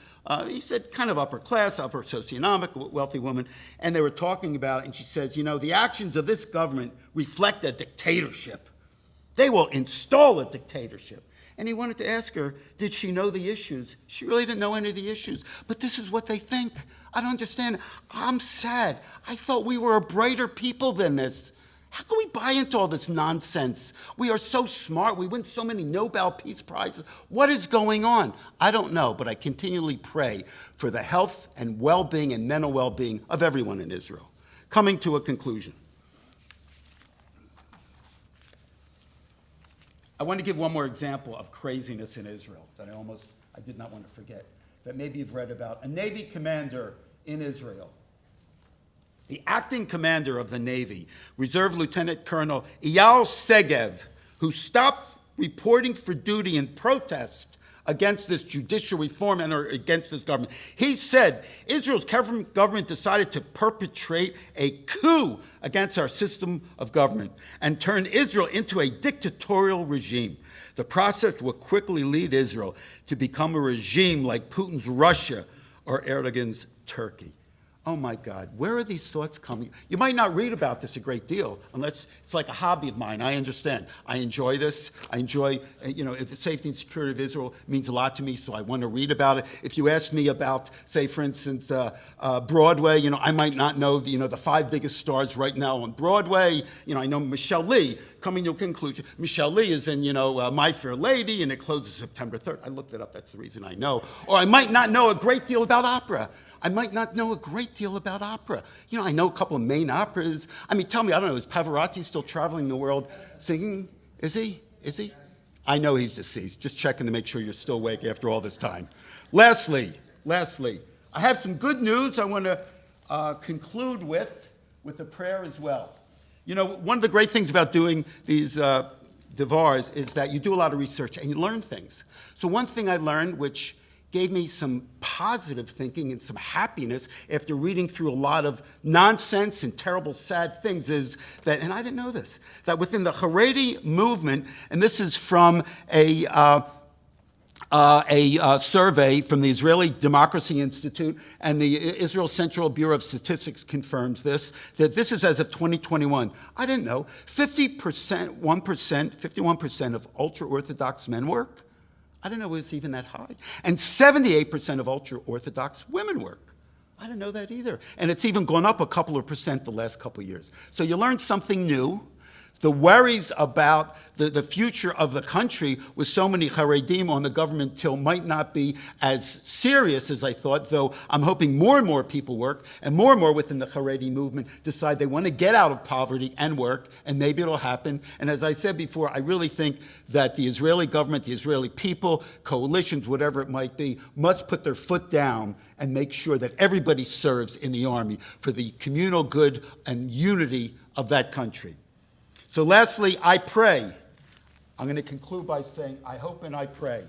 He said kind of upper class, upper socioeconomic, wealthy woman. And they were talking about it, and she says, you know, the actions of this government reflect a dictatorship. They will install a dictatorship. And he wanted to ask her, did she know the issues? She really didn't know any of the issues. But this is what they think. I don't understand. I'm sad. I thought we were a brighter people than this. How can we buy into all this nonsense? We are so smart. We win so many Nobel Peace Prizes. What is going on? I don't know, but I continually pray for the health and well-being and mental well-being of everyone in Israel. Coming to a conclusion. I want to give one more example of craziness in Israel that I did not want to forget, that maybe you've read about. A Navy commander in Israel, the acting commander of the Navy, Reserve Lieutenant Colonel Eyal Segev, who stopped reporting for duty in protest against this judicial reform and or against this government. He said Israel's government decided to perpetrate a coup against our system of government and turn Israel into a dictatorial regime. The process will quickly lead Israel to become a regime like Putin's Russia or Erdogan's Turkey. Oh my God, where are these thoughts coming? You might not read about this a great deal, unless it's like a hobby of mine. I understand. I enjoy this. I enjoy, the safety and security of Israel means a lot to me, so I want to read about it. If you ask me about, say, for instance, Broadway, I might not know, the five biggest stars right now on Broadway. I know Michelle Lee. Coming to a conclusion, Michelle Lee is in, My Fair Lady, and it closes September 3rd. I looked it up. That's the reason I know. Or I might not know a great deal about opera. I might not know a great deal about opera. I know a couple of main operas. I mean, tell me, I don't know, is Pavarotti still traveling the world singing? Is he? I know he's deceased. Just checking to make sure you're still awake after all this time. Lastly, I have some good news I want to conclude with a prayer as well. One of the great things about doing these devars is that you do a lot of research and you learn things. So one thing I learned, which gave me some positive thinking and some happiness after reading through a lot of nonsense and terrible, sad things is that, and I didn't know this, that within the Haredi movement, and this is from a a survey from the Israeli Democracy Institute, and the Israel Central Bureau of Statistics confirms this, that this is as of 2021. I didn't know. 51% of ultra-Orthodox men work. I didn't know it was even that high. And 78% of ultra-Orthodox women work. I didn't know that either. And it's even gone up a couple of percent the last couple of years. So you learn something new. The worries about the future of the country with so many Haredim on the government till might not be as serious as I thought, though I'm hoping more and more people work, and more within the Haredi movement decide they want to get out of poverty and work, and maybe it'll happen. And as I said before, I really think that the Israeli government, the Israeli people, coalitions, whatever it might be, must put their foot down and make sure that everybody serves in the army for the communal good and unity of that country. So lastly, I pray, I'm going to conclude by saying, I hope and I pray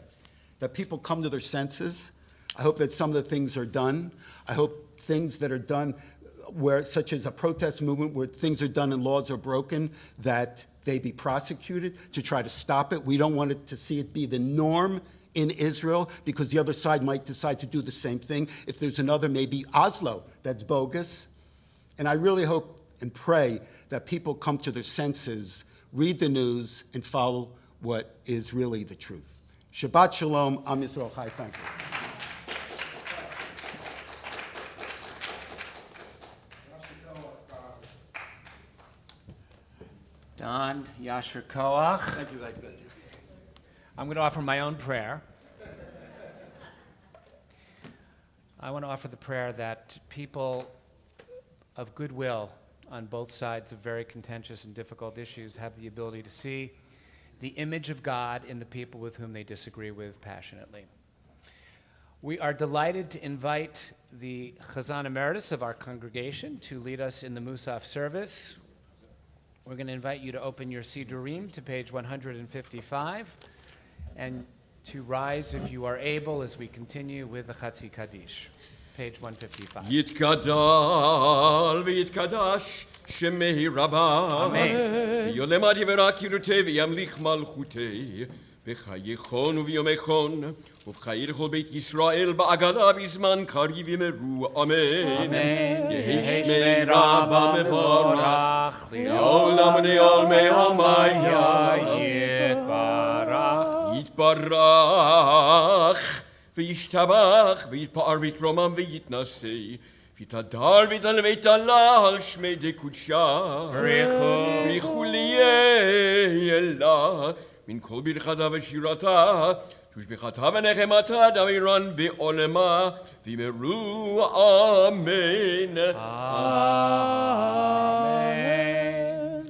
that people come to their senses. I hope that some of the things are done. I hope things that are done, where, such as a protest movement, where things are done and laws are broken, that they be prosecuted to try to stop it. We don't want it to see it be the norm in Israel, because the other side might decide to do the same thing. If there's another, maybe Oslo, that's bogus. And I really hope and pray that people come to their senses, read the news, and follow what is really the truth. Shabbat Shalom, Am Yisrael Chai. Thank you. Don Yasher Koach. Thank you, I'm going to offer my own prayer. I want to offer the prayer that people of goodwill on both sides of very contentious and difficult issues have the ability to see the image of God in the people with whom they disagree with passionately. We are delighted to invite the Chazan Emeritus of our congregation to lead us in the Musaf service. We're going to invite you to open your Sidurim to page 155 and to rise if you are able as we continue with the Chatzi Kaddish. Page 155. יתגדל ויתקדש שמי רבה. אמן. ויולמד יברא קירותי וימליך מלכותי. בחייכון וביומכון, ובחיי לכל בית ישראל בעגלה בזמן קריב ימרו. אמן. יהי שמי רבה מבורך, לעולם ולעולמי עולמיה יתברך. יתברך. וישתבח, ויתפאר ויתרומם ויתנשא, ויתהדר ויתעלה ויתעלה על שמי דקודשה. בריחו ליהיה לה, מן כל ברכתה ושירתה, תושבחתה ונחמתה דמירן בעולמה, ויאמרו אמן. אמן.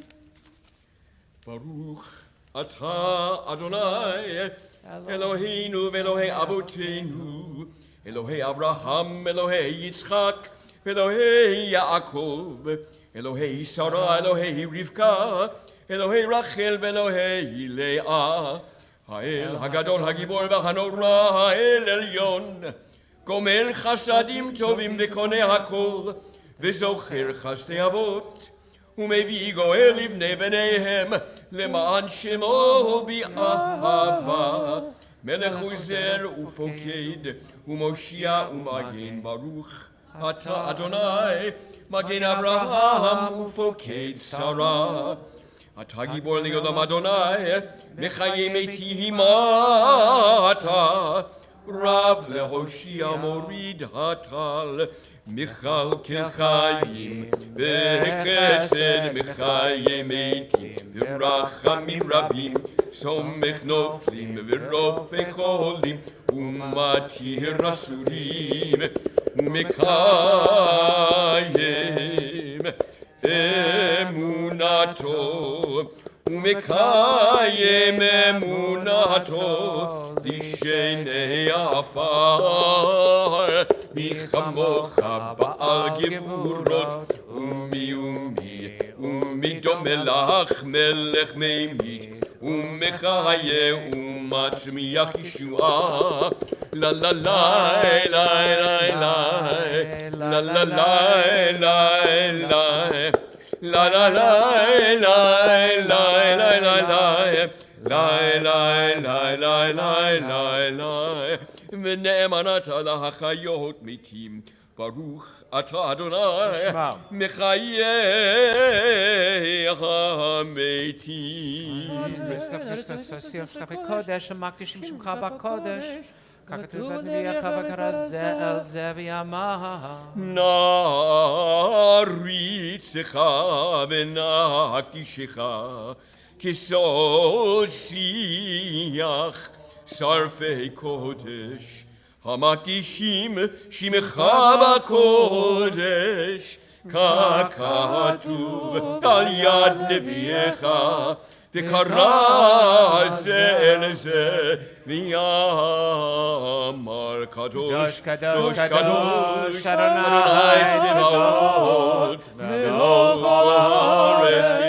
ברוך אתה אדוני אלוהינו ואלוהי אבותינו, אלוהי אברהם, אלוהי יצחק, ואלוהי יעקב, אלוהי שרה, אלוהי רבקה, אלוהי רחל ואלוהי לאה, האל הגדול הגיבור והנורא, האל עליון, גומל חסדים טובים וקונה הכל, וזוכר חסדי אבות, ומביא גואל לבני בניהם, למען שמו באהבה. מלך עוזר ופוקד, ומושיע ומגן. ברוך אתה אדוני, מגן אברהם ופוקד שרה. אתה גיבור לעולם אדוני, מחיי מתי אתה. רב להושיע מוריד הטל, מכלכל חיים וחסד מחיי מתים, ורחמים רבים סומך נופלים ורופא חולים, ומתיר אסורים ומקיים אמונתו, ומקיים אמונתו לשני עפר. מי כמוך בעל גבורות, ומי דומה לך מלך ממית, ומחיה ומצמיח ישועה. לה לה לה לה לה לה לה לה לה לה La la la la la la la la לי, לי, לי, לי, לי, לי, לי, ונאמנת להחיות מתים. ברוך אתה אדוני, מחיי המתים. קודש המקדישים שמך בקודש, ככתוב בנביאך וכרזה אל זה ויאמר. נעריצך ונקדישך כסוד שיח שרפי קודש. המקדישים שמך בקודש, ככתוב על יד נביאך, וקרא זה אל זה, ויאמר קדוש, קדוש, קדוש, אדוני צבאות, ולא כל הארץ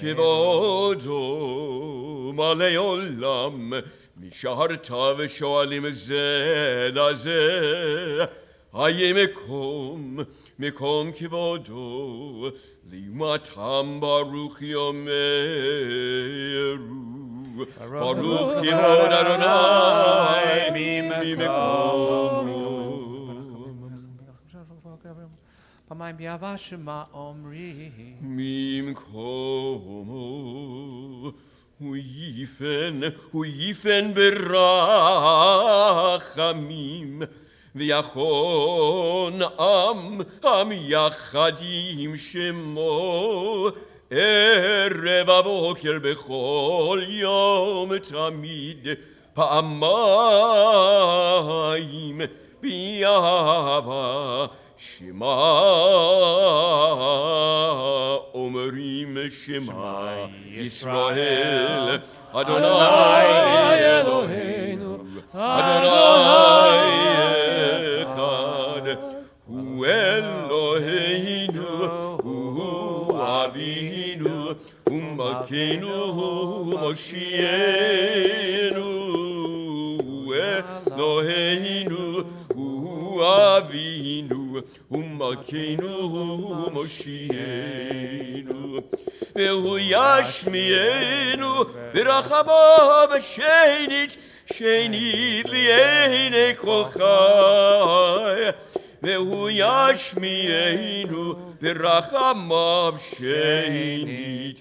כבודו מלא עולם, משרת ושואלים זה לזה, היה מקום כבודו, לעומתם ברוך יאמרו, ברוך כבוד אדוני ממקומו. פעמיים ביבש מה אומרים? ממקומו הוא יפן ברחמים, ויחון עם יחדים שמו, ערב הבוקר בכל יום תמיד, פעמיים ביאהבה שמע אומרים שמע ישראל אדוני אלוהינו אדוני אחד הוא אלוהינו הוא אבינו ומלכנו ומושיענו הוא אלוהינו הוא אבינו ומלכנו ומושיענו והוא ישמיענו ברחמיו שנית לעיני כל חי והוא ישמיענו ברחמיו שנית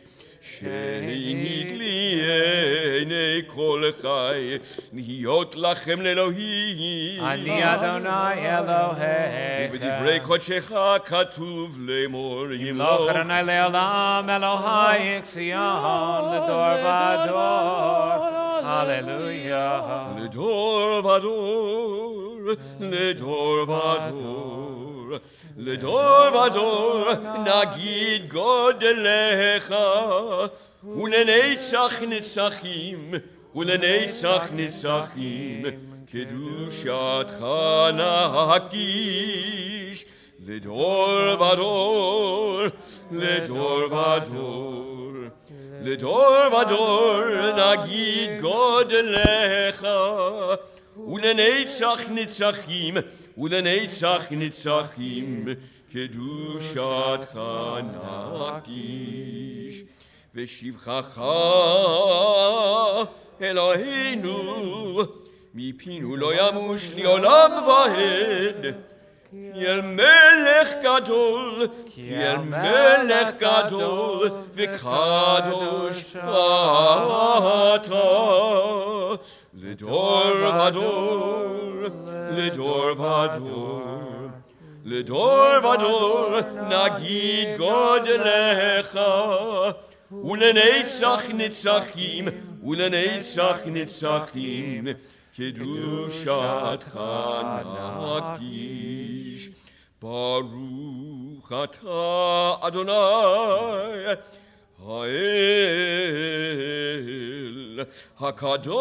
לעיני כל חי להיות לכם לאלוהים אני אדוני אלוהיכם ובדברי קודשך כתוב לאמור ימלוך אדוני לעולם אלוהי ציון לדור ודור הללויה לדור ודור לדור ודור לדור ודור נגיד גודלך ולנצח נצחים ולנצח נצחים קדושתך נקדיש לדור ודור לדור ודור לדור ודור נגיד גודלך ולנצח נצחים ולנצח נצחים קדושתך נקדיש ושבחך אלוהינו מפינו לא ימוש לעולם ועד כי אל מלך גדול כי אל מלך גדול וקדוש אתה לדור ודור לדור ודור לדור ודור נגיד גודלך ולנצח נצחים ולנצח נצחים קדושתך נקדיש ברוך אתה אדוני האל הקדוש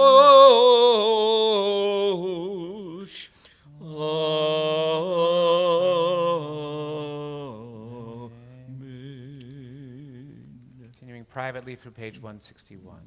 Continuing privately through page 161.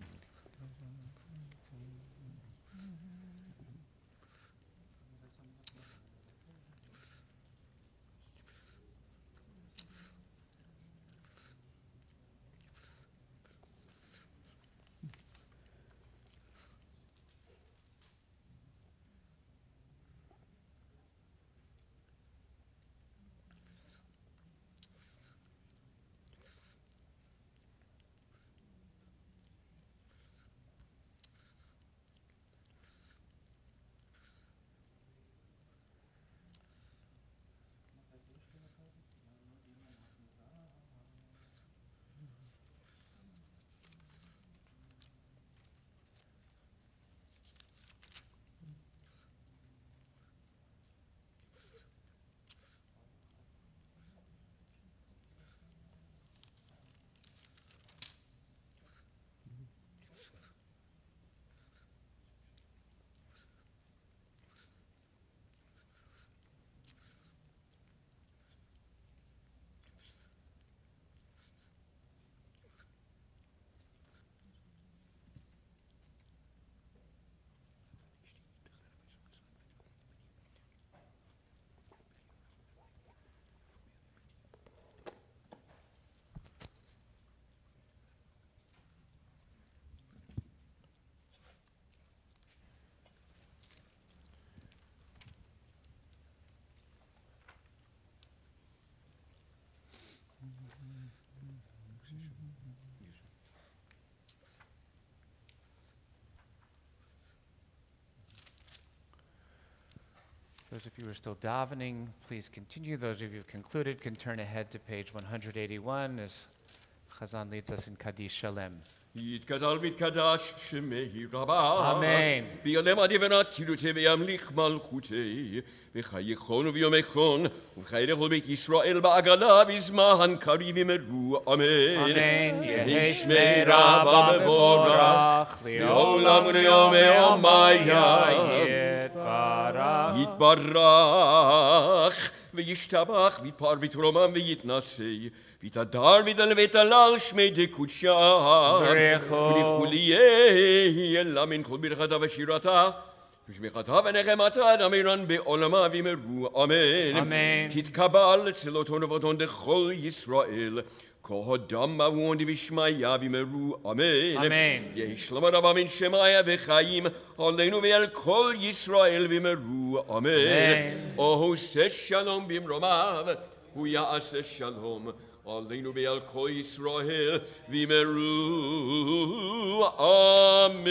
Those of you who are still davening, please continue. Those of you who have concluded can turn ahead to page 181 as Chazan leads us in Kaddish Shalem. יתגדל ויתקדש שמי רבה. אמן. ביעלם עדיבנה קירותי וימליך מלכותי. וחייכון וביומכון, ובחיי לכל בית ישראל בעגלה בזמן קריב ימרו. אמן. אמן. יהי שמי רבה מבורך, לעולם וליום יומיה. יתברך. וישתבח, ויתפאר ויתרומם ויתנשא, ויתהדר ויתהלל שמי דקודשה. בריחו ליהי אלה מן כל ברכתה ושירתה, ושמיכתה ונחמתה דמירן בעולמה וימרו. אמן. אמן. תתקבל צלותון ובותון דכל ישראל, כל הדם מבואון דבשמיה וימרו. אמן. אמן. יהי שלום רבה מן שמיה וחיים עלינו ועל כל ישראל וימרו. אמן. עושה שלום במרומיו, הוא יעשה שלום עלינו ועל כל ישראל וימרו. אמן.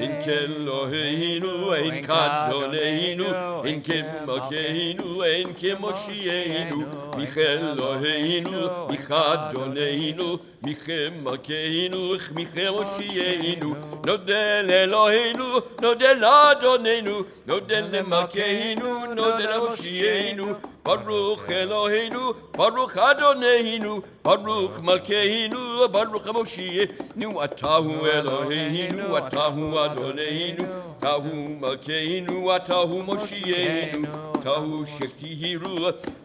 אין כאלוהינו, אין כאדוננו, אין כמלכנו, אין כמושיענו, מכאלוהינו, מכאדוננו, מכמלכנו, מכמושיענו. נודה לאלוהינו, נודה לאדוננו, נודה למלכנו, נודה למושיענו. ברוך אלוהינו, ברוך אדוננו, ברוך מלכנו, ברוך המושיענו. אתה הוא אלוהינו, אתה הוא אדוננו, אתה הוא מלכנו, אתה הוא מושיענו. אתה הוא שכתיהו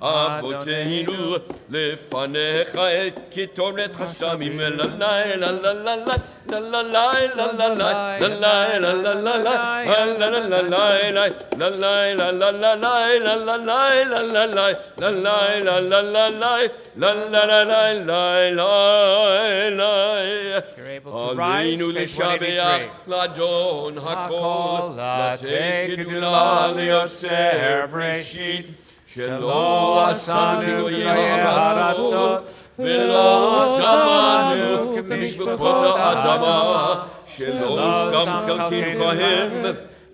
אבותינו לפניך את קטורת השמים. ללי ללי עלינו לשבח לאדון הכל, לתת גדולה ליוצר בראשית, שלא עשנו גילויי הארצות ולא שמענו במשפחות האדמה, שלא שם חלקינו כהם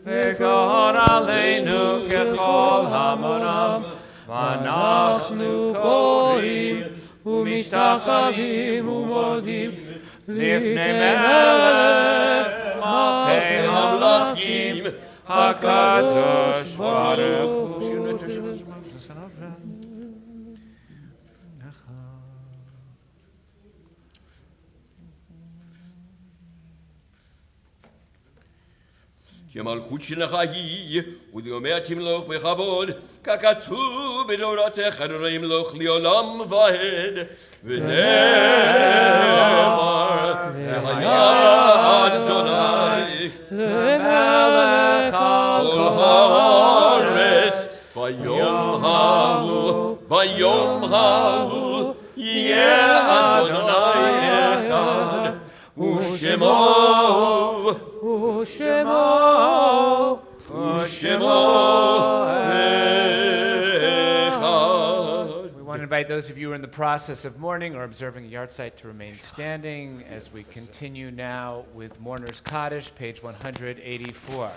וגר עלינו ככל המונם. ואנחנו קוראים ומשתחווים ומודים לפני מלך מלכי המלכים הקדוש ברוך הוא. כי המלכות שלך היא, ודיומיה תמלוך בכבוד, ככתוב בתורתך, אדוני ימלוך לעולם ועד. ונאמר, והיה אדוני למלך על כל הארץ, ביום ההוא, ביום ההוא, יהיה אדוני אחד, ושמו We want to invite those of you who are in the process of mourning or observing a yahrzeit to remain standing as we continue now with Mourner's Kaddish, page 184.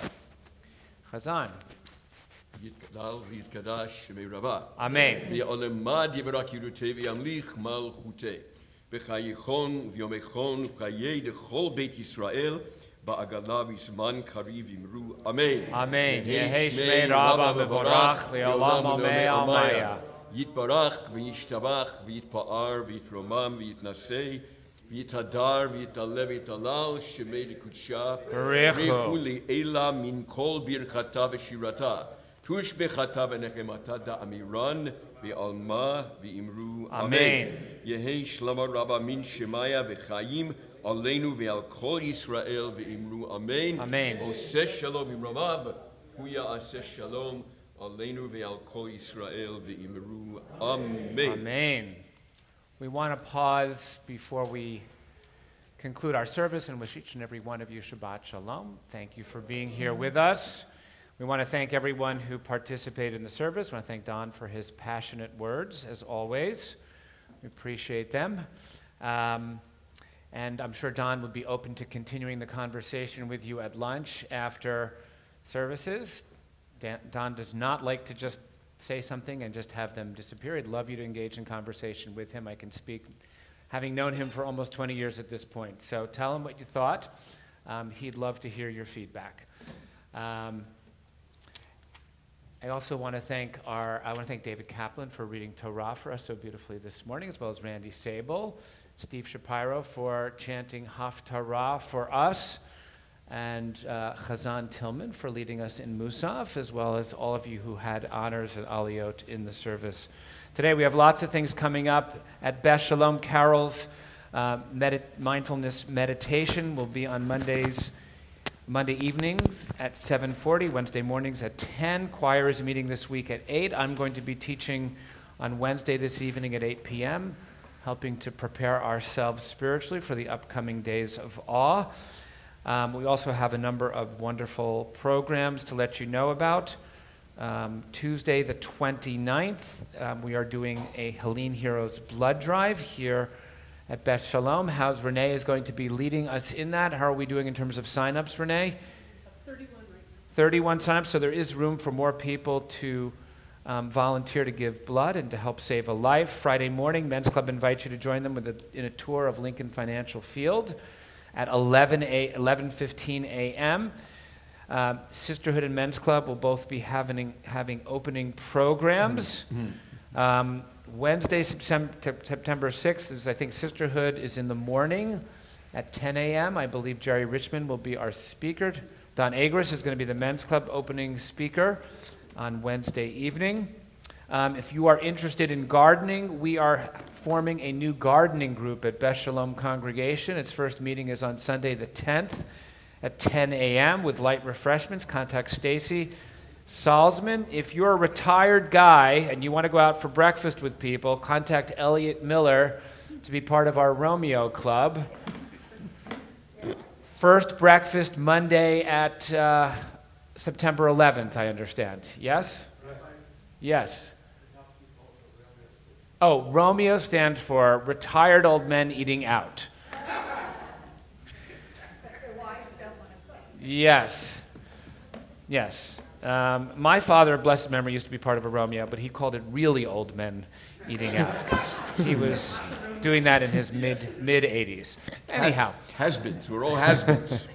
Chazan. יתגדל ויתקדש שמי רבה. אמן. בעולמה דברה קירותי וימליך מלכותי. בחייכון וביומכון וחיי לכל בית ישראל בעגלה בזמן קריב ימרו. אמן. אמן. יהי שמי רבה מבורך לעולם עלמי עלמיה. יתברך וישתבח ויתפאר ויתרומם ויתנשא ויתהדר ויתעלה ויתהלל שמי לקודשה. בריחו לעילה מן כל ברכתה ושירתה. תושבחתה ונחמתה דאמירן בעלמה ואמרו. אמן. יהי שלמה רבה מן שמיה וחיים עלינו ועל כל ישראל ואמרו. אמן. אמן. עושה שלום במרומיו, הוא יעשה שלום עלינו ועל כל ישראל ואמרו. Amen. Amen. We want to pause before we conclude our service and wish each and every one of you Shabbat Shalom. Thank you for being here with us. We want to thank everyone who participated in the service. We want to thank Don for his passionate words, as always. We appreciate them. And I'm sure Don would be open to continuing the conversation with you at lunch after services. Don does not like to just say something and just have them disappear. I'd love you to engage in conversation with him. I can speak, having known him for almost 20 years at this point. So tell him what you thought. He'd love to hear your feedback. I also want to thank David Kaplan for reading Torah for us so beautifully this morning, as well as Randy Sable, Steve Shapiro for chanting Haftarah for us, and Chazan Tillman for leading us in Musaf, as well as all of you who had honors at Aliyot in the service. Today we have lots of things coming up at Beth Shalom. Carol's mindfulness meditation will be on Monday evenings at 7:40, Wednesday mornings at 10. Choir is meeting this week at 8. I'm going to be teaching on Wednesday this evening at 8 p.m., helping to prepare ourselves spiritually for the upcoming days of awe. We also have a number of wonderful programs to let you know about. Tuesday the 29th, we are doing a Helene Heroes blood drive here at Beth Shalom. How's Renee is going to be leading us in that? How are we doing in terms of sign-ups, Renee? 31 right now. 31 sign-ups, so there is room for more people to volunteer to give blood and to help save a life. Friday morning, Men's Club invites you to join them in a tour of Lincoln Financial Field at 11:15 a.m. Sisterhood and Men's Club will both be having opening programs. Wednesday, September 6th, is I think Sisterhood is in the morning at 10 a.m. I believe Jerry Richmond will be our speaker. Don Agris is going to be the Men's Club opening speaker on Wednesday evening. If you are interested in gardening, we are forming a new gardening group at Beth Shalom Congregation. Its first meeting is on Sunday the 10th at 10 a.m. with light refreshments. Contact Stacy Salzman. If you're a retired guy and you want to go out for breakfast with people, contact Elliot Miller to be part of our Romeo Club. First breakfast Monday at September 11th, I understand. Yes? Yes. Oh, Romeo stands for Retired Old Men Eating Out. Yes. Yes. My father, blessed memory, used to be part of a Romeo, but he called it really old men eating out because he was doing that in his mid-80s. Anyhow. Has-beens. We're all has-beens.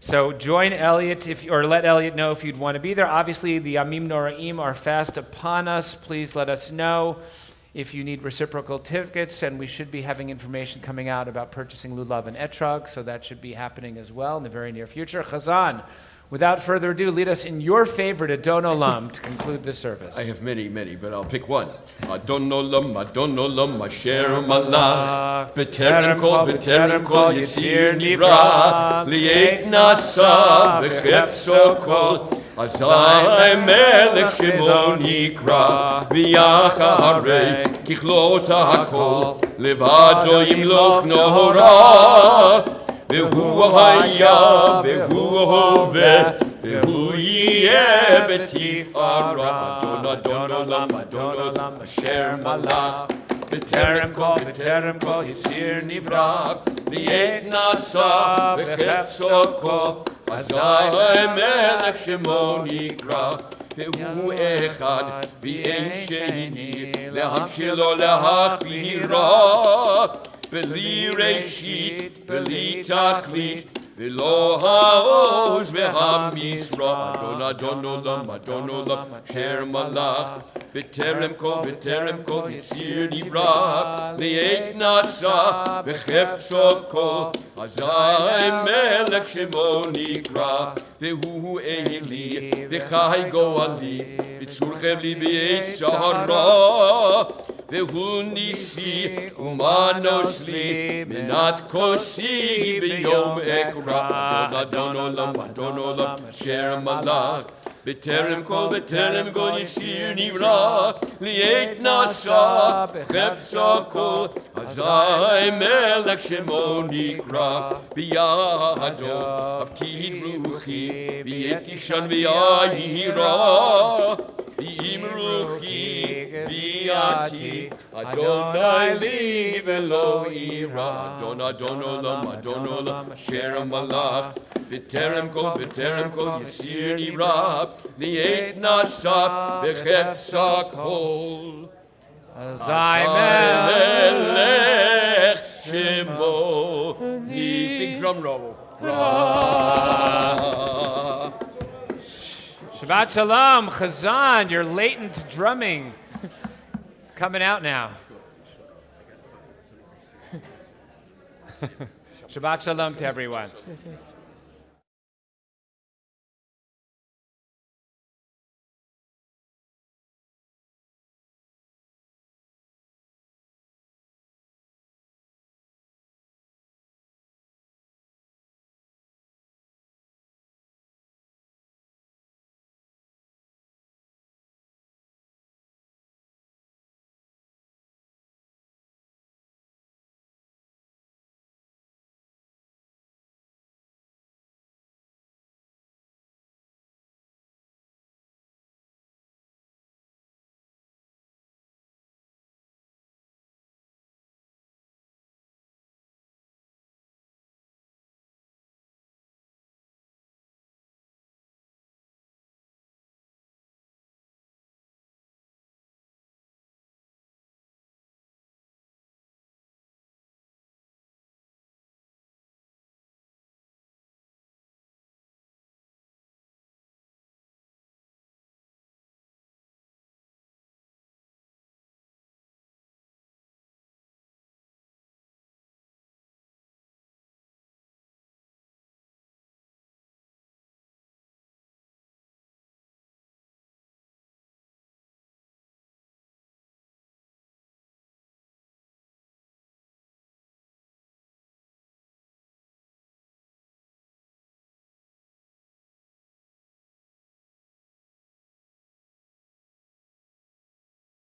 So join Elliot, or let Elliot know if you'd want to be there. Obviously, the Yamim Noraim are fast upon us. Please let us know if you need reciprocal tickets, and we should be having information coming out about purchasing lulav and etrog, so that should be happening as well in the very near future. Chazan, without further ado, lead us in your favorite Adon Olam to conclude the service. I have many, but I'll pick one. Adon Olam, Asher Malach, B'terem Kol, Yitzir Nivra, Li'et Nasa, B'chefso Kol, Azai Melech Shemo Nikra, V'yacharei, Kichlot HaKol, Levado Yimloch Nohora, V'hu haya, v'hu hove, v'hu yeh b'tifara. Adon Olam, Asher Malach, B'terem Kol, Yitzir Nivra, Li'et Nasa, B'chefso Kol, Azai Melech Shemo Nikra, V'hu echad, v'ein sheni, Lehamshilo lehachbira, Beli Reshit, Beli Tachlit, V'lo ha'oz v'ha'misra. Adon Olam, Asher Malach, B'terem Kol, Yitzir Nivra, Li'et Nasa, B'chefso Kol, Azai Melech Shemo Nikra, V'hu Eli, V'chai Goali, V'tzurchem li b'yetz Sahara, V'hu Nisi, Umanos li, Minat Kosi b'yom Ekra. Adon Olam, Asher Malach, B'terem Kol, Yitzir Nivra, Li'et Nasa, B'chefso Kol, Azai Melech Shemo Nikra, B'yado Avkid Ruchi, V'yet Ishan v'yahira, V'imruchi v'ati Adonai li v'lo ira Adon Adon Olam Asher Malach B'terem kol Yitzir ira Li'et nasa v'chefsa kol Azai Melech Shemo Big drum roll. Shabbat Shalom, Chazan, your latent drumming. It's coming out now. Shabbat Shalom to everyone.